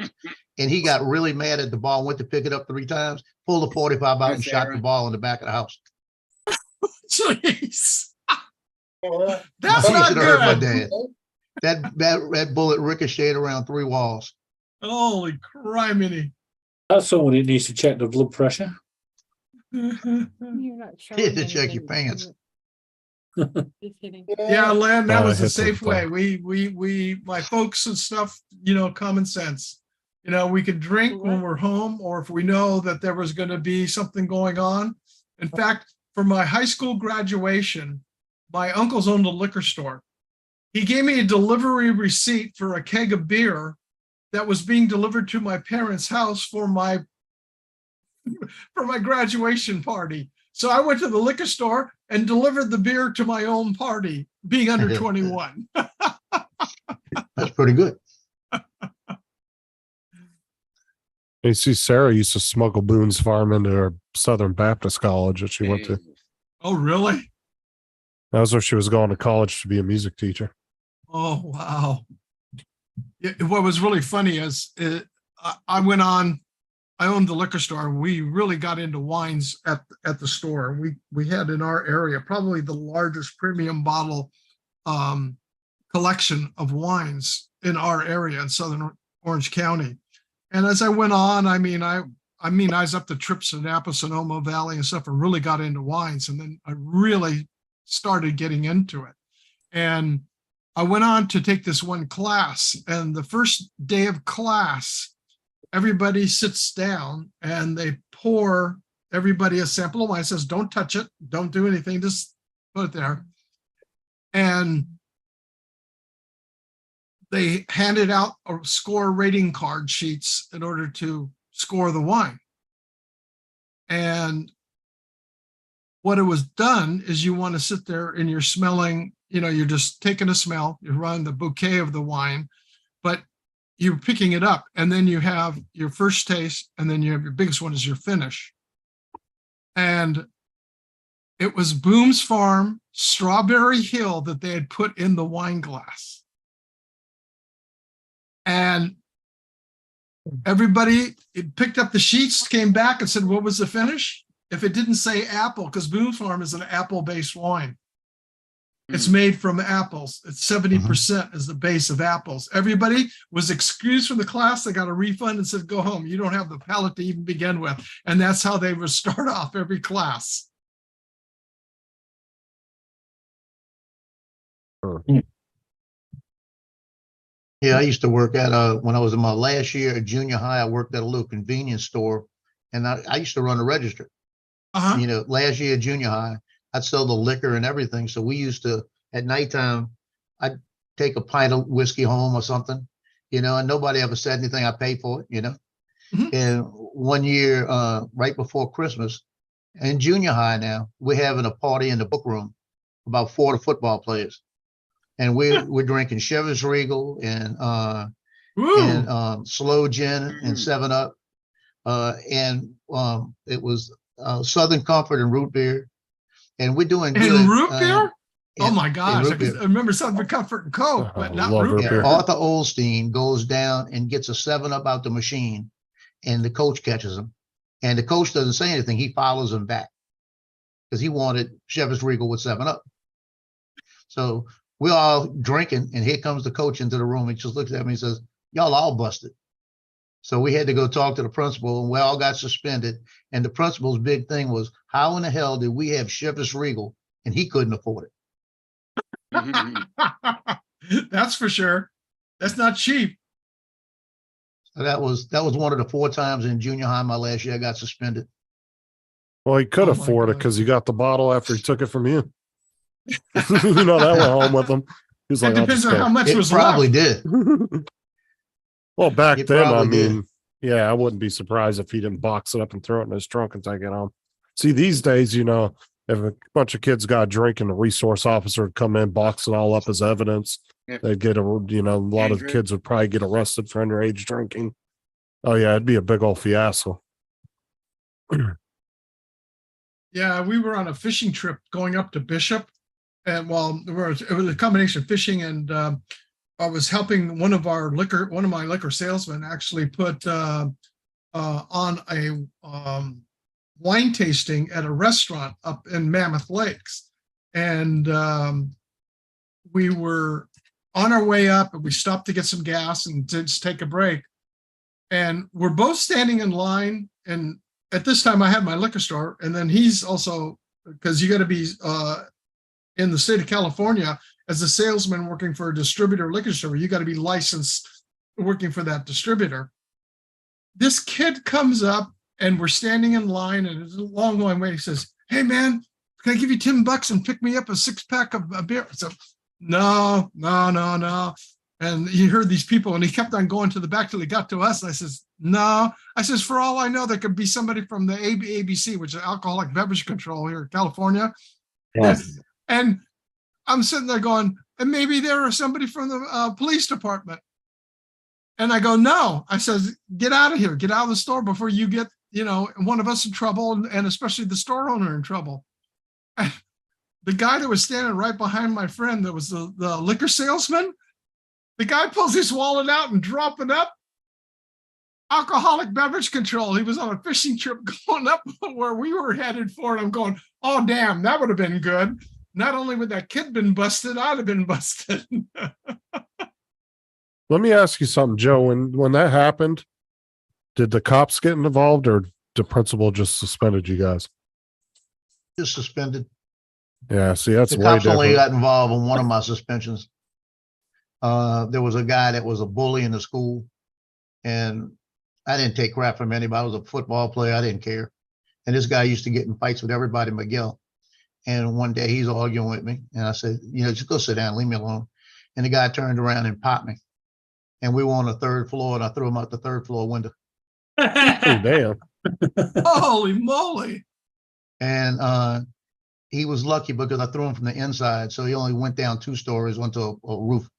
and he got really mad at the ball. Went to pick it up 3 times, pulled the 45 out, and shot the ball in the back of the house. Jeez. Well, That's Probably not should have hurt my good. dad. That bullet ricocheted around 3 walls. Holy criminy. That's someone who needs to check the blood pressure. You're not You had showing to check your anything, pants. Just kidding. Yeah, Len, that Oh, was I a hit the safe way. button. We, my folks and stuff, common sense. We could drink when we're home, or if we know that there was going to be something going on. In fact, for my high school graduation, my uncle's owned a liquor store. He gave me a delivery receipt for a keg of beer that was being delivered to my parents' house for my graduation party. So I went to the liquor store and delivered the beer to my own party, being under 21. That's pretty good. You see, Sarah used to smuggle Boone's Farm into her Southern Baptist college that she went to. Oh, really? That was where she was going to college to be a music teacher. Oh, wow. What was really funny is I went on I owned the liquor store. We really got into wines at the store. We had in our area probably the largest premium bottle collection of wines in our area in Southern Orange County. And as I went on, I was up to trips in Napa, Sonoma Valley and stuff, and really got into wines. And then I really started getting into it. And I went on to take this one class, and the first day of class, everybody sits down and they pour everybody a sample of wine. It says, don't touch it, don't do anything, just put it there. And they handed out score rating card sheets in order to score the wine. And what it was done is you want to sit there and you're smelling, you're just taking a smell, you're running the bouquet of the wine, but you're picking it up, and then you have your first taste, and then you have your biggest one is your finish. And it was Boone's Farm Strawberry Hill that they had put in the wine glass. And everybody picked up the sheets, came back and said, what was the finish? If it didn't say apple, because Boone's Farm is an apple-based wine. It's made from apples. It's 70% is the base of apples. Everybody was excused from the class. They got a refund and said, go home. You don't have the palate to even begin with. And that's how they would start off every class. Yeah, I used to work at when I was in my last year at junior high, I worked at a little convenience store, and I used to run the register. Last year at junior high, I'd sell the liquor and everything. So we used to, at nighttime, I'd take a pint of whiskey home or something, and nobody ever said anything. I paid for it, And one year, right before Christmas, in junior high now, we're having a party in the book room, about 4 football players. And we're drinking Chivas Regal and Slow Gin and 7-Up. And it was Southern Comfort and root beer. And we're doing good. And root beer? Oh my gosh. I remember Southern Comfort and Coke, but not root beer. Arthur Olstein goes down and gets a 7-Up out the machine, and the coach catches him. And the coach doesn't say anything. He follows him back because he wanted Chivas Regal with 7-Up. So we're all drinking, and here comes the coach into the room. He just looks at me and says, y'all all busted. So we had to go talk to the principal, and we all got suspended. And the principal's big thing was, how in the hell did we have Chivas Regal and he couldn't afford it? That's for sure. That's not cheap. So that was one of the 4 times in junior high my last year I got suspended. Well, he could afford it because he got the bottle after he took it from you. That went home with him. He was It depends on how much it was probably left. did. Well, back It then, I probably did. mean, yeah, I wouldn't be surprised if he didn't box it up and throw it in his trunk and take it home. See, these days, if a bunch of kids got a drink and the resource officer would come in, box it all up as evidence, Yep. they'd get a lot of kids would probably get arrested for underage drinking. Oh yeah, it'd be a big old fiasco. Yeah, we were on a fishing trip going up to Bishop, and it was a combination of fishing and I was helping one of my liquor salesmen actually put on a wine tasting at a restaurant up in Mammoth Lakes, and we were on our way up, and we stopped to get some gas and to just take a break, and we're both standing in line. And at this time, I had my liquor store, and then he's also, because you got to be in the state of California as a salesman working for a distributor liquor store, you got to be licensed working for that distributor. This kid comes up, and we're standing in line, and it's a long way. He says, "Hey man, can I give you $10 and pick me up a 6-pack of beer?" So, no. And he heard these people, and he kept on going to the back till he got to us. And I says, no. I says, for all I know, there could be somebody from the ABC, which is Alcoholic Beverage Control here in California. Yes. And I'm sitting there going, and maybe there are somebody from the police department. And I go, no. I says, get out of here. Get out of the store before you get, one of us in trouble, and especially the store owner in trouble. And the guy that was standing right behind my friend, that was the liquor salesman, the guy pulls his wallet out and drops it up. alcoholic beverage control. He was on a fishing trip going up where we were headed for, and I'm going, oh damn, that would have been good. Not only would that kid been busted, I'd have been busted. Let me ask you something, Joe. When that happened, did the cops get involved, or the principal just suspended you guys? Just suspended. Yeah, see, that's The way cops only different. got involved in one of my suspensions. There was a guy that was a bully in the school, and I didn't take crap from anybody. I was a football player. I didn't care. And this guy used to get in fights with everybody, Miguel. And one day he's arguing with me, and I said, just go sit down, leave me alone. And the guy turned around and popped me. And we were on the 3rd floor, and I threw him out the 3rd floor window. Oh, damn. Holy moly. And he was lucky because I threw him from the inside, so he only went down 2 stories onto a roof.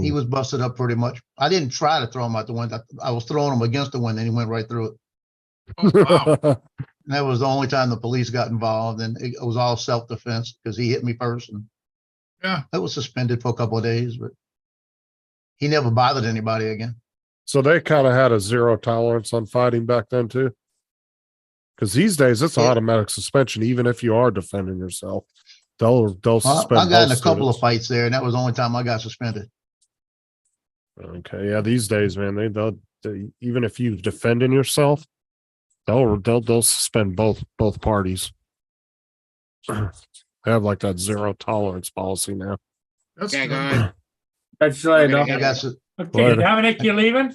He was busted up pretty much. I didn't try to throw him out the window. I was throwing him against the window, and he went right through it. Oh, wow. And that was the only time the police got involved, and it was all self-defense because he hit me first. And Yeah. I was suspended for a couple of days, but he never bothered anybody again. So they kind of had a zero tolerance on fighting back then too. Because these days it's Yeah. automatic suspension, even if you are defending yourself. They'll Well, suspend. I got in a both couple of students. fights there, and that was the only time I got suspended. Okay, yeah, these days, man, they even if you defending yourself, they'll suspend both parties. They have like that zero tolerance policy now. That's Okay, good. guys. That's right. Okay, I got su- Okay, Later. Dominic, you leaving?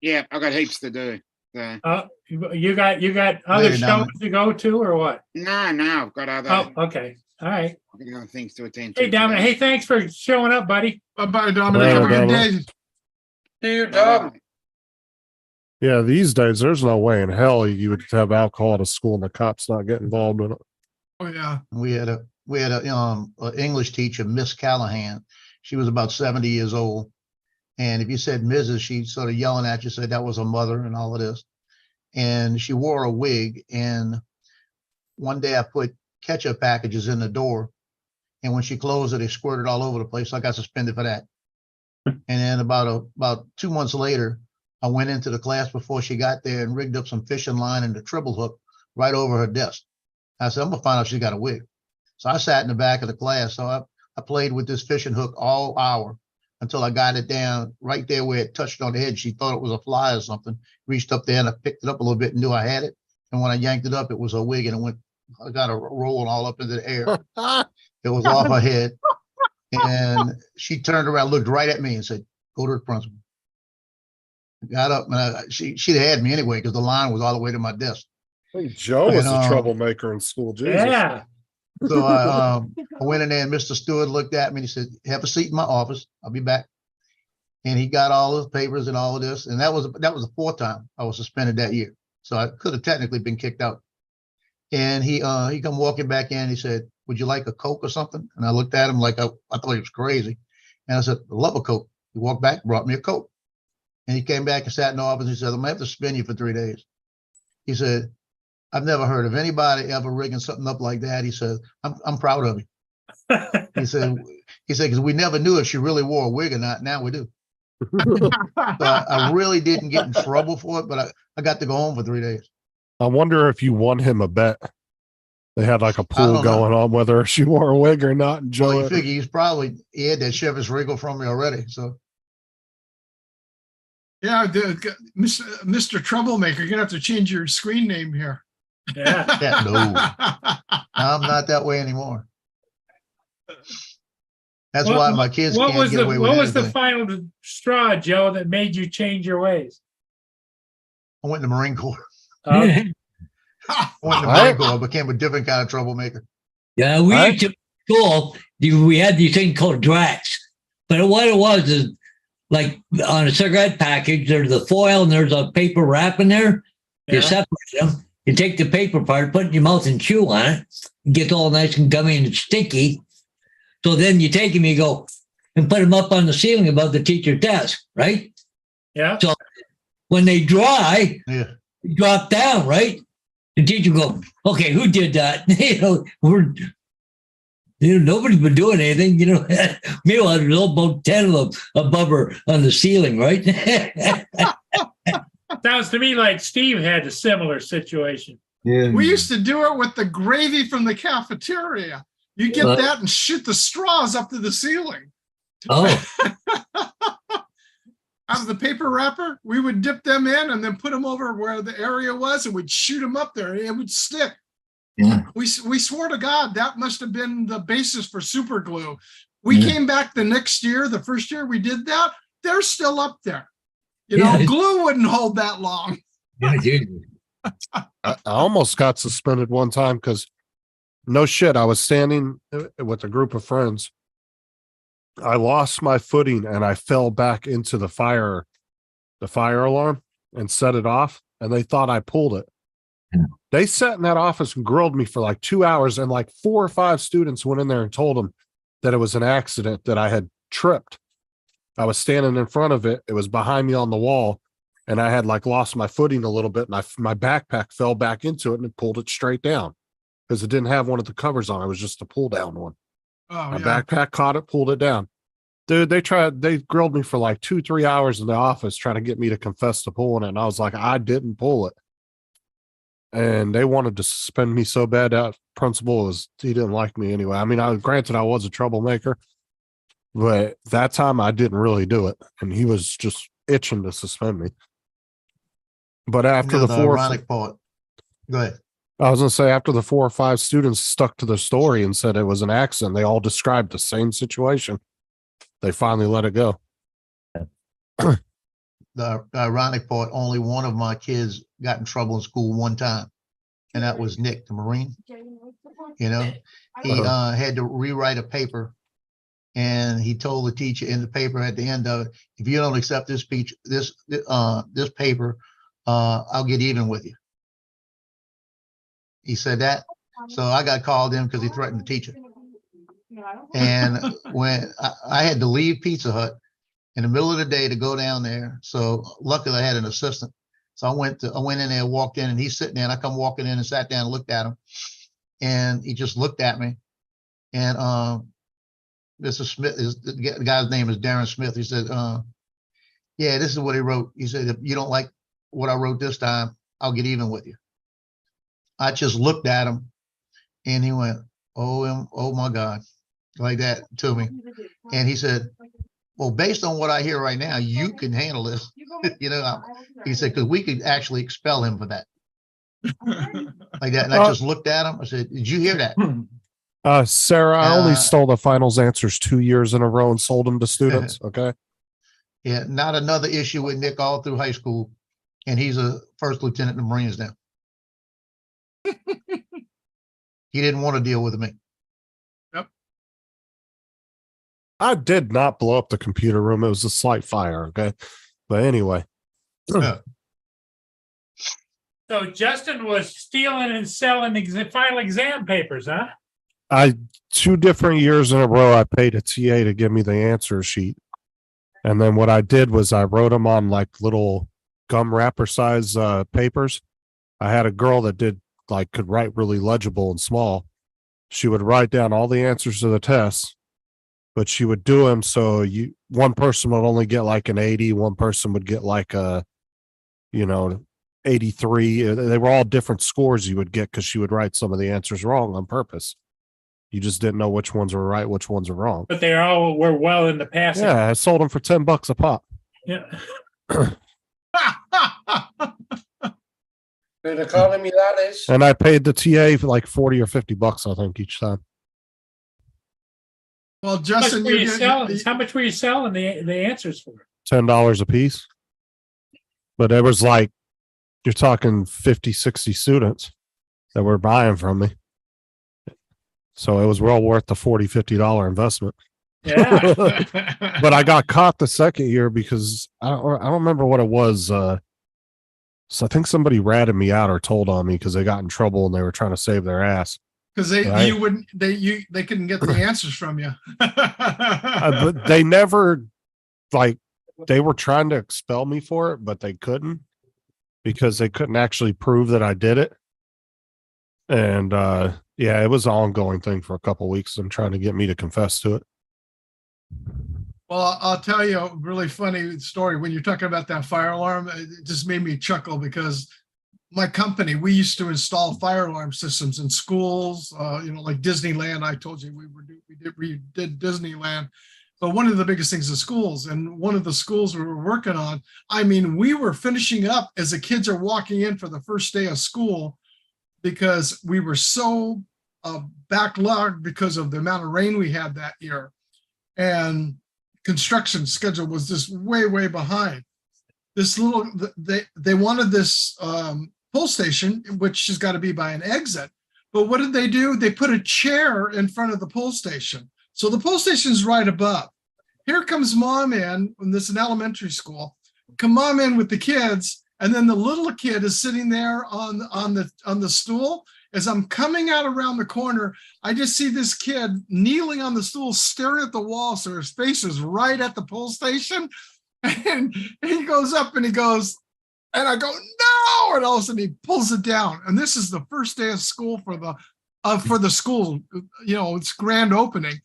Yeah, I got heaps to do. So. You got other Later, shows Dominic. to go to or what? No, I've got other, Oh, okay. All right. I've got other things to attend to. Hey, Dominic. today. Hey, thanks for showing up, buddy. Bye-bye, Dominic. Later, Have a good Dominic. day. See you, Bye-bye. Yeah, these days there's no way in hell you would have alcohol at a school and the cops not get involved in it. Oh, yeah. We had a English teacher, Miss Callahan. She was about 70 years old. And if you said Mrs., she sort of yelling at you, said that was her mother and all of this. And she wore a wig. And one day I put ketchup packages in the door. And when she closed it, it squirted all over the place. So I got suspended for that. And then about 2 months later, I went into the class before she got there and rigged up some fishing line and the treble hook right over her desk. I said, I'm gonna find out she's got a wig. So I sat in the back of the class. So I played with this fishing hook all hour until I got it down right there where it touched on the head. She thought it was a fly or something. Reached up there and I picked it up a little bit and knew I had it. And when I yanked it up, it was a wig and I got it rolling all up into the air. It was off her head. And she turned around, looked right at me and said, go to the principal. I got up and she'd had me anyway because the line was all the way to my desk. Hey, Joe was And, a troublemaker in school. Jesus. Yeah. So I went in there and Mr. Stewart looked at me and he said, have a seat in my office. I'll be back. And he got all his papers and all of this. And that was the 4th time I was suspended that year. So I could have technically been kicked out. And he come walking back in. He said, would you like a Coke or something? And I looked at him like I thought he was crazy. And I said, I love a Coke. He walked back, brought me a Coke. And he came back and sat in the office. And he said, I'm gonna have to suspend you for 3 days. He said, I've never heard of anybody ever rigging something up like that. He said, I'm proud of you. He said, because we never knew if she really wore a wig or not. Now we do. So I really didn't get in trouble for it, but I got to go home for 3 days. I wonder if you won him a bet. They had like a pool don't know. going on whether she wore a wig or not. And Well, Joe, you figure he had that Chevys Regal from me already. So Yeah, Mr. Troublemaker, you're gonna have to change your screen name here. Yeah. yeah, no, I'm not that way anymore. That's why my kids What can't was get the away with what was the anything. final straw, Joe, that made you change your ways? I went in the Marine Corps. Oh, I went in the Marine Corps. I became a different kind of troublemaker. Yeah, we used to school. We had these things called DRACs, but what it was is like on a cigarette package. There's the foil and there's a paper wrap in there. You yeah. separate them. You take the paper part, put it in your mouth and chew on it. It gets all nice and gummy and sticky. So then you take them, you go and put them up on the ceiling above the teacher's desk, right? Yeah. So when they dry, Yeah. they drop down, right? The teacher go, okay, who did that? Nobody's been doing anything, Meanwhile, there's about 10 of them above her on the ceiling, right? Sounds to me like Steve had a similar situation. Yeah. We used to do it with the gravy from the cafeteria. You get that and shoot the straws up to the ceiling. Oh, Out of the paper wrapper, we would dip them in and then put them over where the area was, and we'd shoot them up there, and it would stick. yeah. We swore to God that must have been the basis for super glue. We came back the next year, the first year we did that, they're still up there. Glue wouldn't hold that long. Yeah, dude. I almost got suspended one time because no shit. I was standing with a group of friends. I lost my footing and I fell back into the fire alarm and set it off. And they thought I pulled it. Yeah. They sat in that office and grilled me for like 2 hours. And like 4 or 5 students went in there and told them that it was an accident, that I had tripped. I was standing in front of it. It was behind me on the wall. And I had like lost my footing a little bit. And my backpack fell back into it and it pulled it straight down because it didn't have one of the covers on. It was just a pull down one. Oh, My yeah. backpack caught it, pulled it down. Dude, they grilled me for like 2-3 hours in the office trying to get me to confess to pulling it. And I was like, I didn't pull it. And they wanted to suspend me so bad. That principal he didn't like me anyway. I mean, granted I was a troublemaker, but that time I didn't really do it. And he was just itching to suspend me. But after the ironic part. Go ahead. I was going to say, after the 4 or 5 students stuck to the story and said it was an accident, they all described the same situation. They finally let it go. The ironic part, only one of my kids got in trouble in school one time, and that was Nick, the Marine. He had to rewrite a paper, and he told the teacher in the paper at the end of it, if you don't accept this paper, I'll get even with you. He said that. So I got called in because he threatened the teacher. And when I had to leave Pizza Hut in the middle of the day to go down there. So luckily I had an assistant. So I went in there, walked in, and he's sitting there, and I come walking in and sat down and looked at him. And he just looked at me. And Mr. Smith, the guy's name is Darren Smith. He said, yeah, this is what he wrote. He said, if you don't like what I wrote this time, I'll get even with you. I just looked at him and he went, oh my God, like that to me. And he said, well, based on what I hear right now, you can handle this. He said, because we could actually expel him for that. Like that. And I just looked at him. I said, did you hear that? Sarah, I only stole the finals answers 2 years in a row and sold them to students. Okay. Yeah. Not another issue with Nick all through high school. And he's a first lieutenant in the Marines now. He didn't want to deal with me. Yep. I did not blow up the computer room. It was a slight fire. Okay. But anyway. Yeah. So Justin was stealing and selling final exam papers, huh? 2 different years in a row, I paid a TA to give me the answer sheet. And then what I did was I wrote them on like little gum wrapper size papers. I had a girl that could write really legible and small. She would write down all the answers to the tests, but she would do them so one person would only get like an 80, one person would get like a 83. They were all different scores you would get because she would write some of the answers wrong on purpose. You just didn't know which ones were right, which ones are wrong. But they all were well in the passing. Yeah, I sold them for $10 a pop. Yeah. Good economy that is. And I paid the TA for like $40 or $50, I think, each time. Well, Justin, how much were you selling the answers for? $10 a piece. But it was like, you're talking 50, 60 students that were buying from me. So it was well worth the $40, $50 investment. Yeah. But I got caught the second year because I don't remember what it was. So I think somebody ratted me out or told on me because they got in trouble and they were trying to save their ass. Because they couldn't get the answers from you. But they never, they were trying to expel me for it, but they couldn't because they couldn't actually prove that I did it. And Yeah, it was an ongoing thing for a couple weeks. I'm trying to get me to confess to it. Well, I'll tell you a really funny story. When you're talking about that fire alarm, it just made me chuckle because my company, we used to install fire alarm systems in schools, like Disneyland. I told you we did Disneyland, but one of the biggest things is schools. And one of the schools we were working on, I mean, we were finishing up as the kids are walking in for the first day of school because we were so backlogged because of the amount of rain we had that year. And construction schedule was just way behind. This little, they wanted this pull station, which has got to be by an exit. But what did they do? They put a chair in front of the pull station. So the pull station is right above. Here comes mom in, when this is an elementary school, come mom in with the kids. And then the little kid is sitting there on the stool. As I'm coming out around the corner, I just see this kid kneeling on the stool, staring at the wall. So his face is right at the pull station. And he goes up and he goes, and I go, no. And all of a sudden he pulls it down. And this is the first day of school for the school, it's grand opening,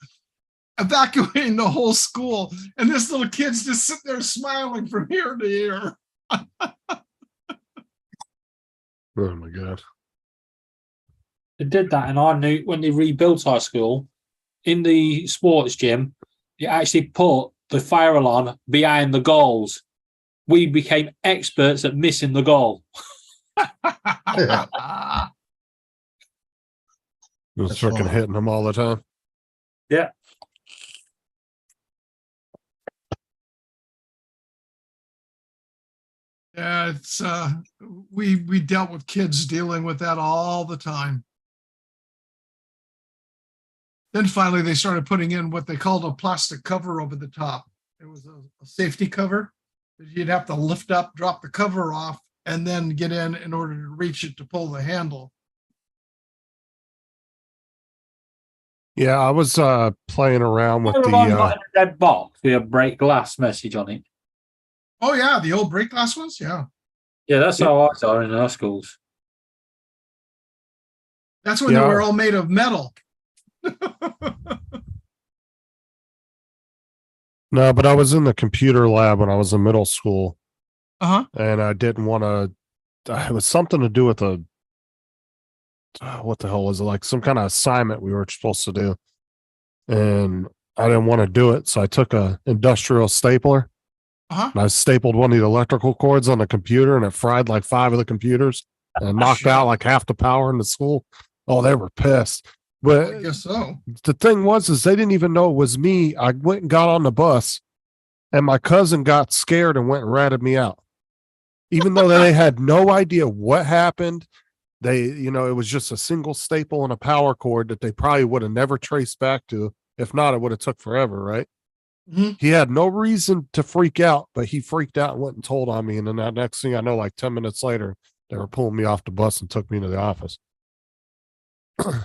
evacuating the whole school. And this little kid's just sitting there smiling from ear to ear. Oh my God. They did that, and I knew when they rebuilt our school in the sports gym, they actually put the fire alarm behind the goals. We became experts at missing the goal. Just That's freaking funny. hitting them all the time. Yeah. Yeah, it's we dealt with kids dealing with that all the time. Then finally they started putting in what they called a plastic cover over the top. It was a safety cover that you'd have to lift up, drop the cover off, and then get in order to reach it to pull the handle. Yeah, I was playing around with Fire the alarm got in a red box with a break glass message on it. Oh yeah, the old break glass ones. Yeah, Yeah, that's how I saw it in our schools. that's when they were all made of metal. No, but I was in the computer lab when I was in middle school, Uh-huh. and I didn't want to. It was something to do with what the hell was it? Like some kind of assignment we were supposed to do, and I didn't want to do it, so I took a industrial stapler. Uh-huh. And I stapled one of the electrical cords on the computer, and it fried like 5 of the computers and knocked out like half the power in the school. Oh, they were pissed. But I guess so. the thing was, is they didn't even know it was me. I went and got on the bus, and my cousin got scared and went and ratted me out. Even though they had no idea what happened, it was just a single staple and a power cord that they probably would have never traced back to. If not, it would have took forever, right? Mhm. He had no reason to freak out, but he freaked out and went and told on me. And then that next thing I know, like 10 minutes later, they were pulling me off the bus and took me to the office. Oh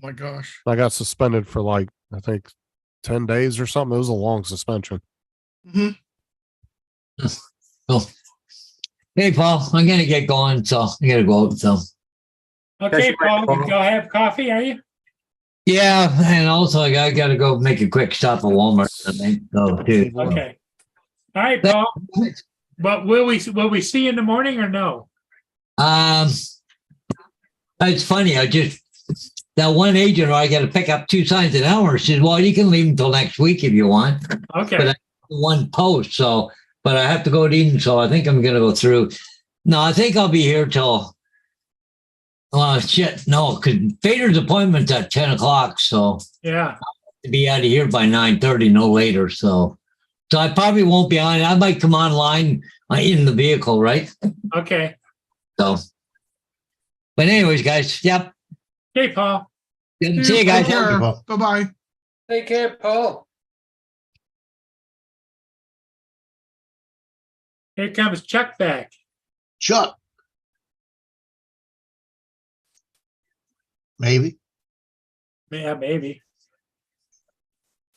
my gosh. I got suspended for like, I think 10 days or something. It was a long suspension. Mhm. Oh. Hey, Paul, I'm going to get going, so I got to go out. So, Okay, Paul, you go have coffee, are you? yeah. And also, I got to go make a quick stop at Walmart. I think, so, too. Okay. All right, Paul. But will we see you in the morning or no? It's funny. That one agent, I got to pick up 2 signs an hour. She says, well, you can leave until next week if you want. Okay. But I have one post, but I have to go to Eden, so I think I'm going to go through. No, I think I'll be here till, because Vader's appointment's at 10 o'clock, so Yeah. to be out of here by 9:30, no later. So I probably won't be on. I might come online in the vehicle, right? Okay. So, but anyways, guys, yep. Okay, Paul. See you guys. Take care. Bye-bye. Take care, Paul. Here comes Chuck back. Chuck. Maybe. Yeah, maybe.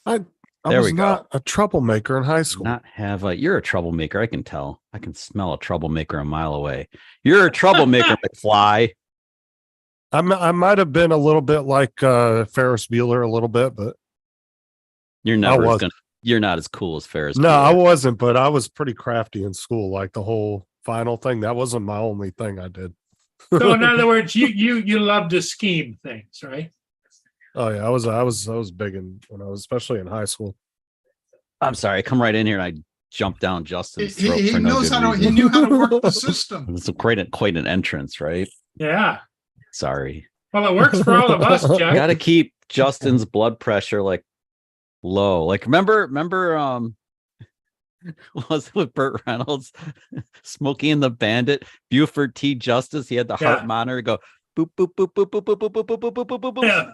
I There was we go. not a troublemaker in high school. You're a troublemaker. I can tell. I can smell a troublemaker a mile away. You're a troublemaker, McFly. I might have been a little bit like Ferris Bueller a little bit, but You're never as gonna. You're not as cool as Ferris. no, Bueller. I wasn't, but I was pretty crafty in school. Like the whole final thing, that wasn't my only thing I did. So in other words, you love to scheme things, right? Oh yeah, I was big when I was especially in high school. I'm sorry. I come right in here and I jump down Justin's He, throat he for no knows good how to. He reason. knew how to work the system. It's quite an entrance, right? Yeah. Sorry. Well, it works for all of us, Chuck. Got to keep Justin's blood pressure like low. Like remember was it with Burt Reynolds, Smokey and the Bandit, Buford T. Justice? He had the heart monitor go boop boop boop boop boop boop boop boop boop boop boop boop boop. Yeah.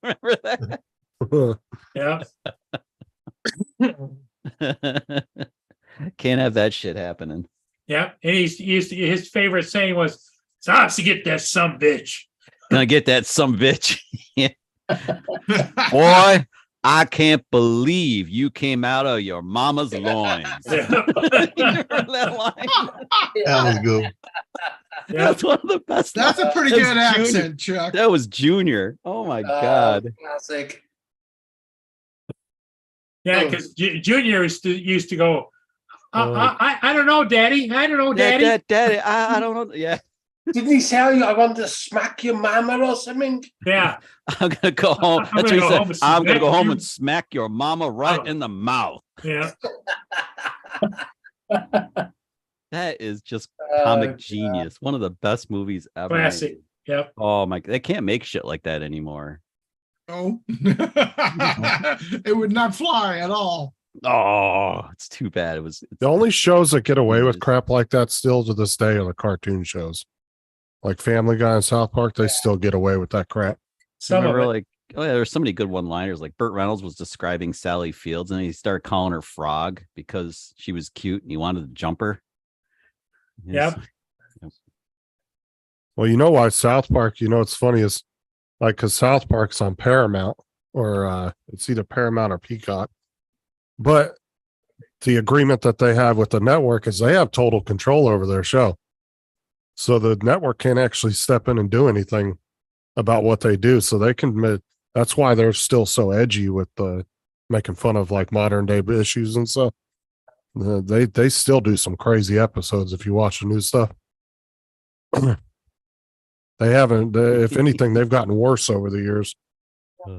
Remember that? Yeah. Can't have that shit happening. Yeah. And his favorite saying was, "It's ours to get that some bitch." Gonna get that some bitch. Boy, I can't believe you came out of your mama's loins. Yeah. That line? That was good. That's one of the best. That's a pretty That's good Junior. accent, Chuck. That was Junior. Oh my god. Classic. Yeah, because Junior used to go, I don't know, Daddy. I don't know, Daddy. Daddy, I don't know. Yeah. Didn't he tell you I want to smack your mama or something? Yeah. I'm gonna go home. I'm That's gonna what go he home said. and I'm gonna go smack home you. and smack your mama right in the mouth. Yeah. That is just comic genius. One of the best movies ever. Classic. Yep. Oh my! They can't make shit like that anymore. No, it would not fly at all. Oh, it's too bad. The only shows that get away with crap like that still to this day are the cartoon shows. Like Family Guy and South Park, they still get away with that crap. Remember, like, oh yeah, there's so many good one-liners. Like Burt Reynolds was describing Sally Fields, and he started calling her Frog because she was cute, and he wanted to jump her. Yep. Well, you know why South Park, it's funny is like because South Park's on Paramount or it's either Paramount or Peacock. But the agreement that they have with the network is they have total control over their show. So the network can't actually step in and do anything about what they do. So they can, that's why they're still so edgy with making fun of like modern day issues and stuff. They still do some crazy episodes if you watch the new stuff. They haven't, if anything, they've gotten worse over the years. I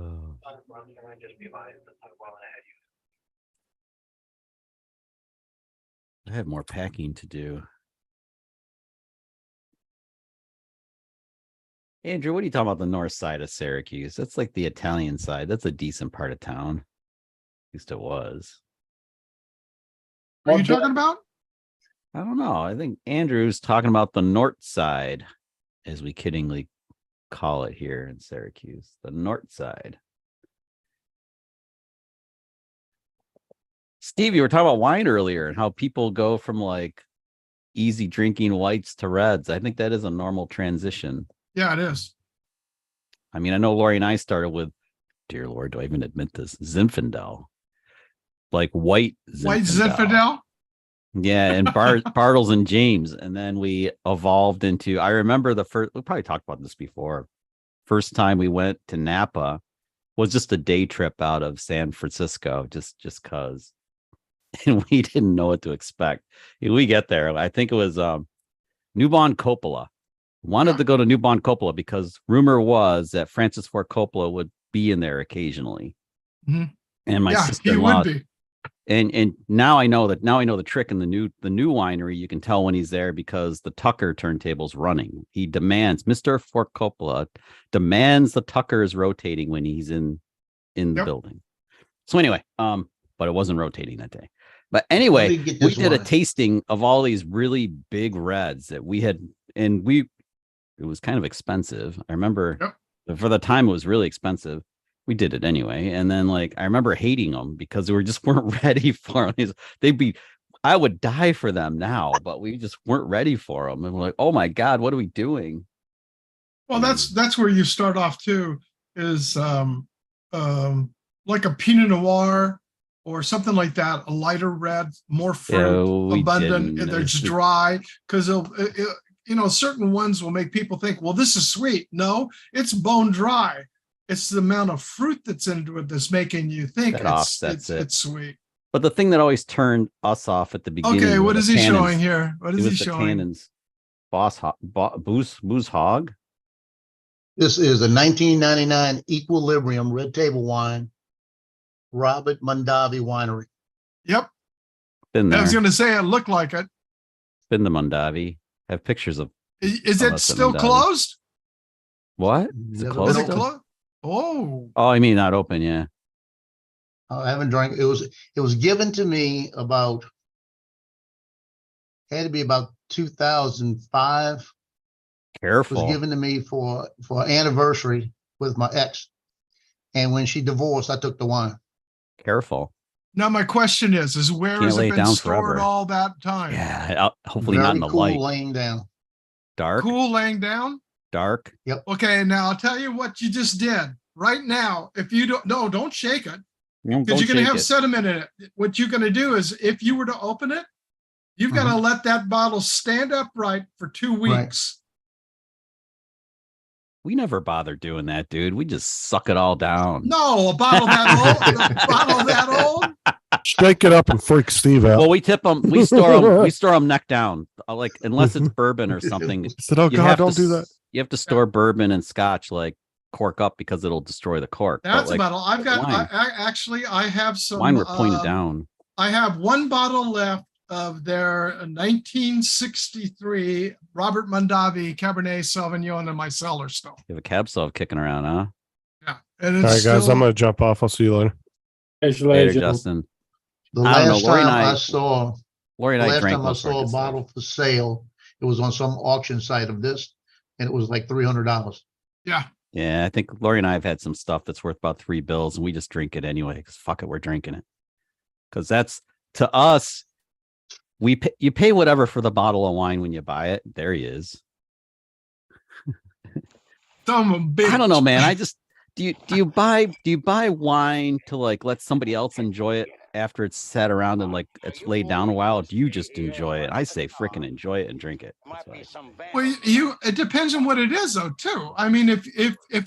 have more packing to do. Andrew, what are you talking about the north side of Syracuse? That's like the Italian side. That's a decent part of town. At least it was. What are you talking about? I don't know. I think Andrew's talking about the north side, as we kiddingly call it here in Syracuse. The north side. Steve, you were talking about wine earlier and how people go from like easy drinking whites to reds. I think that is a normal transition. Yeah, it is. I mean, I know Lori and I started with, dear Lord, do I even admit this? Zinfandel. Like white Zinfandel. White Zinfandel? Yeah, and Bartles and James. And then we evolved into, I remember the first, we probably talked about this before. First time we went to Napa was just a day trip out of San Francisco, just cause. And we didn't know what to expect. We get there. I think it was New Bond Coppola. Wanted to go to New Bond Coppola because rumor was that Francis Ford Coppola would be in there occasionally. Mhm. And my Yeah, he sister-in-law. would be. And now I know the trick in the new winery. You can tell when he's there because the Tucker turntable's running. He demands, Mr. Ford Coppola demands the Tucker is rotating when he's in the building. So anyway, but it wasn't rotating that day. But anyway, we did a tasting of all these really big reds that we had, and it was kind of expensive. I remember for the time it was really expensive. We did it anyway. And then like, I remember hating them because we just weren't ready for them. I would die for them now, but we just weren't ready for them. And we're like, oh my God, what are we doing? Well, that's where you start off too, is like a Pinot Noir or something like that, a lighter red, more fruit, abundant, and they're just dry because certain ones will make people think, well, this is sweet. No, it's bone dry. It's the amount of fruit that's into it that's making you think That offsets it. it's sweet. But the thing that always turned us off at the beginning. Okay, were what the is he tannins. showing here? What It is he was the showing? tannins. Booze Hog. This is a 1999 Equilibrium Red Table Wine, Robert Mondavi Winery. Yep. Been I there. was going to say it looked like it. Been the Mondavi. Have pictures of Is Oh, it that's still Mondavi. closed? what? Is it Never closed? Is it been still? closed? Oh, Oh, I mean not open. Yeah. I haven't drank. It was given to me had to be about 2005. It Careful. was given to me for anniversary with my ex. And when she divorced, I took the wine. Careful. now my question is where Can't has lay it it been down stored forever. all that time? Yeah. Hopefully not Very in the cool light. laying down. Dark. Cool laying down? Dark. Okay, now I'll tell you what you just did. Right now, if you don't shake it, No, because don't you're going to shake have it. sediment in it. What you're going to do is if you were to open it, you've got to let that bottle stand upright for 2 weeks. We never bother doing that, dude. We just suck it all down. No, a bottle that old. Shake it up and freak Steve out. Well, we tip them. We store them. We store them neck down. Like unless it's bourbon or something. I said, "Oh you God, have don't to do that." You have to store bourbon and scotch like cork up because it'll destroy the cork. But, That's like, a bottle. I've got. wine. I have some. Wine were pointed down. I have one bottle left of their 1963 Robert Mondavi Cabernet Sauvignon in my cellar still. You have a cab sauv kicking around, huh? Yeah, and All it's right, guys, still, I'm gonna jump off. I'll see you later. Later, Justin. The I don't know. last Lori and time I- I saw, Lori the and I last drank time I most of our saw a good stuff. bottle for sale, it was on some auction site of this, and it was like $300. Yeah. Yeah, I think Lori and I have had some stuff that's worth about $3, and we just drink it anyway. Because fuck it, we're drinking it. Because that's to us, you pay whatever for the bottle of wine when you buy it. There he is. I don't know, man. I just do you buy wine to like let somebody else enjoy it after it's sat around and like it's laid down a while? Or do you just enjoy it? I say freaking enjoy it and drink it. That's what I say. Well, it depends on what it is, though, too. I mean, if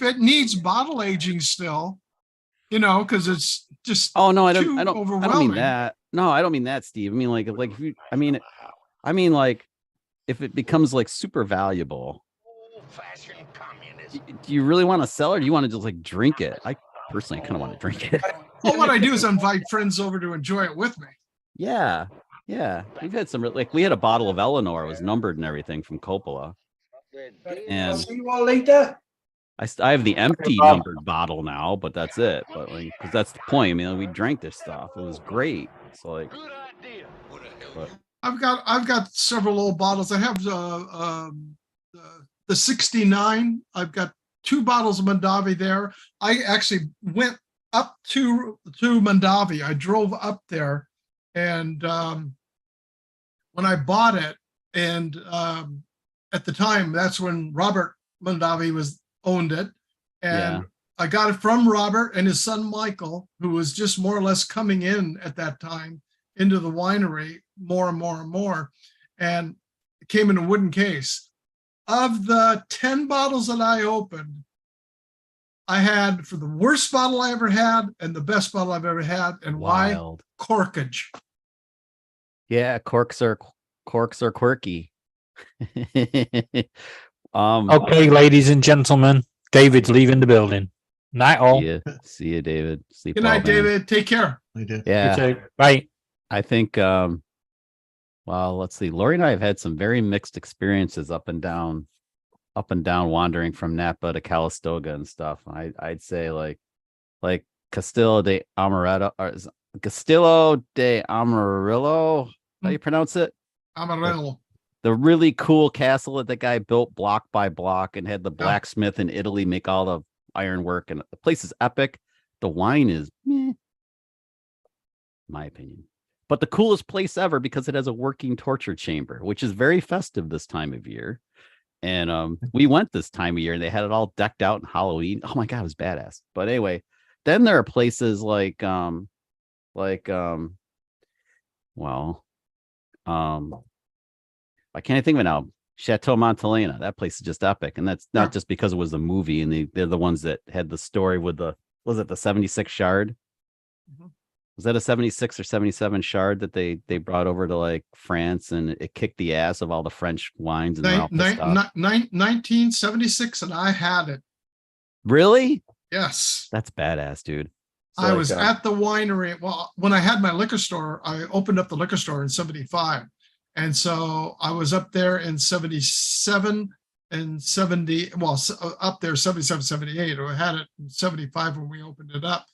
it needs bottle aging still, because it's just Oh no, I don't mean overwhelming. that. No, I don't mean that, Steve. I mean like if you I mean like if it becomes like super valuable. Do you really want to sell it or do you want to just like drink it? I personally kind of want to drink it. Well, what I do is invite friends over to enjoy it with me. Yeah. We've had some like we had a bottle of Eleanor, it was numbered and everything from Coppola. And See you all later. I have the empty numbered bottle now, but that's it. But like, because that's the point. I mean, we drank this stuff. It was great. It's like, but I've got several old bottles. I have the 69. I've got 2 bottles of Mondavi there. I actually went up to Mondavi. I drove up there, and when I bought it, and at the time, that's when Robert Mondavi owned it, and I got it from Robert and his son Michael, who was just more or less coming in at that time into the winery more and more and more, and it came in a wooden case. Of the 10 bottles that I opened, I had for the worst bottle I ever had and the best bottle I've ever had. And wild. Why? Corkage. Yeah, corks are quirky. Okay, ladies and gentlemen, David's leaving the building. Night all. See you, David. Sleep Good well, night, man. David. Take care. Yeah. You too. Bye. I think well, let's see. Lori and I have had some very mixed experiences up and down wandering from Napa to Calistoga and stuff. I'd say like Castillo de Amaretto or Castillo de Amarillo. How do you pronounce it? Amarillo. The really cool castle that the guy built block by block and had the blacksmith in Italy make all the ironwork, and the place is epic. The wine is meh, my opinion. But the coolest place ever because it has a working torture chamber, which is very festive this time of year. And we went this time of year and they had it all decked out in Halloween. Oh my God, it was badass. But anyway, then there are places like I can't think of it now. Chateau Montelena. That place is just epic. And that's not just because it was a movie and they're the ones that had the story with was it the 76 shard? Mhm. Was that a 76 or 77 shard that they brought over to like France and it kicked the ass of all the French wines and they're all pissed off? 1976, and I had it. Really? Yes. That's badass, dude. I was at the winery. Well, when I had my liquor store, I opened up the liquor store in 75. And so I was up there in 77 and 70, well, up there 77, 78. I had it in 75 when we opened it up.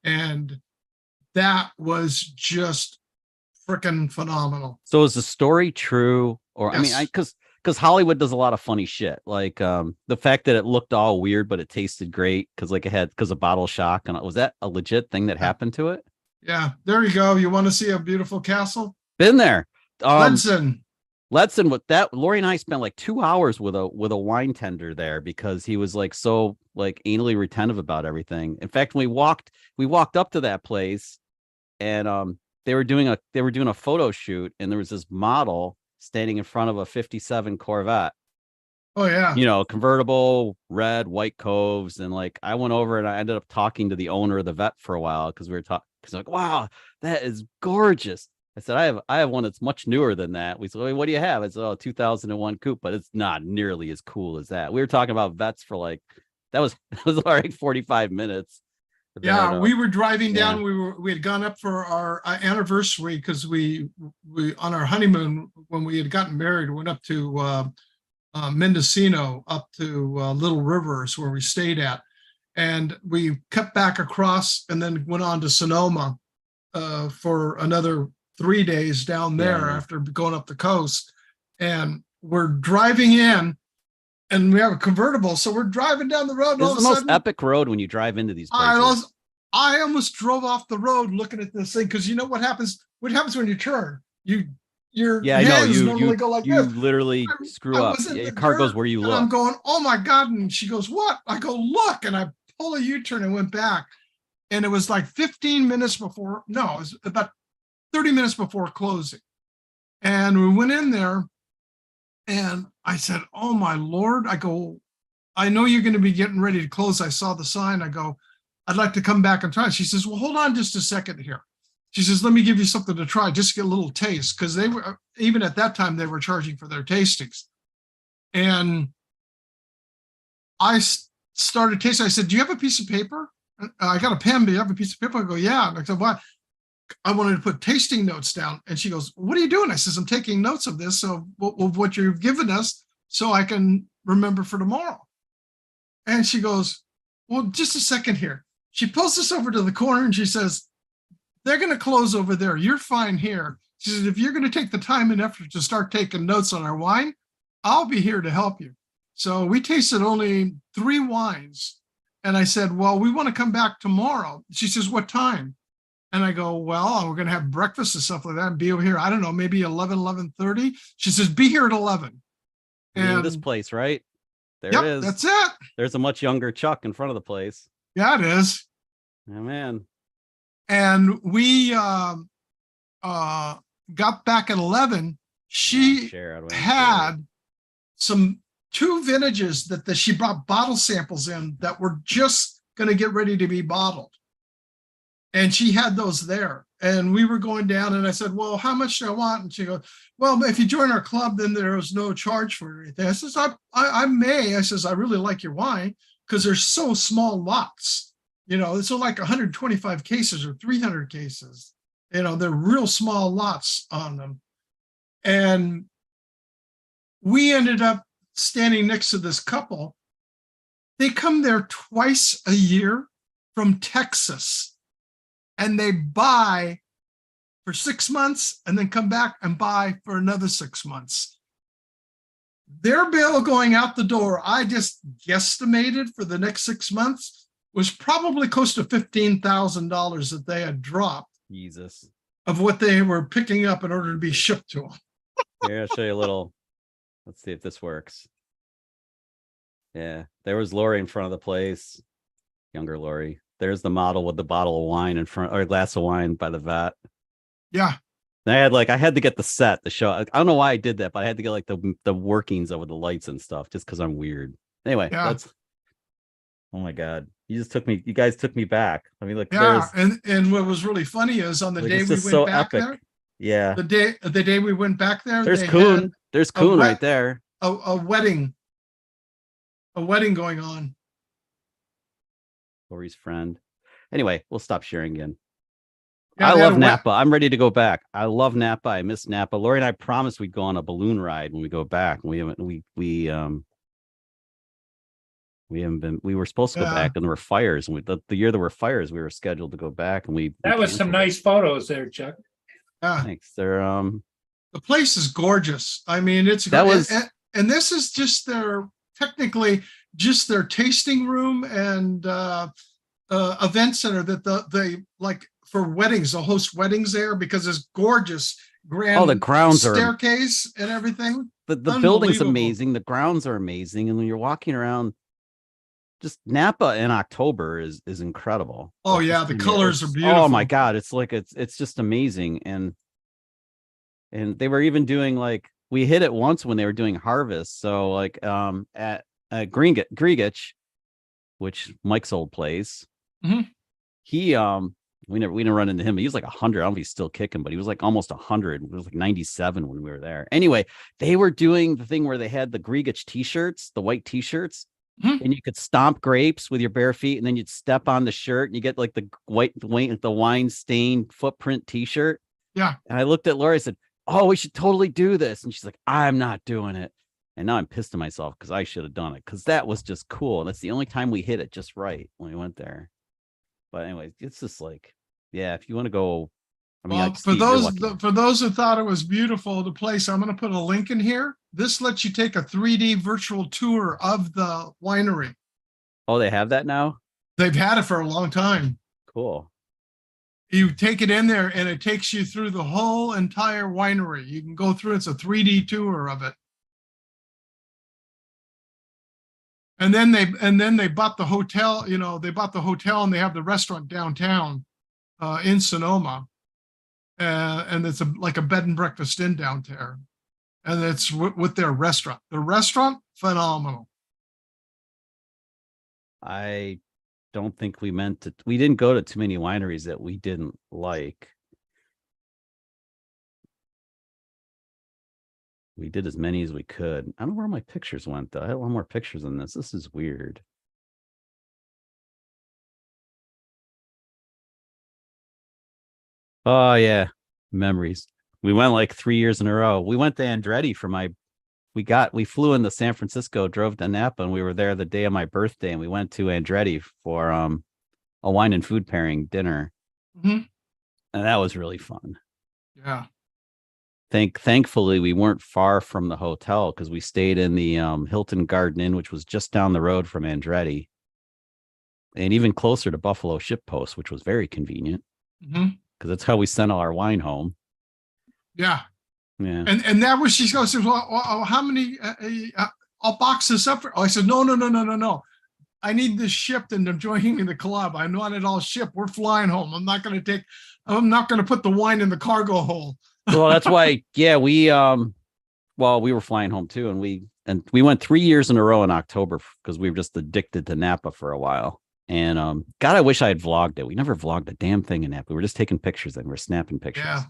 And that was just freaking phenomenal. So is the story true? Or I mean, Yes. because Hollywood does a lot of funny shit. Like the fact that it looked all weird, but it tasted great because like it had because of bottle shock. And was that a legit thing that happened to it? Yeah, there you go. You want to see a beautiful castle? Been there. Ledson. With that, Lori and I spent like 2 hours with a wine tender there because he was like so like anally retentive about everything. In fact, when we walked up to that place and they were doing a photo shoot and there was this model standing in front of a 57 Corvette. Oh yeah. You know, convertible, red, white coves. And like I went over and I ended up talking to the owner of the vet for a while because we were talking because like, wow, that is gorgeous. I said, I have one that's much newer than that. We said, well, what do you have? I said, oh, 2001 coupe, but it's not nearly as cool as that. We were talking about vets for like, that was like 45 minutes. Yeah, we were driving down. We had gone up for our anniversary because we on our honeymoon when we had gotten married, went up to Mendocino, up to Little Rivers where we stayed at, and we cut back across and then went on to Sonoma for another 3 days down there after going up the coast. And we're driving in and we have a convertible. So we're driving down the road. This is the most epic road when you drive into these places. I almost drove off the road looking at this thing because you know what happens? What happens when you turn? Your hands normally go like you this. literally screw up. Your car goes where you look. I'm going, oh my God. And she goes, what? I go, look. And I pull a U-turn and went back. And it was like 15 minutes before, no, it was about 30 minutes before closing. And we went in there and I said, oh my Lord. I go, I know you're going to be getting ready to close. I saw the sign. I go, I'd like to come back and try. She says, well, hold on just a second here. She says, let me give you something to try, just to get a little taste. Because they were, even at that time, they were charging for their tastings. And I started tasting. I said, do you have a piece of paper? I got a pen, but you have a piece of paper? I go, yeah. And I said, why? I wanted to put tasting notes down. And she goes, what are you doing? I says, I'm taking notes of this, of what you've given us, so I can remember for tomorrow. And she goes, well, just a second here. She pulls us over to the corner and she says, they're going to close over there. You're fine here. She says, if you're going to take the time and effort to start taking notes on our wine, I'll be here to help you. So we tasted only 3 wines. And I said, well, we want to come back tomorrow. She says, what time? And I go, well, we're going to have breakfast and stuff like that and be over here. I don't know, maybe 11:30. She says, be here at 11. And this place, right? There it is. That's it. There's a much younger Chuck in front of the place. Yeah, it is. Oh, man. And we got back at 11. She had 2 vintages that she brought bottle samples in that were just going to get ready to be bottled. And she had those there. And we were going down and I said, well, how much do I want? And she goes, well, if you join our club, then there's no charge for anything. I says, I may. I says, I really like your wine because they're so small lots. You know, it's like 125 cases or 300 cases. You know, they're real small lots on them. And we ended up standing next to this couple. They come there twice a year from Texas. And they buy for 6 months and then come back and buy for another 6 months. Their bill going out the door, I just guesstimated for the next 6 months, was probably close to $15,000 that they had dropped. Jesus. Of what they were picking up in order to be shipped to them. Here, I'll show you a little. Let's see if this works. Yeah, there was Lori in front of the place. Younger Lori. There's the model with the bottle of wine in front, or a glass of wine by the vat. Yeah. I had to get the set, the show. I don't know why I did that, but I had to get like the workings over the lights and stuff just because I'm weird. Anyway, Yeah. oh my God. You guys took me back. I mean, look, Yeah, there's and what was really funny is on the like, day it's we just went so back epic. there, Yeah. the day we went back there, There's they Coon. had There's a Coon wet- right there. a wedding going on. Lori's friend. Anyway, we'll stop sharing again. Yeah, I they had love a wet- Napa. I'm ready to go back. I love Napa. I miss Napa. Lori and I promised we'd go on a balloon ride when we go back. We haven't. We haven't been. We were supposed to go Yeah. back, and there were fires. And the year there were fires, we were scheduled to go back, and we That was some canceled it. nice photos there, Chuck. Yeah, Thanks. They're the place is gorgeous. I mean, it's That was- and this is just technically just their tasting room and event center that they like for weddings. They'll host weddings there because it's gorgeous, grand. the grounds are staircase and everything. the building's Unbelievable. amazing. The grounds are amazing, and when you're walking around, just Napa in October is incredible. Oh Like, yeah, just the in colors are it's- beautiful. Oh my God, it's like it's just amazing, and they were even doing like we hit it once when they were doing harvest. So like at Grigich, which Mike's old place, Mhm. he we didn't run into him. But he was like 100. I don't know if he's still kicking, but he was like almost 100. It was like 97 when we were there. Anyway, they were doing the thing where they had the Grigich t-shirts, the white t-shirts, Mhm. and you could stomp grapes with your bare feet, and then you'd step on the shirt, and you get like the wine stained footprint t-shirt. Yeah. And I looked at Lori, I said, "Oh, we should totally do this." And she's like, "I'm not doing it." And now I'm pissed at myself because I should have done it, because that was just cool. And that's the only time we hit it just right when we went there. But anyway, it's just like, yeah, if you want to go, I mean, Well, like, for Steve, you're lucky. those who thought it was beautiful, the place, I'm going to put a link in here. This lets you take a 3D virtual tour of the winery. Oh, they have that now? They've had it for a long time. Cool. You take it in there and it takes you through the whole entire winery. You can go through, it's a 3D tour of it. And then they bought the hotel, they bought the hotel and they have the restaurant downtown in Sonoma. And it's like a bed and breakfast inn down there. And it's with their restaurant. The restaurant, phenomenal. I don't think we didn't go to too many wineries that we didn't like. We did as many as we could. I don't know where my pictures went, though. I had a lot more pictures than this. This is weird. Oh, yeah. Memories. We went like 3 years in a row. We went to Andretti for we flew into San Francisco, drove to Napa, and we were there the day of my birthday. And we went to Andretti for a wine and food pairing dinner. Mhm. And that was really fun. Yeah. Thankfully, we weren't far from the hotel because we stayed in the Hilton Garden Inn, which was just down the road from Andretti, and even closer to Buffalo Ship Post, which was very convenient Mhm. because that's how we sent all our wine home. Yeah. Yeah. And that was, she goes, well, how many, I'll box this up for, I said, no. I need this shipped and I'm joining the club. I want it all shipped. We're flying home. I'm not going to put the wine in the cargo hole. Well, that's why, yeah, we were flying home too. And we went 3 years in a row in October because we were just addicted to Napa for a while. And God, I wish I had vlogged it. We never vlogged a damn thing in Napa. We were just taking pictures and we're snapping pictures. Yeah.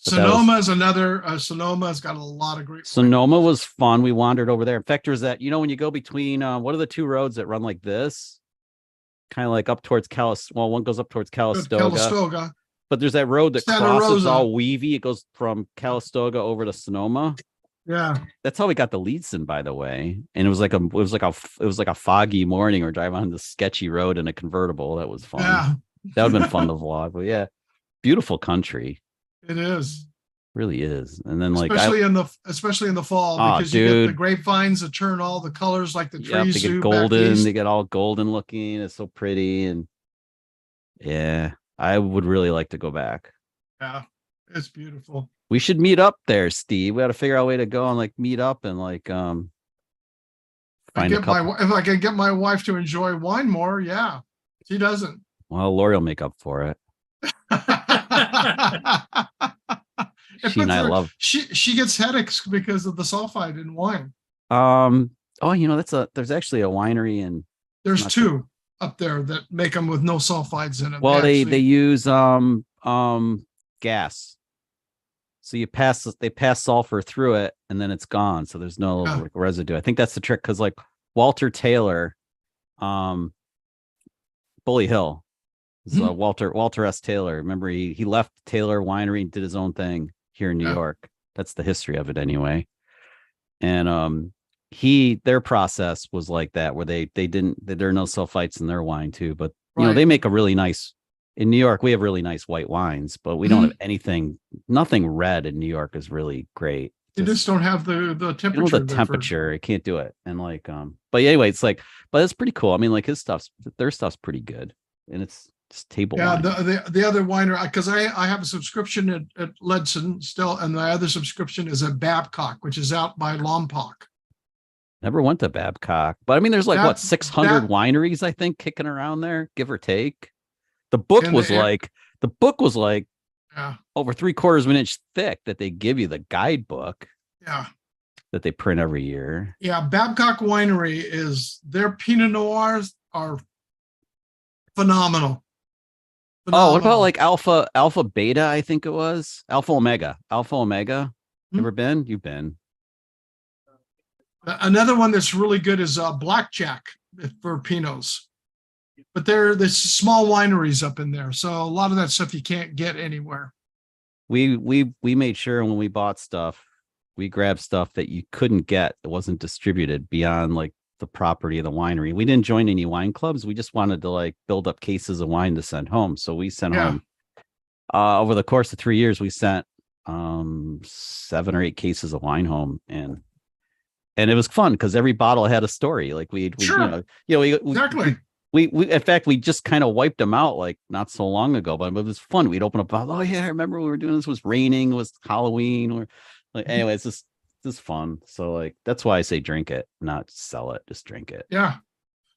But that Sonoma is another, Sonoma's got a lot of great. Sonoma was fun. We wandered over there. In fact, there's that, when you go between, what are the two roads that run like this? Kind of like up towards one goes up towards Calistoga. But there's that road that Santa crosses Rosa. all weavy. It goes from Calistoga over to Sonoma. Yeah. That's how we got the Leedson, by the way. And it was like a foggy morning. We're driving on this sketchy road in a convertible. That was fun. Yeah. That would have been fun to vlog. But yeah, beautiful country. It is. Really is. And then like especially in the fall, Oh, because you get the dude. grapevines that turn all the colors like the trees they do get back golden. east. They get all golden looking. It's so pretty. And yeah, I would really like to go back. Yeah, it's beautiful. We should meet up there, Steve. We got to figure out a way to go and like meet up and like find a couple. If I can get my wife to enjoy wine more, yeah. She doesn't. Well, Lori will make up for it. She and I love. She gets headaches because of the sulfide in wine. Oh, you know, there's actually a winery in. There's not two up there that make them with no sulfides in them. Well, they actually- use gas. So they pass sulfur through it and then it's gone. So there's no like, residue. I think that's the trick because like Walter Taylor, Bully Hill. So Walter S. Taylor. Remember he left Taylor Winery and did his own thing here in New York. That's the history of it anyway. And their process was like that where there are no sulfites in their wine too. But you know, they make a really nice in New York, we have really nice white wines, but we don't have nothing red in New York is really great. You just don't have the temperature. You know, the temperature, it can't do it. And like, but anyway, it's like, but it's pretty cool. I mean, like their stuff's pretty good. And it's just table wine. The other winery, because I have a subscription at Ledson still, and my other subscription is at Babcock, which is out by Lompoc. Never went to Babcock, but I mean, there's like 600 wineries, I think, kicking around there, give or take. The book was like over 3/4 of an inch thick that they give you, the guidebook. Yeah. That they print every year. Yeah, Babcock Winery their Pinot Noirs are phenomenal. Oh, what about like Alpha Beta? I think it was Alpha Omega. Never been? You've been. Another one that's really good is Blackjack for Pinots. But there's small wineries up in there, so a lot of that stuff you can't get anywhere. We made sure when we bought stuff, we grabbed stuff that you couldn't get that wasn't distributed beyond like the property of the winery. We didn't join any wine clubs. We just wanted to like build up cases of wine to send home. So we sent home over the course of 3 years, we sent 7 or 8 cases of wine home, and it was fun because every bottle had a story. Like exactly. We in fact we just kind of wiped them out like not so long ago, but it was fun. We'd open up a bottle. Oh yeah, I remember we were doing this. It was raining. It was Halloween. Or like anyway, it's just fun. So like that's why I say drink it, not sell it. Just drink it. Yeah.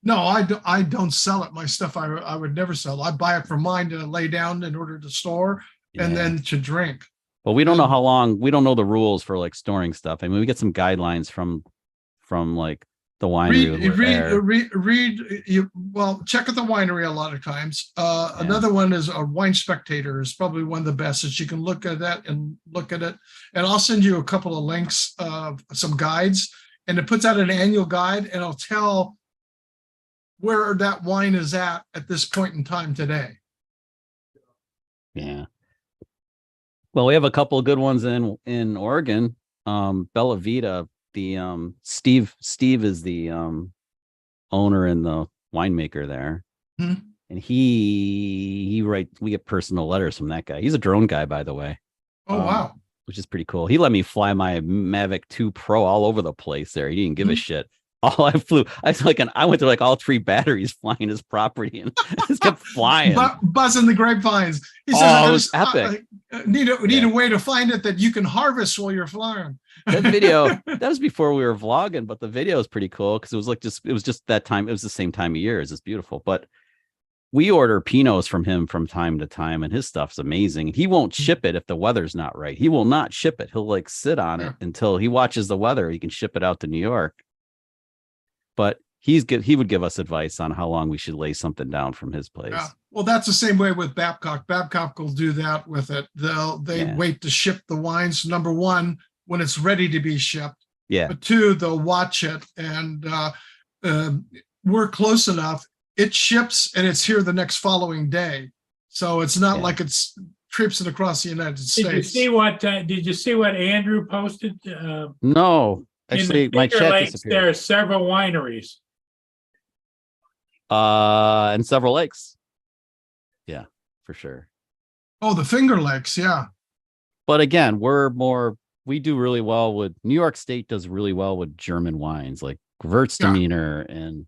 No, I don't sell it. My stuff I would never sell. I buy it for mine to lay down in order to store and then to drink. But we don't know how long. We don't know the rules for like storing stuff. I mean, we get some guidelines from like the winery. Check at the winery a lot of times. Another one is a Wine Spectator is probably one of the best that you can look at that and look at it. And I'll send you a couple of links of some guides, and it puts out an annual guide, and it'll tell where that wine is at this point in time today. Yeah. Well, we have a couple of good ones in Oregon. Bella Vita. The Steve is the owner and the winemaker there, and he writes. We get personal letters from that guy. He's a drone guy, by the way. Oh wow, which is pretty cool. He let me fly my Mavic 2 Pro all over the place there. He didn't give a shit. All I flew, I went through like all 3 batteries flying his properity and just kept flying, buzzing the grapevines. He says, it was epic. Need a way to find it that you can harvest while you're flying. That video, that was before we were vlogging, but the video is pretty cool because it was just that time. It was the same time of year. It's just beautiful. But we order Pinots from him from time to time, and his stuff's amazing. He won't ship it if the weather's not right. He will not ship it. He'll like sit on it until he watches the weather. He can ship it out to New York. But he would give us advice on how long we should lay something down from his place. Yeah. Well, that's the same way with Babcock. Babcock will do that with it. They wait to ship the wines. Number one, when it's ready to be shipped. Yeah. But 2, they'll watch it, and we're close enough. It ships and it's here the next following day, so it's not like it's traipsing across the United States. Did you see what Andrew posted? No. Actually, my chat disappeared. There are several wineries. And several lakes. Yeah, for sure. Oh, the Finger Lakes, yeah. But again, we do really well with New York State does really well with German wines like Gewürztraminer and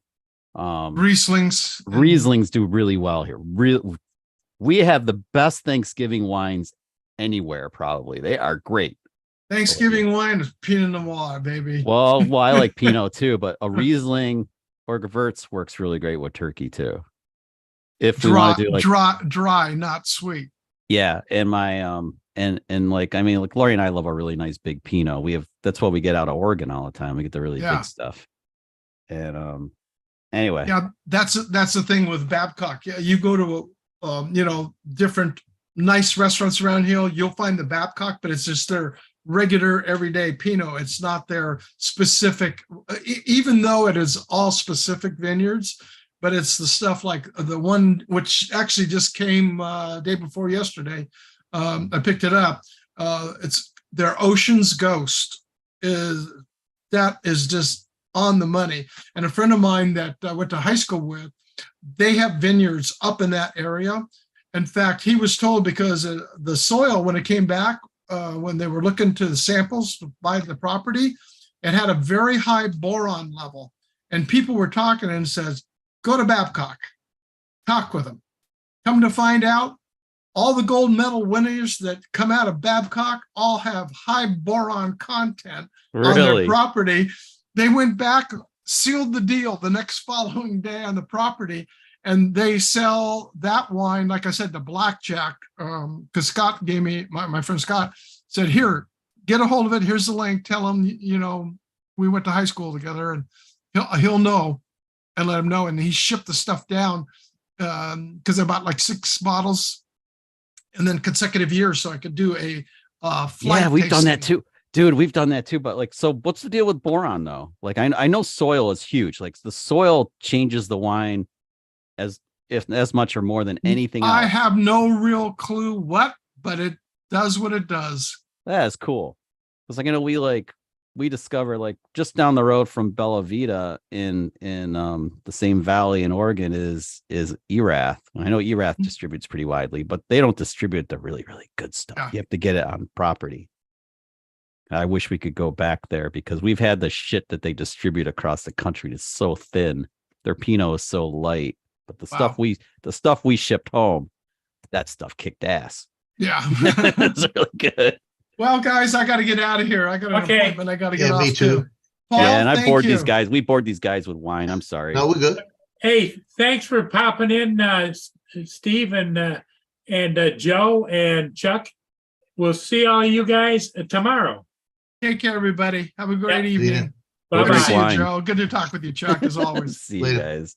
Rieslings. Rieslings do really well here. We have the best Thanksgiving wines anywhere, probably. They are great. Thanksgiving wine is Pinot Noir, baby. Well, I like Pinot too, but a Riesling or Gewürz works really great with turkey too. If we want to do like dry, not sweet. Yeah, and my and like, I mean, like Lori and I love a really nice big Pinot. That's what we get out of Oregon all the time. We get the really Yeah. big stuff. And anyway, Yeah, that's the thing with Babcock. Yeah, you go to different nice restaurants around here, you'll find the Babcock, but it's just their regular everyday Pinot. It's not their specific, even though it is all specific vineyards, but it's the stuff like the one which actually just came day before yesterday. I picked it up. It's their Ocean's Ghost is just on the money. And a friend of mine that I went to high school with, they have vineyards up in that area. In fact, he was told because the soil, when it came back, when they were looking to the samples to buy the property, it had a very high boron level. And people were talking and says, go to Babcock, talk with them. Come to find out, all the gold medal winners that come out of Babcock all have high boron content on their really, property. They went back, sealed the deal the next following day on the property, and they sell that wine, like I said, to Blackjack, because Scott gave me, my friend Scott said, here, get a hold of it. Here's the link. Tell him, we went to high school together, and he'll know, and let him know. And he shipped the stuff down because I bought like 6 bottles and then consecutive years, so I could do a flight. yeah, we've done that tasting. too. Dude, we've done that too. But like, so what's the deal with boron though? Like, I know soil is huge. Like the soil changes the wine as much or more than anything else. I have no real clue what, but it does what it does. That's cool. It's like, we discover like just down the road from Bella Vita in the same valley in Oregon is Erath. I know Erath distributes pretty widely, but they don't distribute the really, really good stuff. Yeah. You have to get it on property. I wish we could go back there because we've had the shit that they distribute across the country. It's so thin. Their Pinot is so light, but the stuff we shipped home, that stuff kicked ass. Yeah. It's really good. Well, guys, I got to get out of here. I got an Okay. appointment. I got to get off me too. Paul, Yeah, and I thank bored you. these guys. We bored these guys with wine. I'm sorry. No, we're good. Hey, thanks for popping in, Steve and Joe and Chuck. We'll see all you guys tomorrow. Take care, everybody. Have a great Yeah. evening. Go Good to drink see you, wine. Joe. Good to talk with you, Chuck, as always. See you Later. guys.